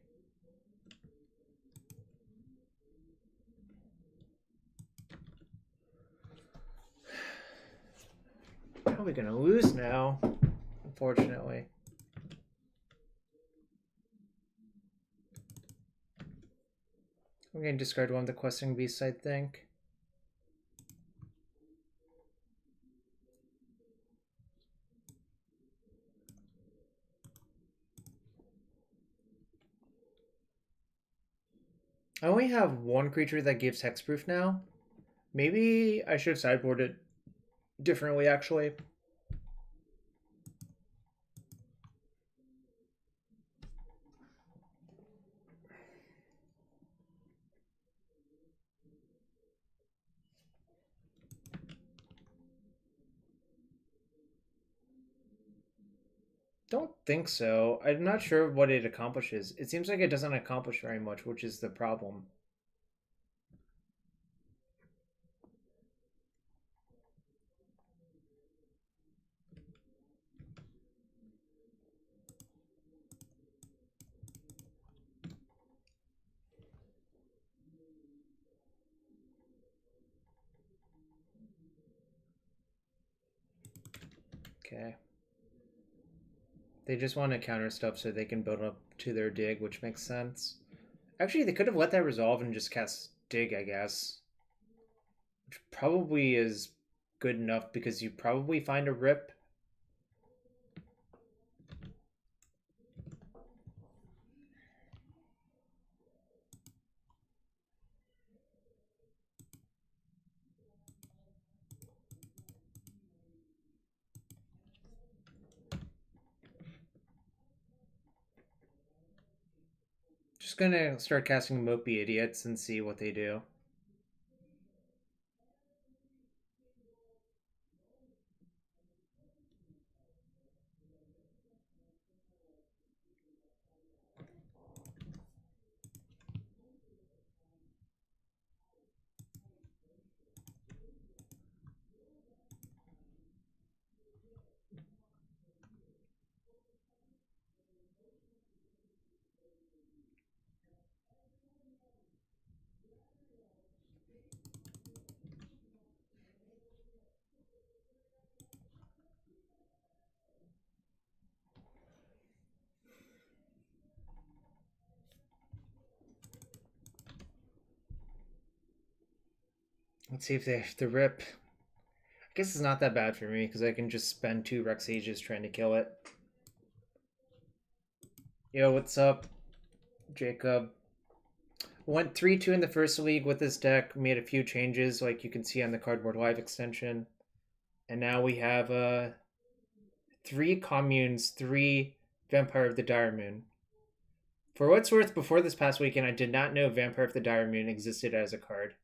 Probably gonna lose now, unfortunately. I'm gonna discard one of the questing beasts, I think. I only have one creature that gives hexproof now. Maybe I should have sideboarded differently, actually. Don't think so. I'm not sure what it accomplishes. It seems like it doesn't accomplish very much, which is the problem. Okay. They just want to counter stuff so they can build up to their dig, which makes sense. Actually, they could have let that resolve and just cast dig, I guess. Which probably is good enough because you probably find a rip. Just gonna start casting Mopey Idiots and see what they do. Let's see if they have to rip. I guess it's not that bad for me because I can just spend 2 Rex Sages trying to kill it. Yo, what's up, Jacob? Went 3-2 in the first league with this deck, made a few changes like you can see on the Cardboard Live extension. And now we have 3 communes, 3 Vampire of the Dire Moon. For what's worth, before this past weekend, I did not know Vampire of the Dire Moon existed as a card.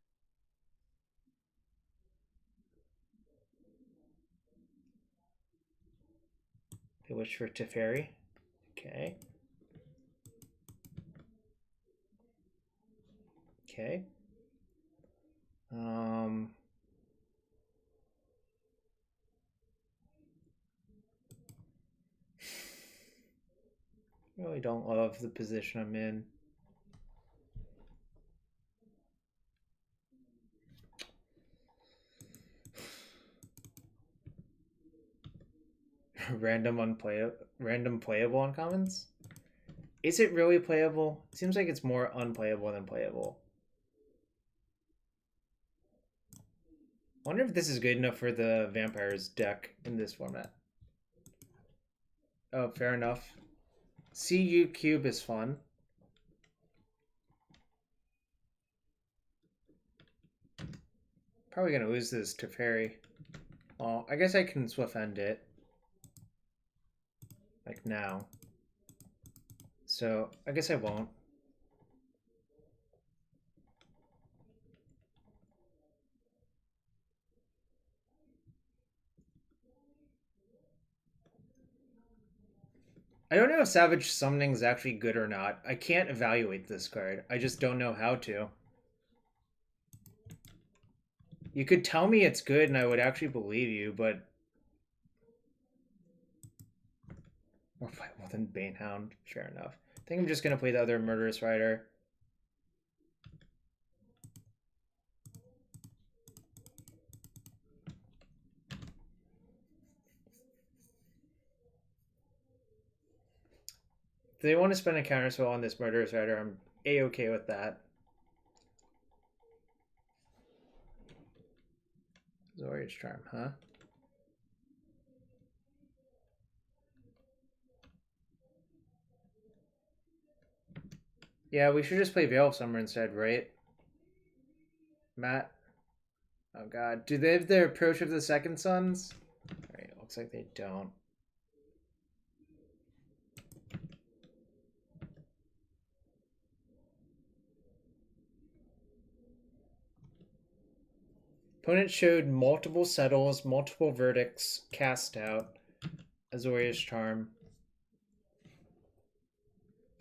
They wish for Teferi. Okay. Okay. Really don't love the position I'm in. Random playable uncommons? Is it really playable? It seems like it's more unplayable than playable. I wonder if this is good enough for the Vampires deck in this format. Oh, fair enough. CU Cube is fun. Probably gonna lose this to Fairy. Well, I guess I can Swift End it. Like now. So, I guess I won't. I don't know if Savage Summoning is actually good or not. I can't evaluate this card. I just don't know how to. You could tell me it's good and I would actually believe you, but... More playable than Banehound. Fair enough. I think I'm just going to play the other Murderous Rider. If they want to spend a counterspell on this Murderous Rider, I'm A-okay with that. Zori's Charm, huh? Yeah, we should just play Veil of Summer instead, right? Matt? Oh god. Do they have their Approach of the Second Sons? Alright, looks like they don't. Opponent showed multiple settles, multiple verdicts, cast out, Azorius Charm.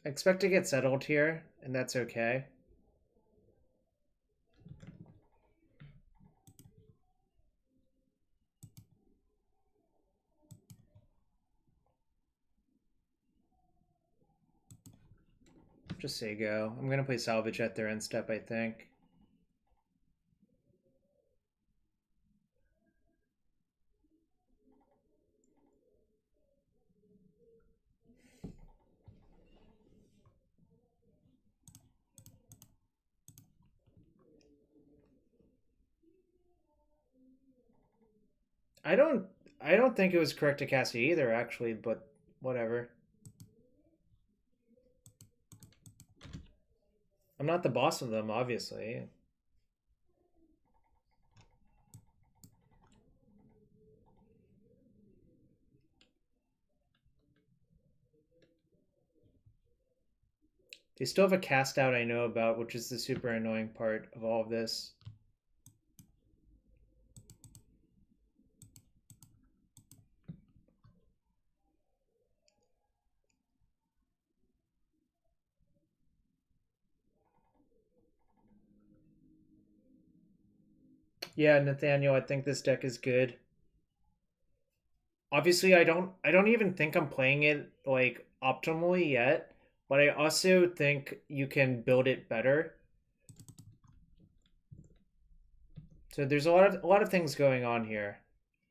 I expect to get settled here, and that's okay. Just say go. I'm going to play Salvage at their end step, I think. I don't think it was correct to cast it either, actually, but whatever. I'm not the boss of them, obviously. They still have a cast out I know about, which is the super annoying part of all of this. Yeah, Nathaniel, I think this deck is good. Obviously, I don't even think I'm playing it like optimally yet, but I also think you can build it better. So there's a lot of things going on here.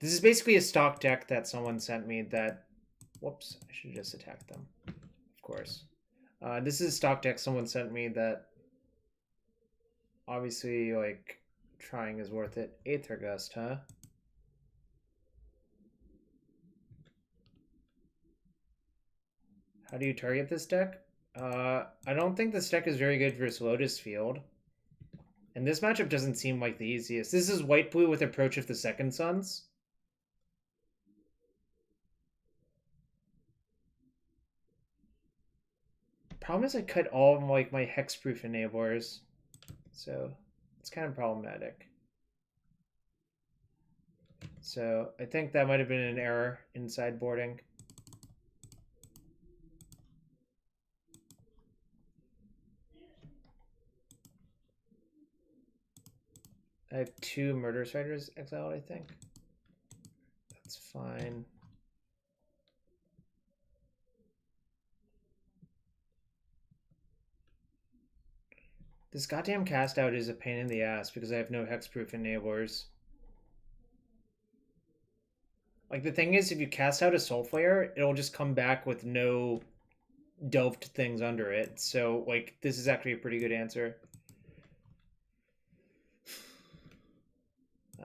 This is basically a stock deck that someone sent me that, whoops, I should just attack them, of course. This is a stock deck someone sent me that obviously, like, trying is worth it. Aether Gust, huh? How do you target this deck? I don't think this deck is very good versus Lotus Field. And this matchup doesn't seem like the easiest. This is white-blue with Approach of the Second Sons. Problem is I cut all of like my hexproof enablers. So it's kind of problematic. So I think that might have been an error in sideboarding. I have 2 Murderous Riders exiled, I think. That's fine. This goddamn cast out is a pain in the ass because I have no hexproof enablers. Like, the thing is, if you cast out a Soulflayer, it'll just come back with no delved things under it. So, like, this is actually a pretty good answer.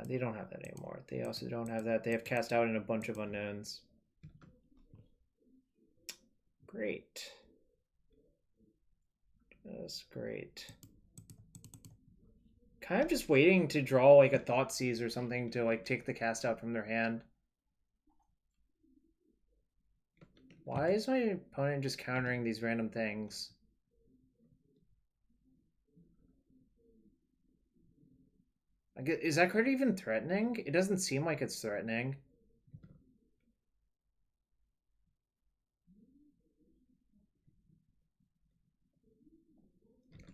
They don't have that anymore. They also don't have that. They have cast out in a bunch of unknowns. Great. That's great. Kind of just waiting to draw like a Thoughtseize or something to like take the cast out from their hand. Why is my opponent just countering these random things? Is that card even threatening? It doesn't seem like it's threatening.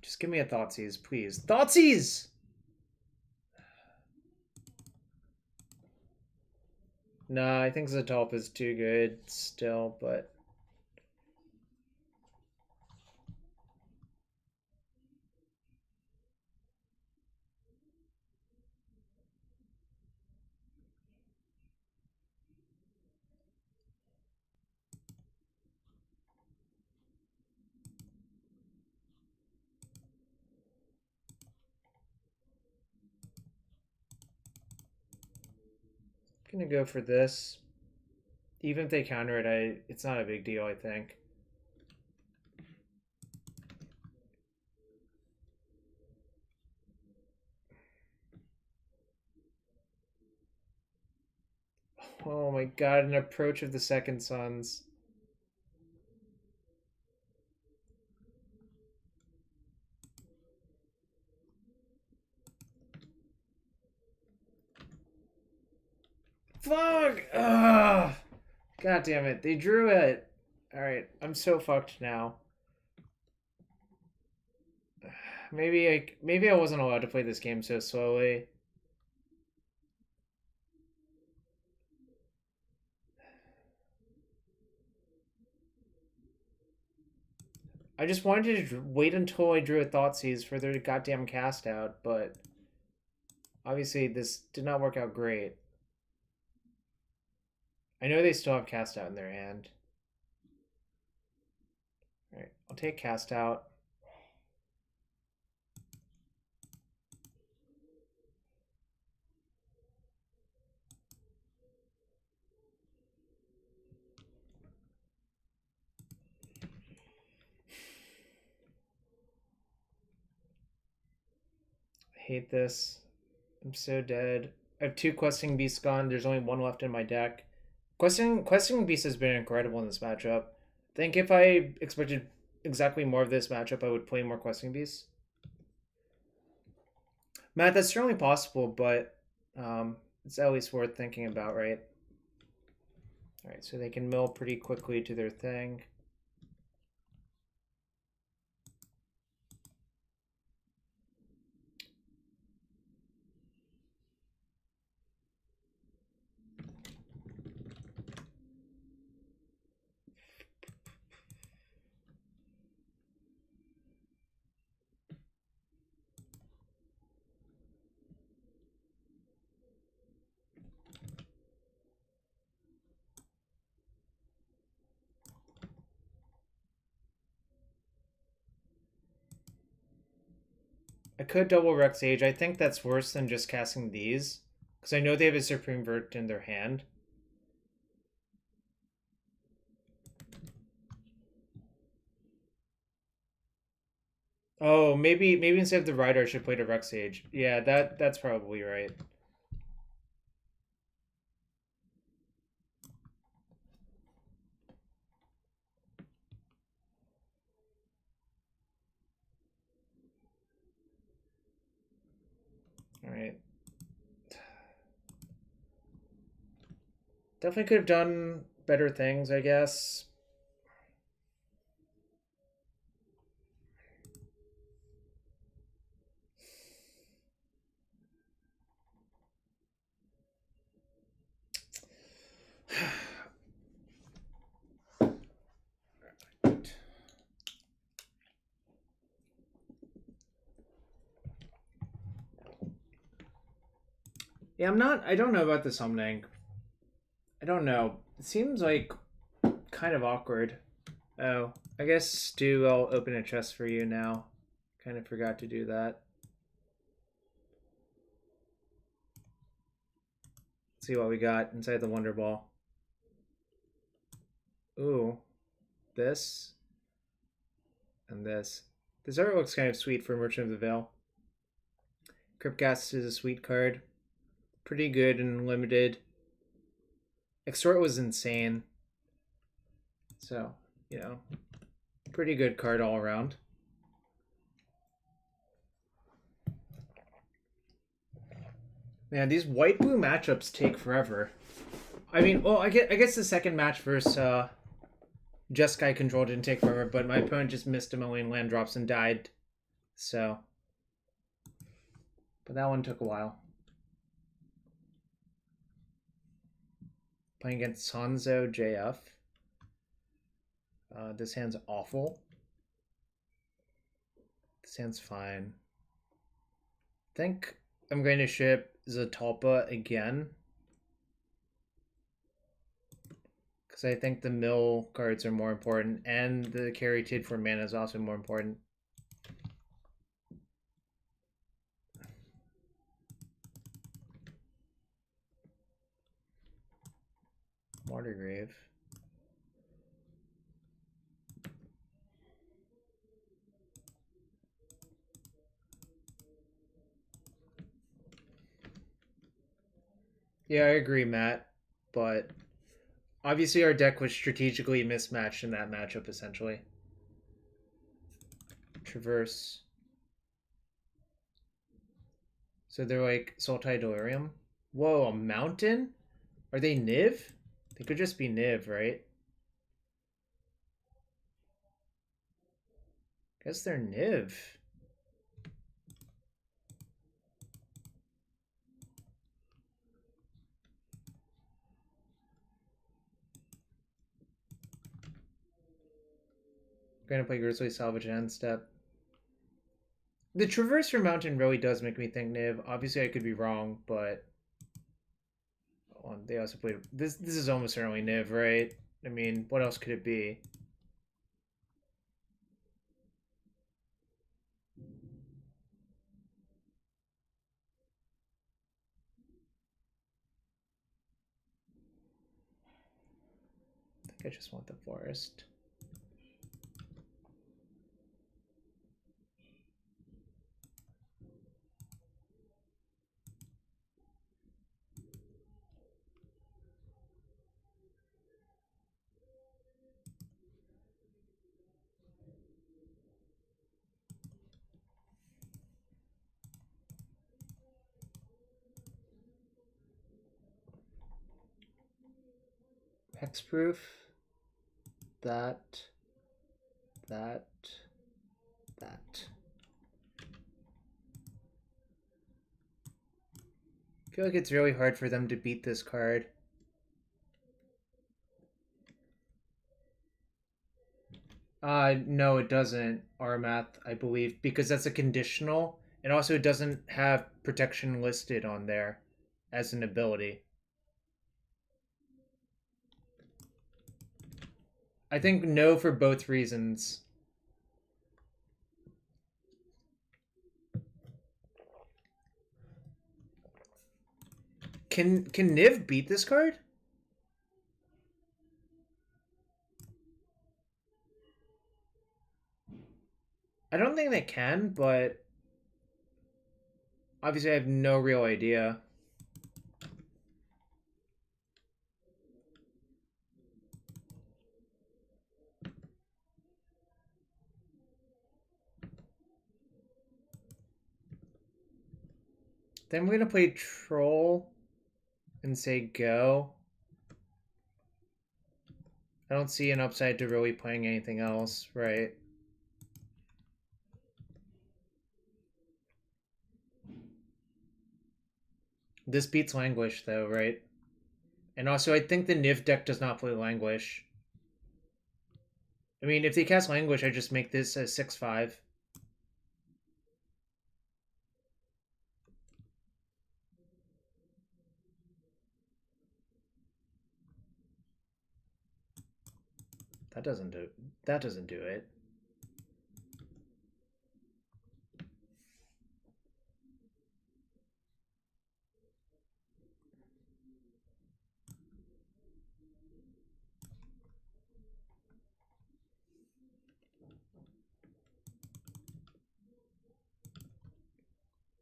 Just give me a Thoughtseize, please. Thoughtseize! Nah, I think Zetalpa is too good still, but... I'm gonna go for this. Even if they counter it, it's not a big deal, I think. Oh my god, an Approach of the Second Sons. Fuck! Ugh! God damn it, they drew it. Alright, I'm so fucked now. Maybe I wasn't allowed to play this game so slowly. I just wanted to wait until I drew a Thoughtseize for their goddamn cast out, but obviously this did not work out great. I know they still have cast out in their hand. Alright, I'll take cast out. hate this. I'm so dead. I have 2 Questing Beasts gone. There's only 1 left in my deck. Questing Beast has been incredible in this matchup. I think if I expected exactly more of this matchup, I would play more Questing Beasts. Matt, that's certainly possible, but it's at least worth thinking about, right? Alright, so they can mill pretty quickly to their thing. I could double Rec Sage. I think that's worse than just casting these. Because I know they have a Supreme Vert in their hand. Oh, maybe instead of the Rider, I should play the Rec Sage. Yeah, that's probably right. Alright. Definitely could have done better things, I guess. Yeah, I don't know about the summoning. I don't know. It seems like kind of awkward. Oh, I guess Stu, I'll open a chest for you now. Kind of forgot to do that. Let's see what we got inside the Wonder Ball. Ooh, this and this. This art looks kind of sweet for Merchant of the Veil. Cryptcast is a sweet card. Pretty good and limited. Extort was insane. So, you know, pretty good card all around. Man, these white-blue matchups take forever. I mean, well, I guess the second match versus Jeskai Control didn't take forever, but my opponent just missed a million land drops and died. So, but that one took a while. Playing against Sanzo JF. This hand's awful. This hand's fine. I think I'm going to ship Zetalpa again. Because I think the mill cards are more important, and the Caryatid for mana is also more important. Martyrgrave. Yeah, I agree, Matt. But obviously our deck was strategically mismatched in that matchup, essentially. Traverse. So they're like Sultai Delirium. Whoa, a mountain? Are they Niv? They could just be Niv, right? Guess they're Niv. I'm gonna play Grisly Salvage and end step. The Traverse for Mountain really does make me think Niv. Obviously I could be wrong, but they also played this is almost certainly Niv, right? I mean, what else could it be? I think I just want the forest. Hexproof. That. That. I feel like it's really hard for them to beat this card. No, it doesn't, Armath, I believe, because that's a conditional, and also it doesn't have protection listed on there as an ability. I think no for both reasons. Can Niv beat this card? I don't think they can, but obviously I have no real idea. Then we're gonna play Troll and say go. I don't see an upside to really playing anything else, right? This beats Languish, though, right? And also, I think the Niv deck does not play Languish. I mean, if they cast Languish, I just make this a 6/5. That doesn't do it.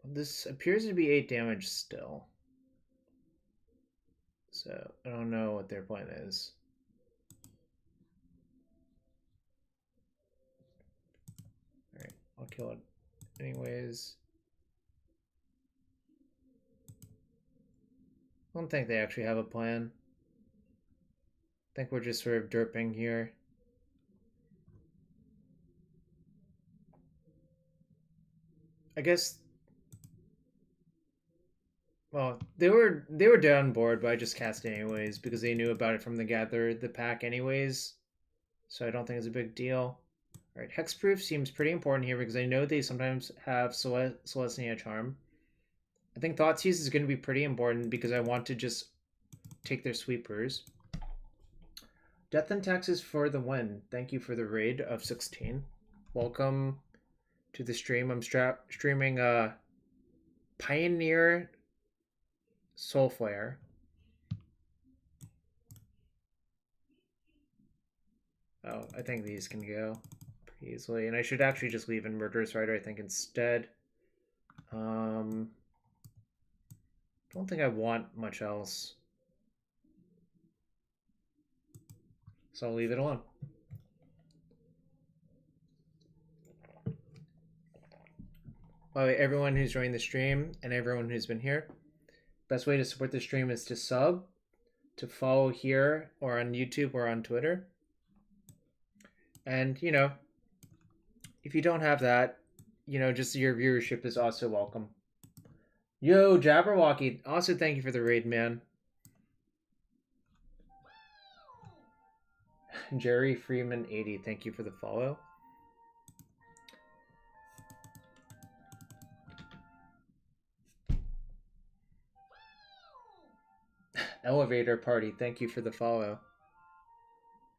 This appears to be 8 damage still. So, I don't know what their plan is. Alright, I'll kill it anyways. I don't think they actually have a plan. I think we're just sort of derping here. I guess. Well, they were dead on board, but I just cast it anyways because they knew about it from the pack anyways. So I don't think it's a big deal. All right, hexproof seems pretty important here because I know they sometimes have Celestia Charm. I think Thoughtseize is going to be pretty important because I want to just take their sweepers. Death and Taxes for the win. Thank you for the raid of 16. Welcome to the stream. I'm streaming Pioneer Soulflayer. Oh, I think these can go pretty easily. And I should actually just leave in Murderous Rider, I think, instead. Don't think I want much else. So I'll leave it alone. By the way, everyone who's joined the stream and everyone who's been here, best way to support the stream is to sub, to follow here or on YouTube or on Twitter. And, you know, if you don't have that, you know, just your viewership is also welcome. Yo, Jabberwocky, also thank you for the raid, man. Jerry Freeman 80, thank you for the follow. Elevator Party, thank you for the follow.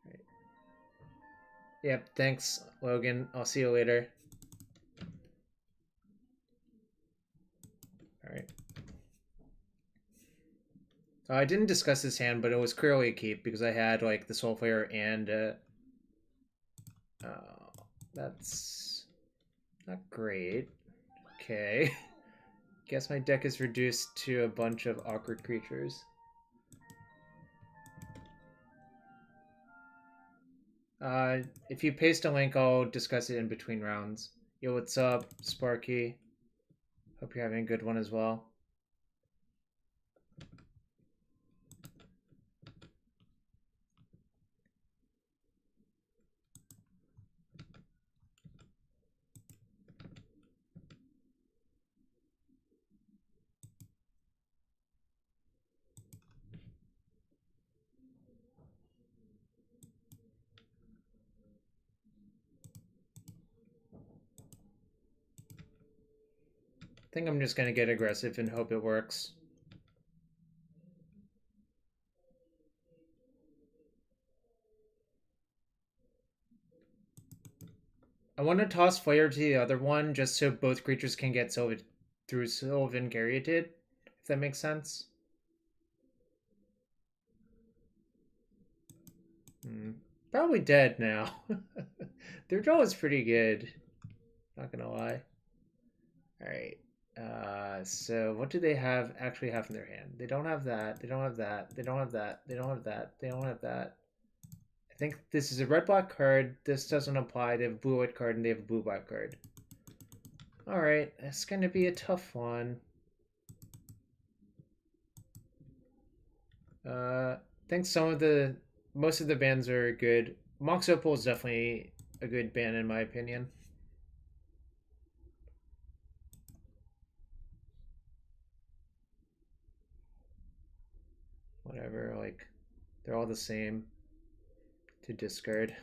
Right. Yep, thanks, Logan. I'll see you later. Alright. I didn't discuss this hand, but it was clearly a keep because I had like the Soulflayer and that's not great. Okay. Guess my deck is reduced to a bunch of awkward creatures. If you paste a link, I'll discuss it in between rounds. Yo, what's up, Sparky? Hope you're having a good one as well. I think I'm just gonna get aggressive and hope it works. I want to toss fire to the other one just so both creatures can get through Sylvan Caryatid, if that makes sense. Probably dead now. Their draw is pretty good. Not gonna lie. Alright. So what do they actually have in their hand? They don't have that. They don't have that. They don't have that. They don't have that. They don't have that. I think this is a red-black card. This doesn't apply. They have a blue-white card and they have a blue-black card. Alright, it's gonna be a tough one. I think most of the bans are good. Mox Opal is definitely a good ban in my opinion. Whatever, like, they're all the same to discard.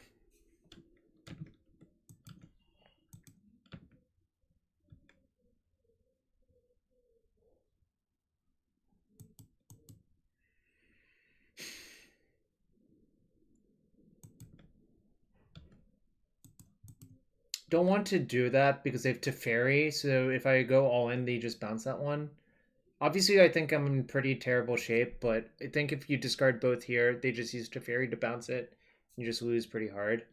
Don't want to do that because they have Teferi, so if I go all in, they just bounce that one. Obviously, I think I'm in pretty terrible shape, but I think if you discard both here, they just use Teferi to bounce it. You just lose pretty hard.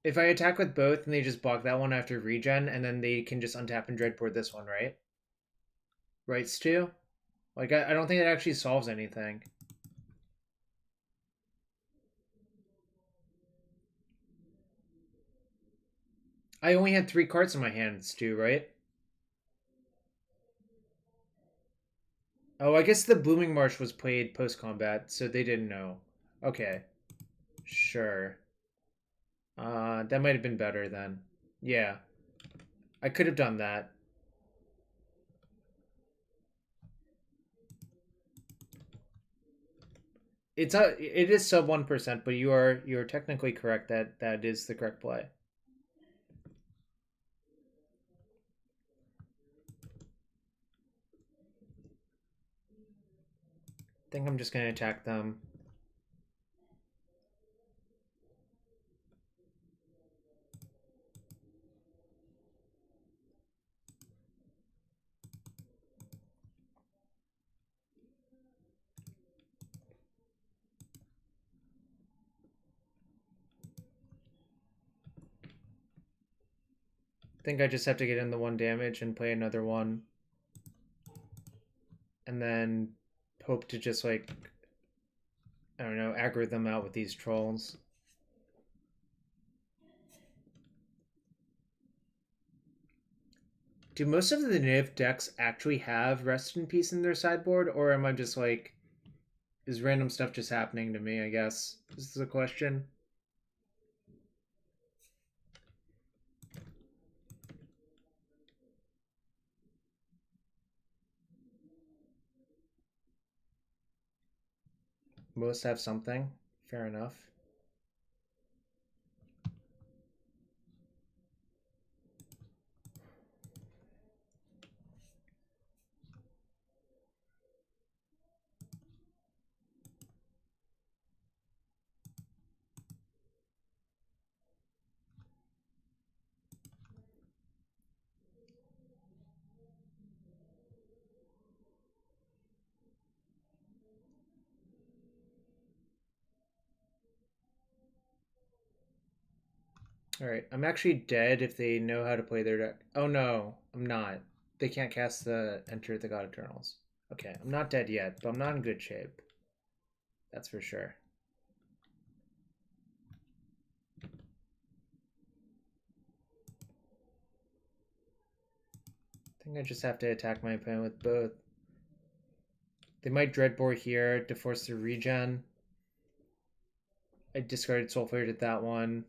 If I attack with both and they just block that one after regen, and then they can just untap and dreadboard this one, right? Rights to? Like, I don't think it actually solves anything. I only had 3 cards in my hand, Stu, right? Oh, I guess the Blooming Marsh was played post-combat, so they didn't know. Okay. Sure. That might have been better then. Yeah. I could have done that. It is sub 1%, but you're technically correct that that is the correct play. I think I'm just gonna attack them. I think I just have to get in the 1 damage and play another one. And then hope to just, like, I don't know, aggro them out with these trolls. Do most of the Niv decks actually have Rest in Peace in their sideboard, or am I just like, is random stuff just happening to me, I guess? This is a question. Most have something. Fair enough. Alright, I'm actually dead if they know how to play their deck. Oh no, I'm not. They can't cast the Enter the God Eternals. Okay, I'm not dead yet, but I'm not in good shape. That's for sure. I think I just have to attack my opponent with both. They might Dreadbore here to force the regen. I discarded Soulflayer to that one.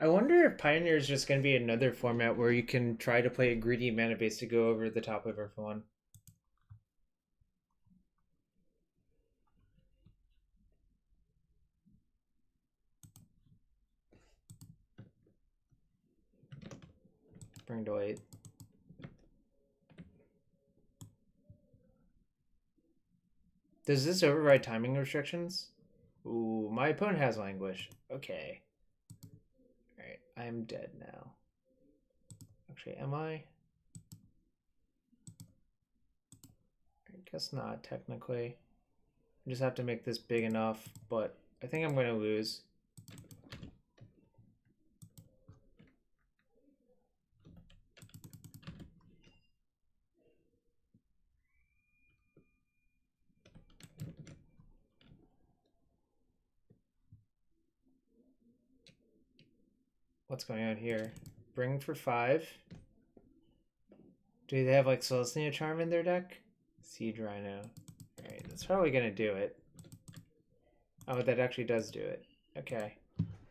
I wonder if Pioneer is just going to be another format where you can try to play a greedy mana base to go over the top of everyone. Bring to 8. Does this override timing restrictions? Ooh, my opponent has Languish. Okay. Alright, I'm dead now. Actually, am I? I guess not, technically. I just have to make this big enough, but I think I'm going to lose. What's going on here? Bring for 5. Do they have like Celestia Charm in their deck? Siege Rhino. Alright, that's probably gonna do it. Oh, that actually does do it. Okay.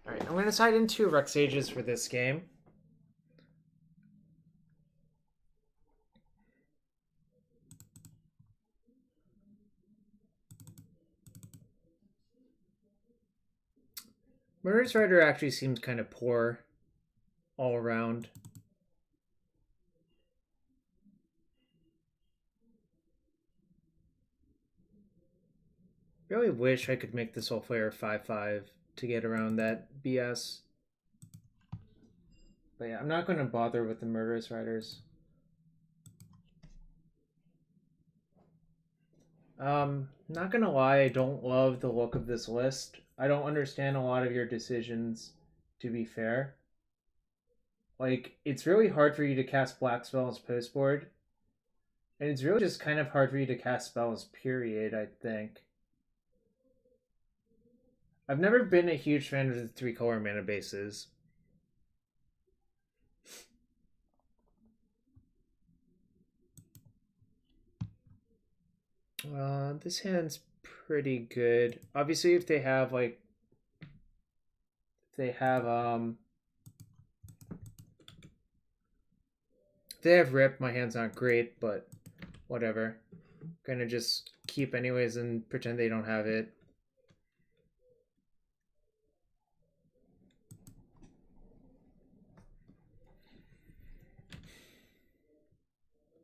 Alright, I'm gonna side in 2 Rec Sages for this game. Murderous Rider actually seems kind of poor all around. Really wish I could make the Soulflayer 5/5 to get around that BS. But yeah, I'm not going to bother with the Murderous Riders. Not gonna lie, I don't love the look of this list. I don't understand a lot of your decisions, to be fair. Like, it's really hard for you to cast black spells post board. And it's really just kind of hard for you to cast spells, period, I think. I've never been a huge fan of the 3-color mana bases. This hand's pretty good. Obviously, if they have, like... If they have Rip, my hand's not great, but whatever. Gonna just keep anyways and pretend they don't have it.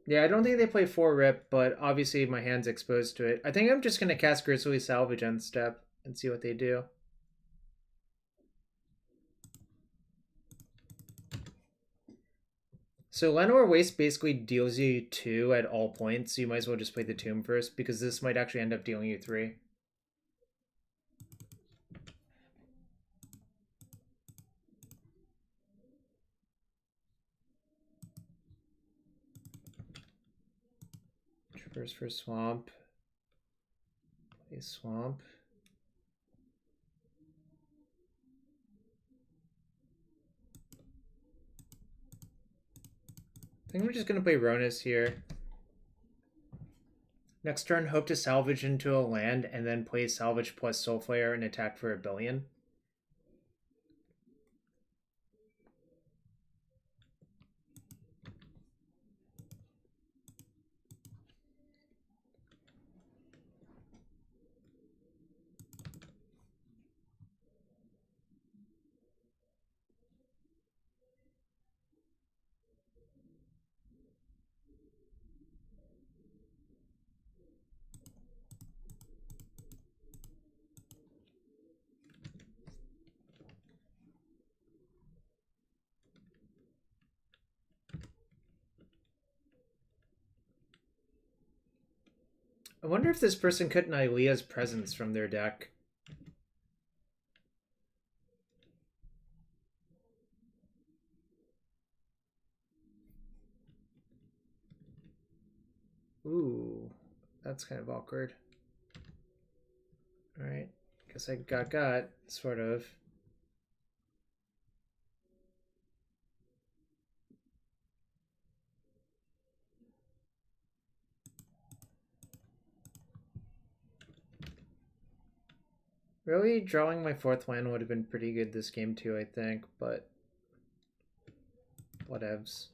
Yeah, I don't think they play 4 Rip, but obviously my hand's exposed to it. I think I'm just gonna cast Grisly Salvage end step and see what they do. So Llanowar Wastes basically deals you 2 at all points, so you might as well just play the Tomb first, because this might actually end up dealing you 3. Traverse for Swamp. Play Swamp. I think we're just going to play Rhonas here. Next turn, hope to salvage into a land, and then play Salvage plus Soulflayer and attack for 1 billion. I wonder if this person cut Nylea's Presence from their deck. Ooh, that's kind of awkward. Alright, guess I got, sort of. Really, drawing my 4th land would have been pretty good this game too, I think, but whatevs.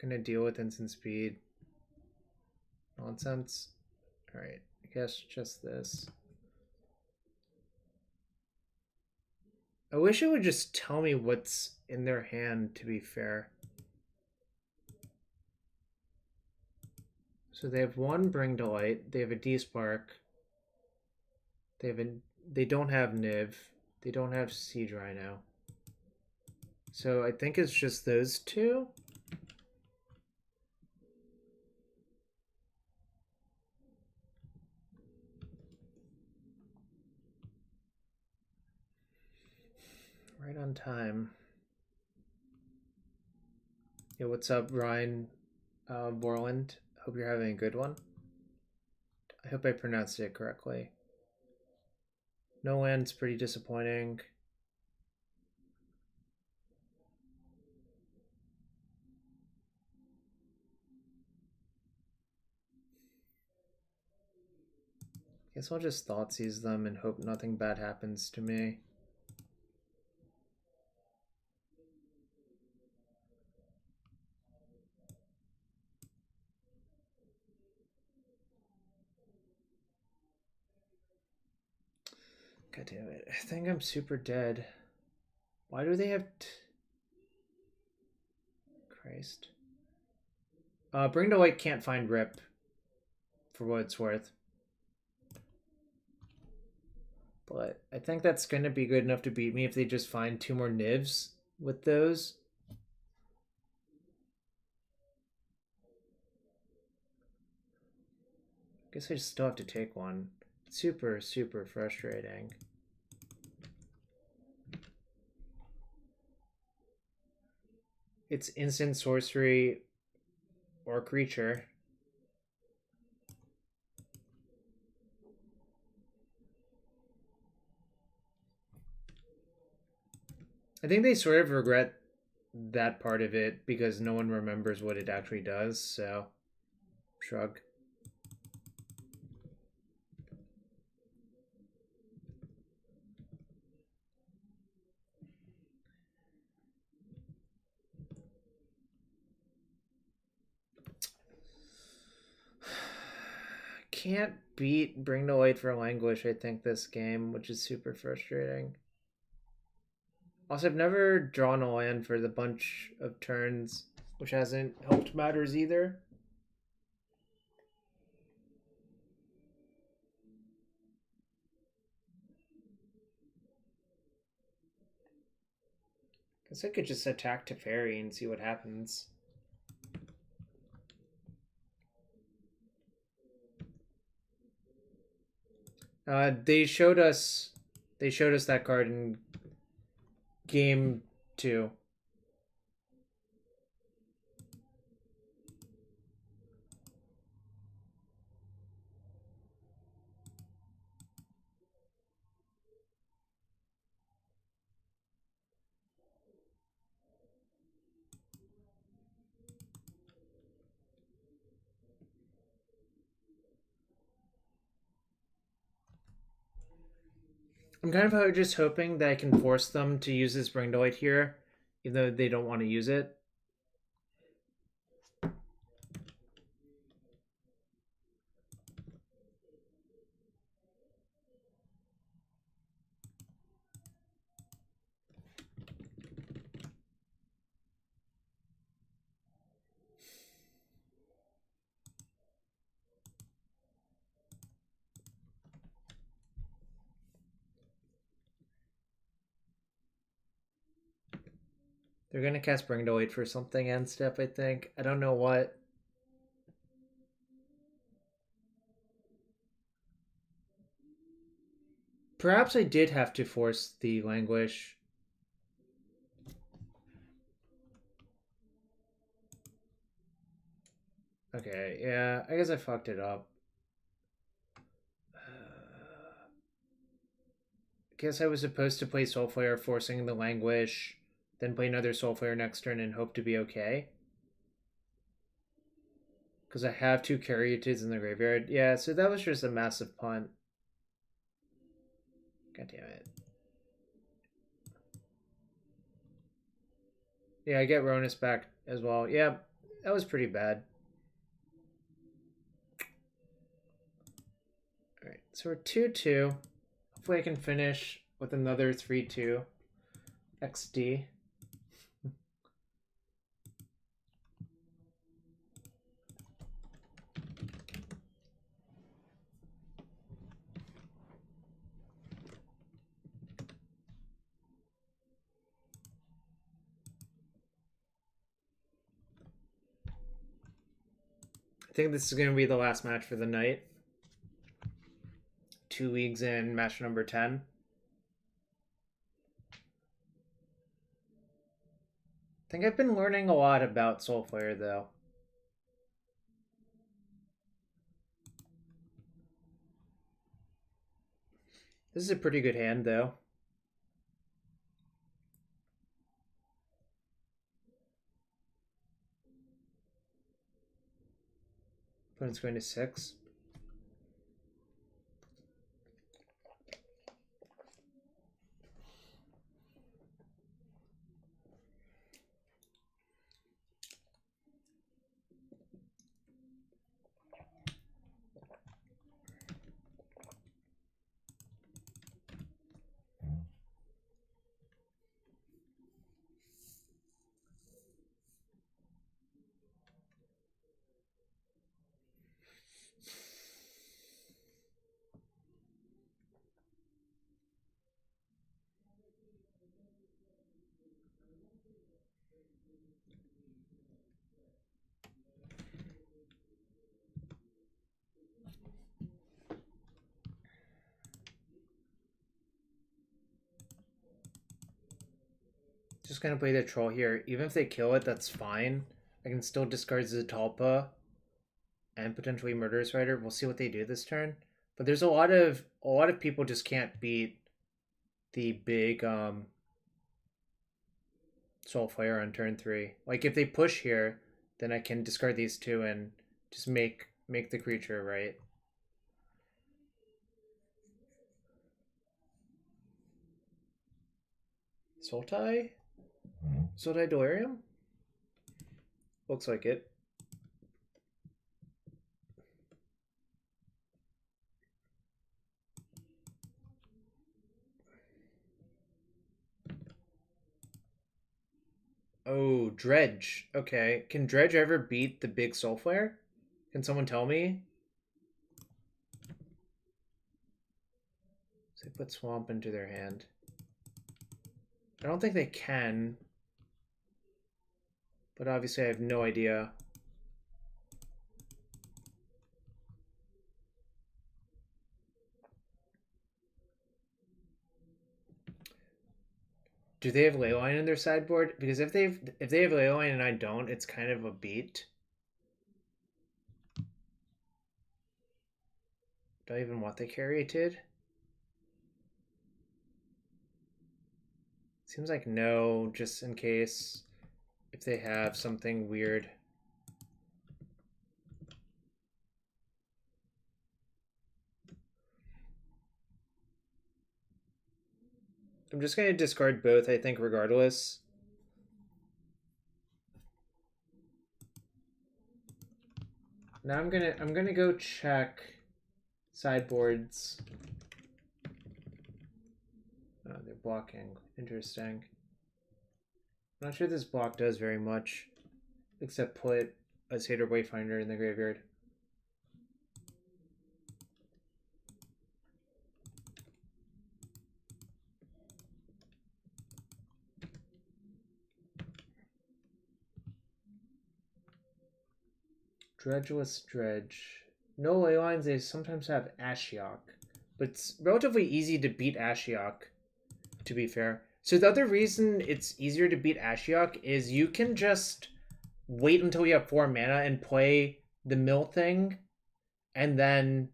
Gonna deal with instant speed. Nonsense. Alright, I guess just this. I wish it would just tell me what's in their hand, to be fair. So they have one Bring to Light, they have a D-Spark, they don't have Niv, they don't have Siege Rhino. So I think it's just those two. Right on time. Yeah, what's up, Ryan Borland? Hope you're having a good one. I hope I pronounced it correctly. No land's pretty disappointing. Guess I'll just Thoughtseize them and hope nothing bad happens to me. God damn it. I think I'm super dead. Why do they have... Christ. Bring to Light can't find Rip, for what it's worth. But I think that's going to be good enough to beat me if they just find 2 more Nivs with those. I guess I just still have to take one. Super, super frustrating. It's instant sorcery or creature. I think they sort of regret that part of it because no one remembers what it actually does, so shrug. Can't beat Bring to Light for Languish, I think, this game, which is super frustrating. Also, I've never drawn a land for the bunch of turns, which hasn't helped matters either. Guess I could just attack Teferi and see what happens. They showed us that card in game 2. I'm kind of just hoping that I can force them to use this Bring to Light here, even though they don't want to use it. They're going to cast Bring to Light for something end step, I think. I don't know what. Perhaps I did have to force the Languish. Okay, yeah, I guess I fucked it up. Guess I was supposed to play Soulflayer, forcing the Languish, then play another Soulflayer next turn and hope to be okay. Because I have 2 Caryatids in the graveyard. Yeah, so that was just a massive punt. God damn it. Yeah, I get Rhonas back as well. Yeah, that was pretty bad. Alright, so we're 2-2. Hopefully I can finish with another 3-2 XD. I think this is going to be the last match for the night. 2 leagues in, match number 10. I think I've been learning a lot about Soulflayer, though. This is a pretty good hand, though. Opponent's going to 6. Just gonna play the troll here. Even if they kill it, that's fine. I can still discard Zetalpa and potentially Murderous Rider. We'll see what they do this turn. But there's a lot of people just can't beat the big Soulflayer on turn 3. Like if they push here, then I can discard these 2 and just make the creature, right? Sultai? Sultai Delirium? Looks like it. Oh, Dredge. Okay. Can Dredge ever beat the big Soulflayer? Can someone tell me? So they put Swamp into their hand. I don't think they can. But obviously I have no idea. Do they have Leyline in their sideboard? Because if they have Leyline and I don't, it's kind of a beat. Do I even want the Caryatid? Seems like no, just in case if they have something weird. I'm just going to discard both, I think, regardless. Now I'm gonna go check sideboards. Oh, they're blocking. Interesting. I'm not sure this block does very much, except put a Satyr Wayfinder in the graveyard. Dredgeless Dredge. No Leylines, they sometimes have Ashiok. But it's relatively easy to beat Ashiok, to be fair. So the other reason it's easier to beat Ashiok is you can just wait until you have 4 mana and play the mill thing, and then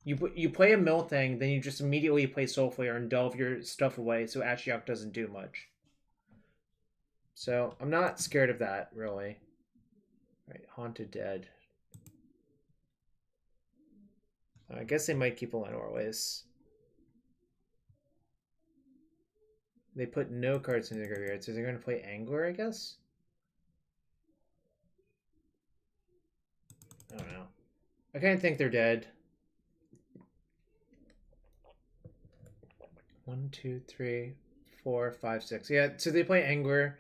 you play a mill thing, then you just immediately play Soulflayer and delve your stuff away so Ashiok doesn't do much. So I'm not scared of that, really. Right, Haunted Dead. I guess they might keep a Llanowar Wastes. They put no cards in the graveyard, so they're going to play Angler, I guess? I don't know. I kind of think they're dead. 1, 2, 3, 4, 5, 6. Yeah, so they play Angler.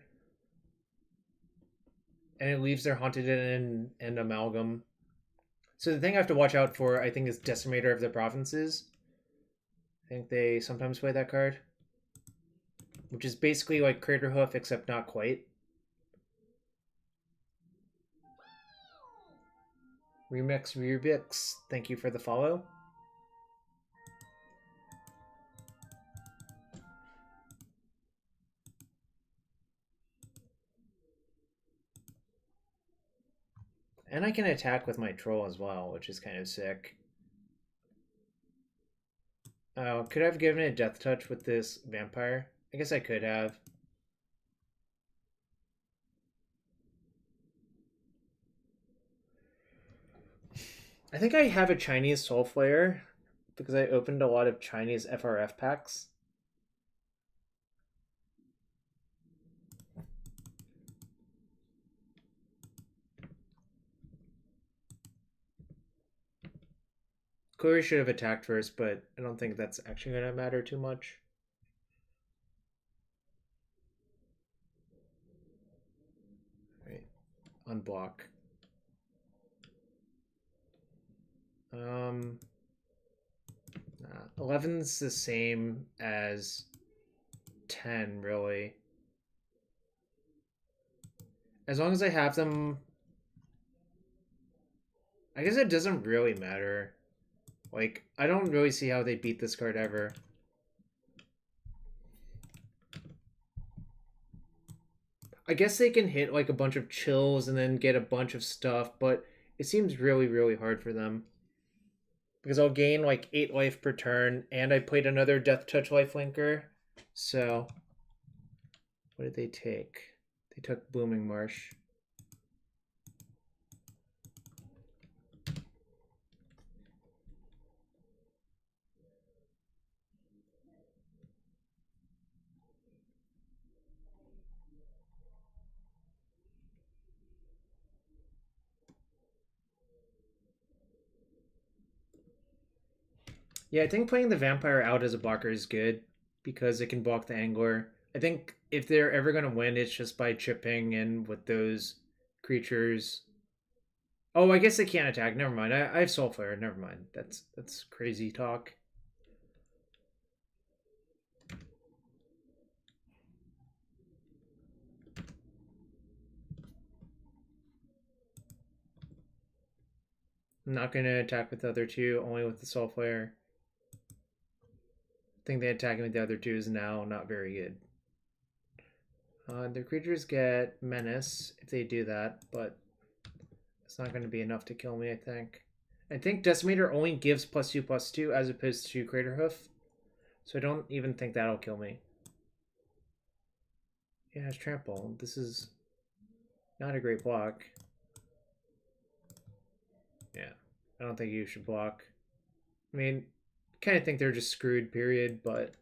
And it leaves their Haunted and Amalgam. So the thing I have to watch out for, I think, is Decimator of the Provinces. I think they sometimes play that card. Which is basically like Craterhoof, except not quite. Rubix, thank you for the follow. And I can attack with my troll as well, which is kind of sick. Oh, could I have given it Death Touch with this vampire? I guess I could have. I think I have a Chinese Soulflayer because I opened a lot of Chinese FRF packs. Corey should have attacked first, but I don't think that's actually going to matter too much. Right. Unblock. 11's the same as 10, really. As long as I have them, I guess it doesn't really matter. Like, I don't really see how they beat this card ever. I guess they can hit like a bunch of chills and then get a bunch of stuff, but it seems really, really hard for them. Because I'll gain like 8 life per turn, and I played another Death Touch lifelinker. So, what did they take? They took Blooming Marsh. Yeah, I think playing the Vampire out as a blocker is good because it can block the Angler. I think if they're ever going to win, it's just by chipping in with those creatures. Oh, I guess they can't attack. Never mind. I have Soulflayer. Never mind. That's crazy talk. I'm not going to attack with the other two, only with the Soulflayer. I think the attacking with the other two is now not very good. Their creatures get Menace if they do that, but it's not going to be enough to kill me, I think. I think Decimator only gives +2/+2 as opposed to Craterhoof, so I don't even think that'll kill me. Yeah, it's Trample. This is not a great block. Yeah, I don't think you should block. I mean, kind of think they're just screwed, period, but...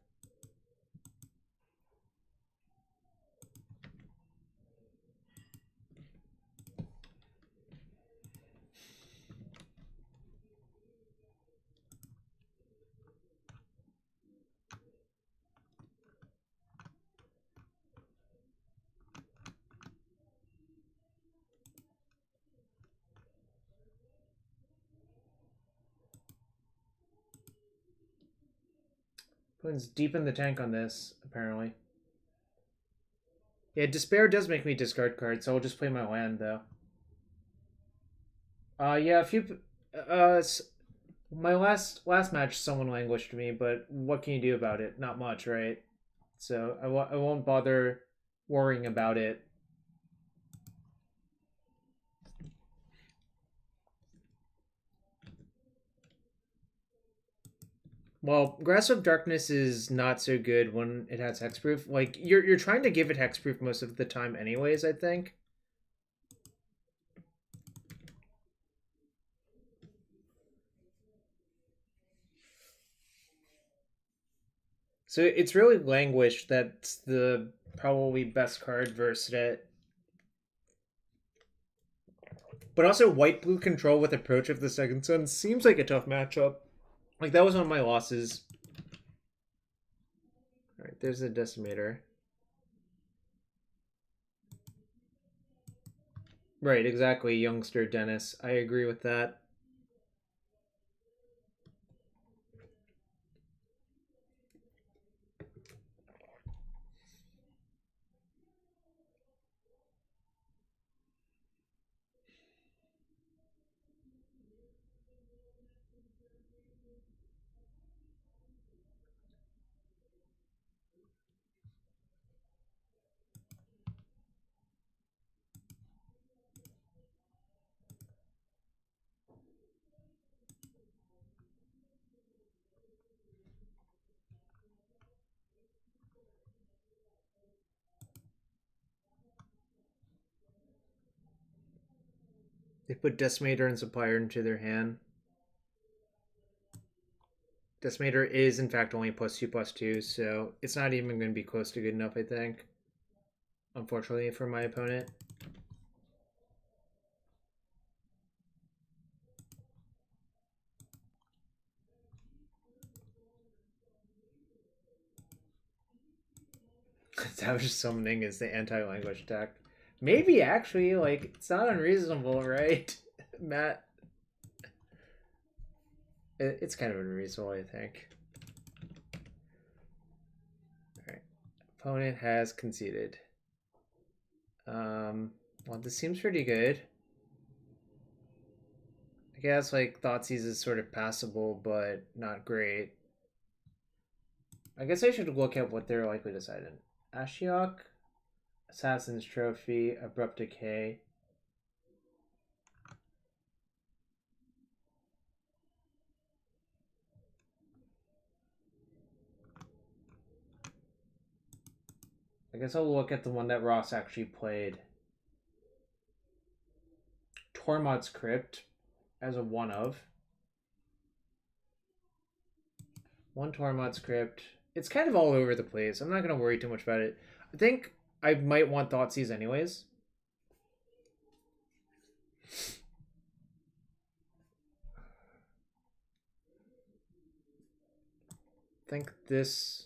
Opponent's deep in the tank on this, apparently. Yeah, Despair does make me discard cards, so I'll just play my land, though. Yeah, a few... my last match, someone languished me, but what can you do about it? Not much, right? So I won't bother worrying about it. Well, Grasp of Darkness is not so good when it has hexproof. Like, you're trying to give it hexproof most of the time anyways, I think. So it's really Languish that's the probably best card versus it. But also white-blue control with Approach of the Second Sun seems like a tough matchup. Like, that was one of my losses. Alright, there's a Decimator. Right, exactly, youngster Dennis. I agree with that. They put Decimator and Supplier into their hand. Decimator is, in fact, only +2/+2, so it's not even going to be close to good enough, I think. Unfortunately for my opponent. Savage Summoning is the anti-language deck. Maybe, actually, like, it's not unreasonable, right, Matt? It's kind of unreasonable, I think. Alright. Opponent has conceded. Well, this seems pretty good. I guess, like, Thoughtseize is sort of passable, but not great. I guess I should look at what they're likely to side in. Ashiok, Assassin's Trophy, Abrupt Decay. I guess I'll look at the one that Ross actually played. Tormod's Crypt as a one of. One Tormod's Crypt. It's kind of all over the place. I'm not going to worry too much about it. I think I might want Thoughtseize anyways. I think this...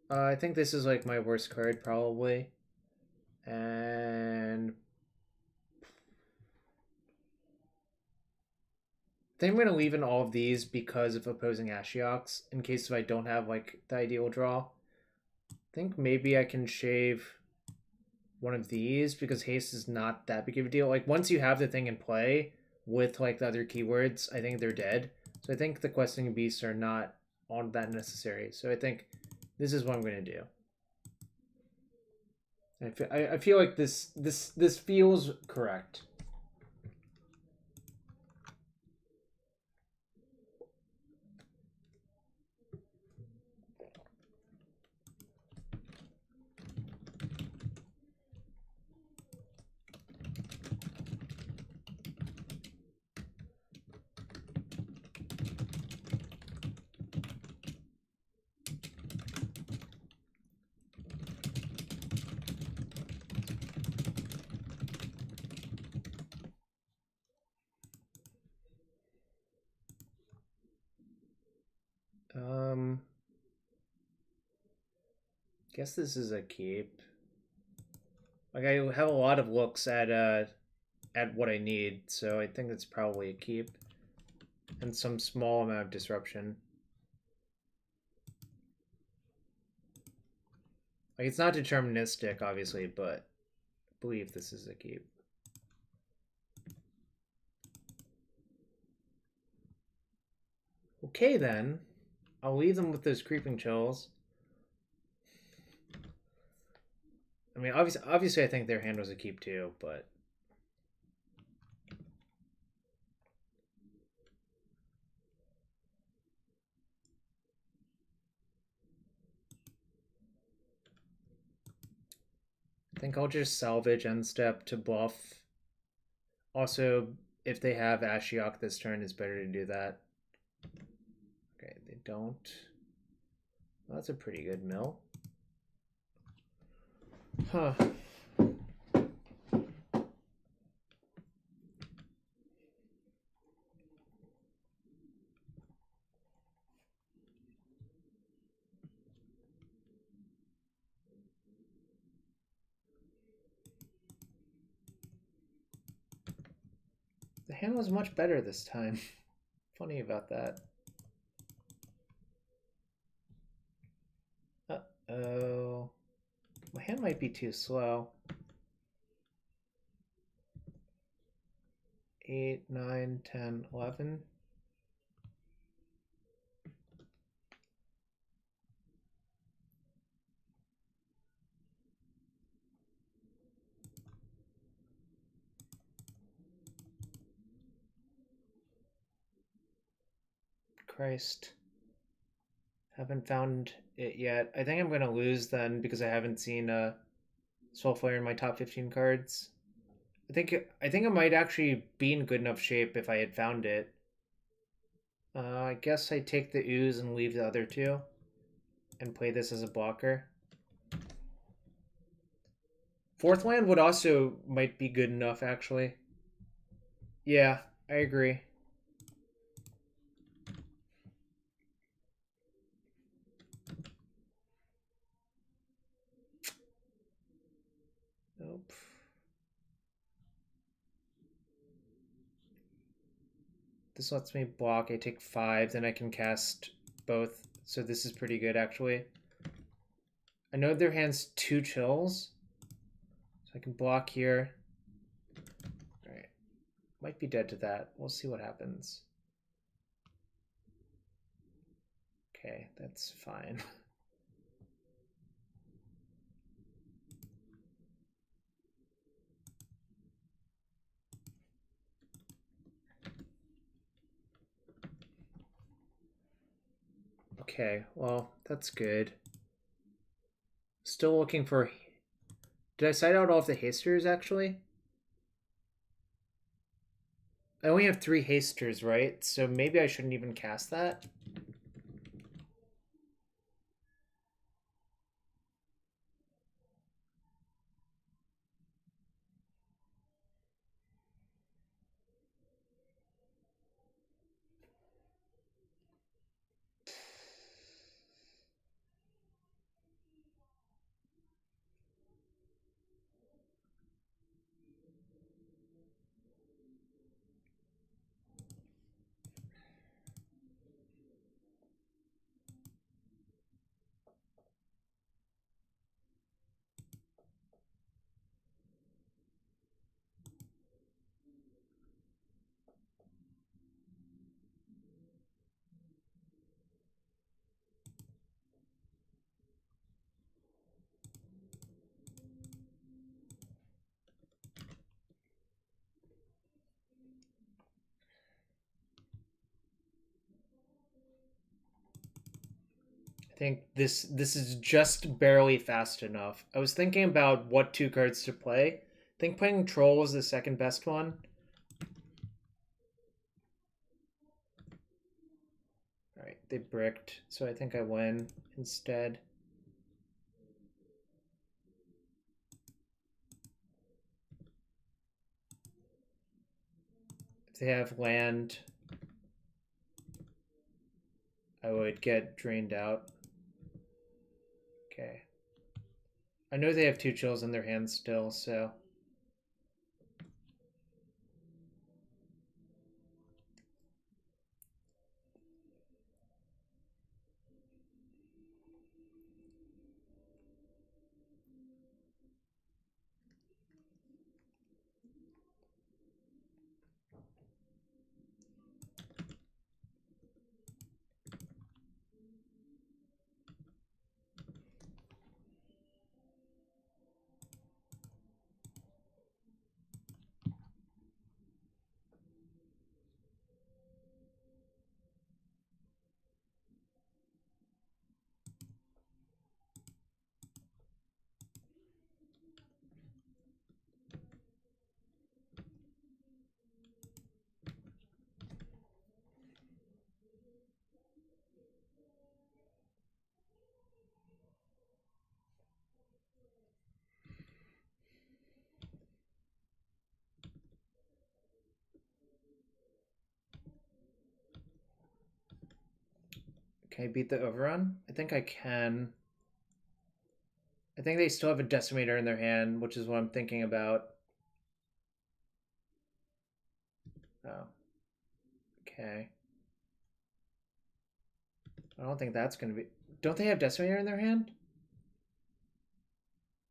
I think this is like my worst card probably. And... I think I'm going to leave in all of these because of opposing Ashioks in case if I don't have like the ideal draw. I think maybe I can shave one of these because haste is not that big of a deal. Like once you have the thing in play with like the other keywords, I think they're dead. So I think the questing beasts are not all that necessary. So I think this is what I'm going to do. I feel like this feels correct. Guess this is a keep. Like I have a lot of looks at what I need, so I think it's probably a keep. And some small amount of disruption. Like it's not deterministic, obviously, but I believe this is a keep. Okay then. I'll leave them with those creeping chills. I mean, obviously I think their hand was a keep too, but... I think I'll just salvage end step to bluff. Also, if they have Ashiok this turn, it's better to do that. Okay, they don't. That's a pretty good mill. Huh. The hand was much better this time. Funny about that. Uh-oh. My hand might be too slow. 8, 9, 10, 11. Christ. Haven't found it yet. I think I'm going to lose then because I haven't seen Soulflayer in my top 15 cards. I think I might actually be in good enough shape if I had found it. I guess I take the Ooze and leave the other two and play this as a blocker. Fourth land would also might be good enough, actually. Yeah, I agree. Nope. This lets me block. I take 5, then I can cast both. So this is pretty good, actually. I know their hand's 2 chills. So I can block here. Alright. Might be dead to that. We'll see what happens. Okay, that's fine. Okay, well, that's good. Still looking for... Did I side out all of the hasters, actually? I only have 3 hasters, right? So maybe I shouldn't even cast that? I think this is just barely fast enough. I was thinking about what 2 cards to play. I think playing Troll is the second best one. Alright, they bricked, so I think I win instead. If they have land, I would get drained out. Okay. I know they have 2 chills in their hands still, so... Can I beat the overrun? I think I can. I think they still have a Decimator in their hand, which is what I'm thinking about. Oh. Okay. I don't think that's going to be... Don't they have Decimator in their hand?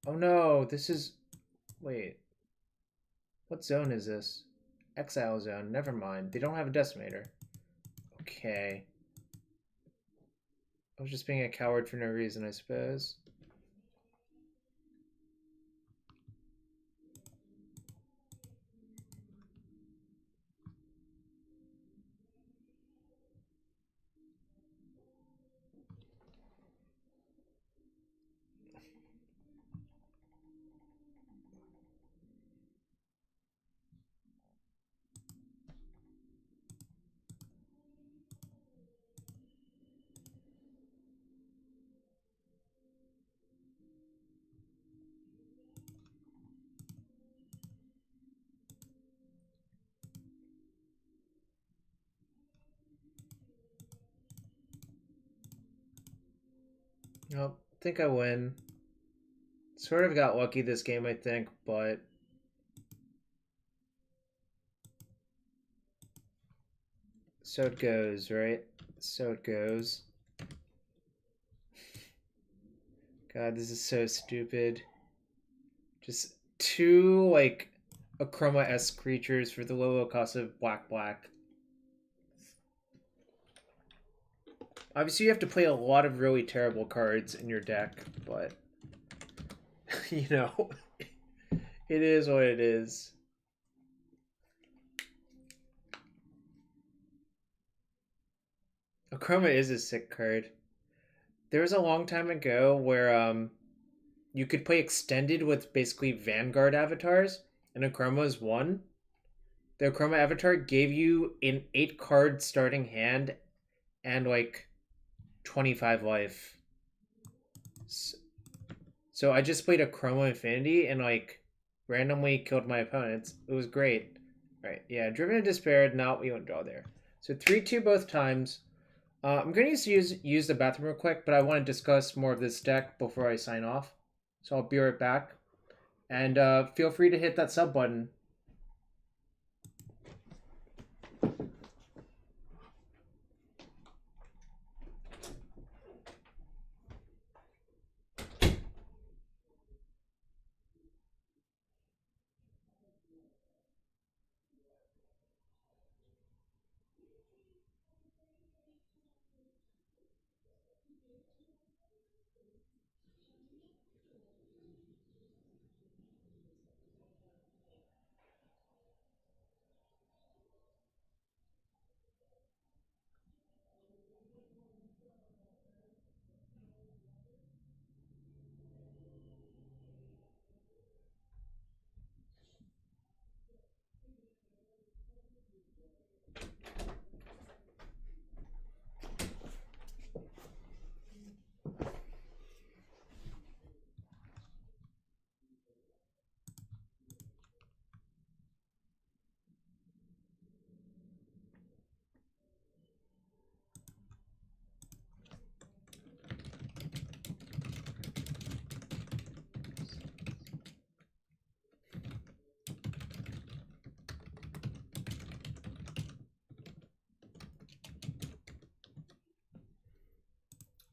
Oh no, this is... Wait. What zone is this? Exile zone. Never mind. They don't have a Decimator. Okay. I was just being a coward for no reason, I suppose. Nope. I think I win. Sort of got lucky this game, I think, but... So it goes, right? So it goes. God, this is so stupid. Just two, like, Akroma-esque creatures for the low cost of black. Obviously, you have to play a lot of really terrible cards in your deck, but... you know, it is what it is. Akroma is a sick card. There was a long time ago where you could play extended with basically Vanguard avatars, and Akroma's one. The Akroma avatar gave you an 8-card starting hand and like 25 life. So I just played Akroma Infinity and like randomly killed my opponents. It was great. Right, yeah, Driven to Despair, now we won't draw there. So 3-2 both times. I'm going to use the bathroom real quick, but I want to discuss more of this deck before I sign off. So I'll be right back. And feel free to hit that sub button.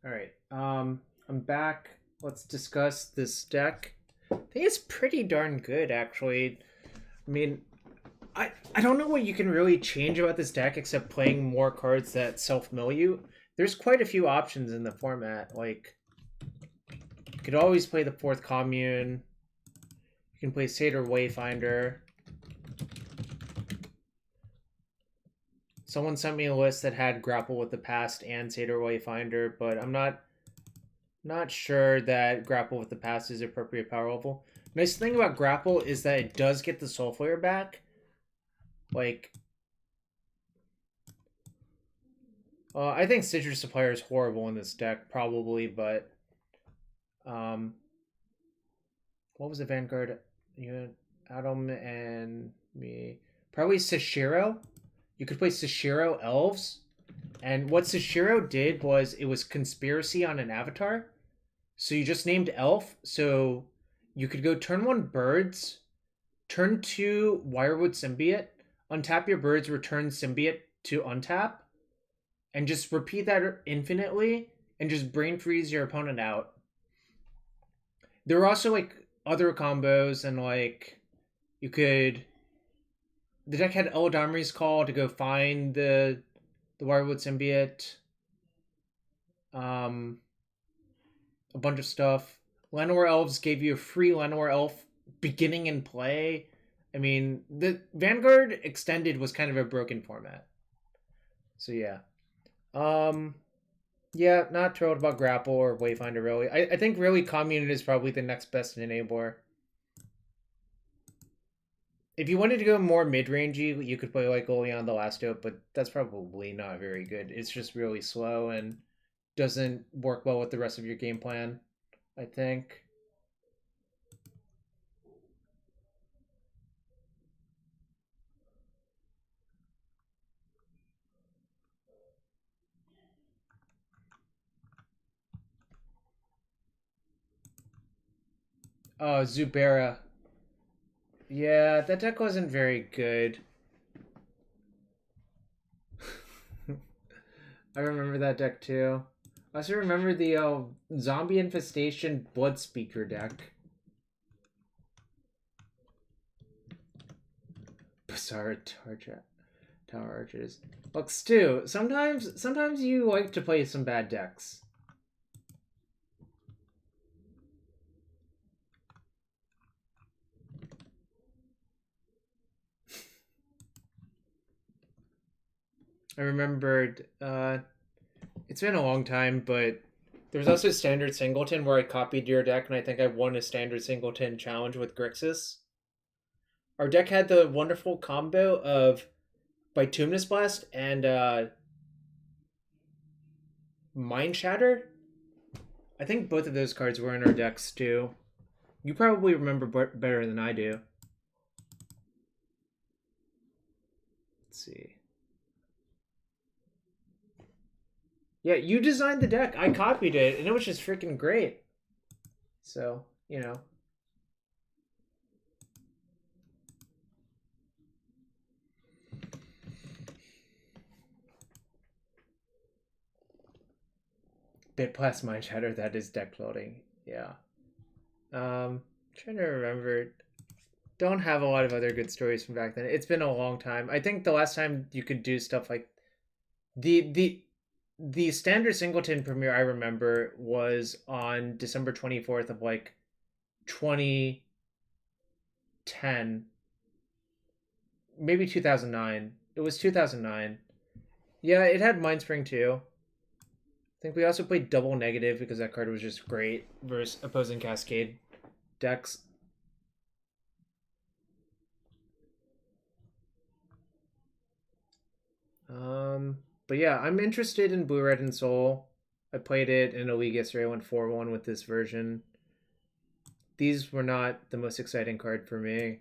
All right, I'm back. Let's discuss this deck. I think it's pretty darn good, actually. I mean, I don't know what you can really change about this deck except playing more cards that self-mill you. There's quite a few options in the format. Like, you could always play the 4th Commune. You can play Satyr Wayfinder. Someone sent me a list that had Grapple with the Past and Satyr Wayfinder, but I'm not sure that Grapple with the Past is appropriate power level. Nice thing about Grapple is that it does get the Soulflayer back. Like, I think Citrus Supplier is horrible in this deck, probably, but what was the Vanguard unit? Adam and me. Probably Sashiro. You could play Sashiro Elves. And what Sushiro did was it was conspiracy on an avatar. So you just named elf, so you could go turn 1 birds, turn 2 Wirewood Symbiote, untap your birds, return Symbiote to untap, and just repeat that infinitely, and just brain freeze your opponent out. There were also like other combos, and like you could. The deck had Eladamri's Call to go find the Wirewood Symbiote. A bunch of stuff. Llanowar Elves gave you a free Llanowar Elf beginning in play. I mean, the Vanguard Extended was kind of a broken format. So yeah. Yeah, not thrilled about Grapple or Wayfinder really. I think really Commune is probably the next best enabler. If you wanted to go more mid-rangey, you could play like Oleon the Last Hope, but that's probably not very good. It's just really slow and doesn't work well with the rest of your game plan, I think. Oh, Zubera. Yeah, that deck wasn't very good. I remember that deck too. I also remember the Zombie Infestation Blood Speaker deck. Bizarre Tower Archers. Look, Stu, sometimes you like to play some bad decks. I remembered, it's been a long time, but there was also Standard Singleton where I copied your deck, and I think I won a Standard Singleton challenge with Grixis. Our deck had the wonderful combo of Bituminous Blast and Mind Shatter. I think both of those cards were in our decks too. You probably remember better than I do. Let's see. Yeah, you designed the deck. I copied it, and it was just freaking great. So, you know. Bit plus Mind Shatter, that is deck loading. Yeah. Trying to remember. Don't have a lot of other good stories from back then. It's been a long time. I think the last time you could do stuff like the Standard Singleton premiere I remember was on December 24th of like 2010, maybe 2009. It was 2009. Yeah, it had Mindspring too. I think we also played Double Negative because that card was just great versus opposing Cascade decks. But yeah, I'm interested in Blue, Red, and Soul. I played it in a league yesterday. I went 4-1 with this version. These were not the most exciting card for me.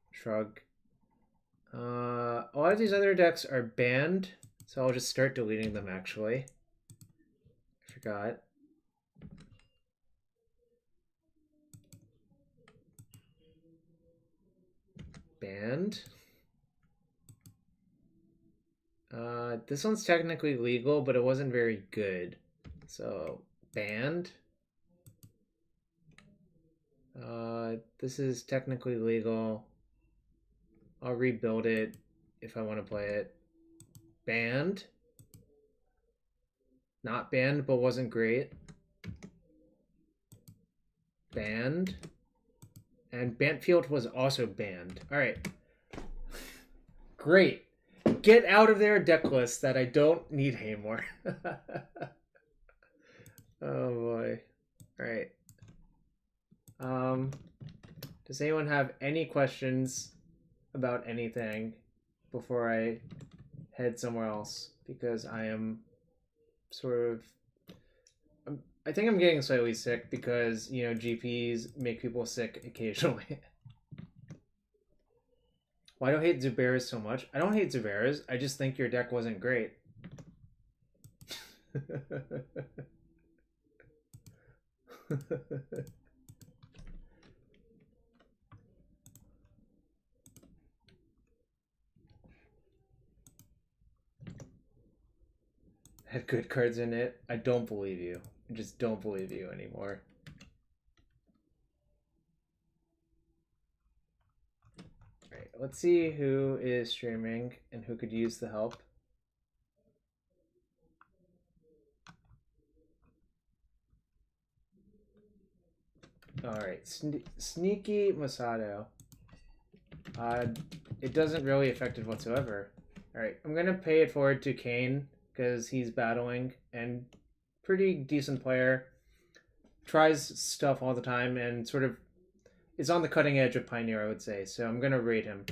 Shrug. A lot of these other decks are banned, so I'll just start deleting them actually. I forgot. Banned. This one's technically legal, but it wasn't very good. So, banned. This is technically legal. I'll rebuild it if I want to play it. Banned. Not banned, but wasn't great. Banned. And Bantfield was also banned. Alright. Great. Get out of there, Decklist, that I don't need anymore. Oh boy. Alright. Does anyone have any questions about anything before I head somewhere else? Because I am sort of... I think I'm getting slightly sick because, you know, GPs make people sick occasionally. Why do I hate Zuberas so much? I don't hate Zuberas. I just think your deck wasn't great. Had good cards in it. I don't believe you. I just don't believe you anymore. Alright, let's see who is streaming and who could use the help. Alright, Sneaky Masato. It doesn't really affect it whatsoever. Alright, I'm gonna pay it forward to Kane because he's battling and pretty decent player. Tries stuff all the time and sort of is on the cutting edge of Pioneer, I would say. So I'm gonna rate him.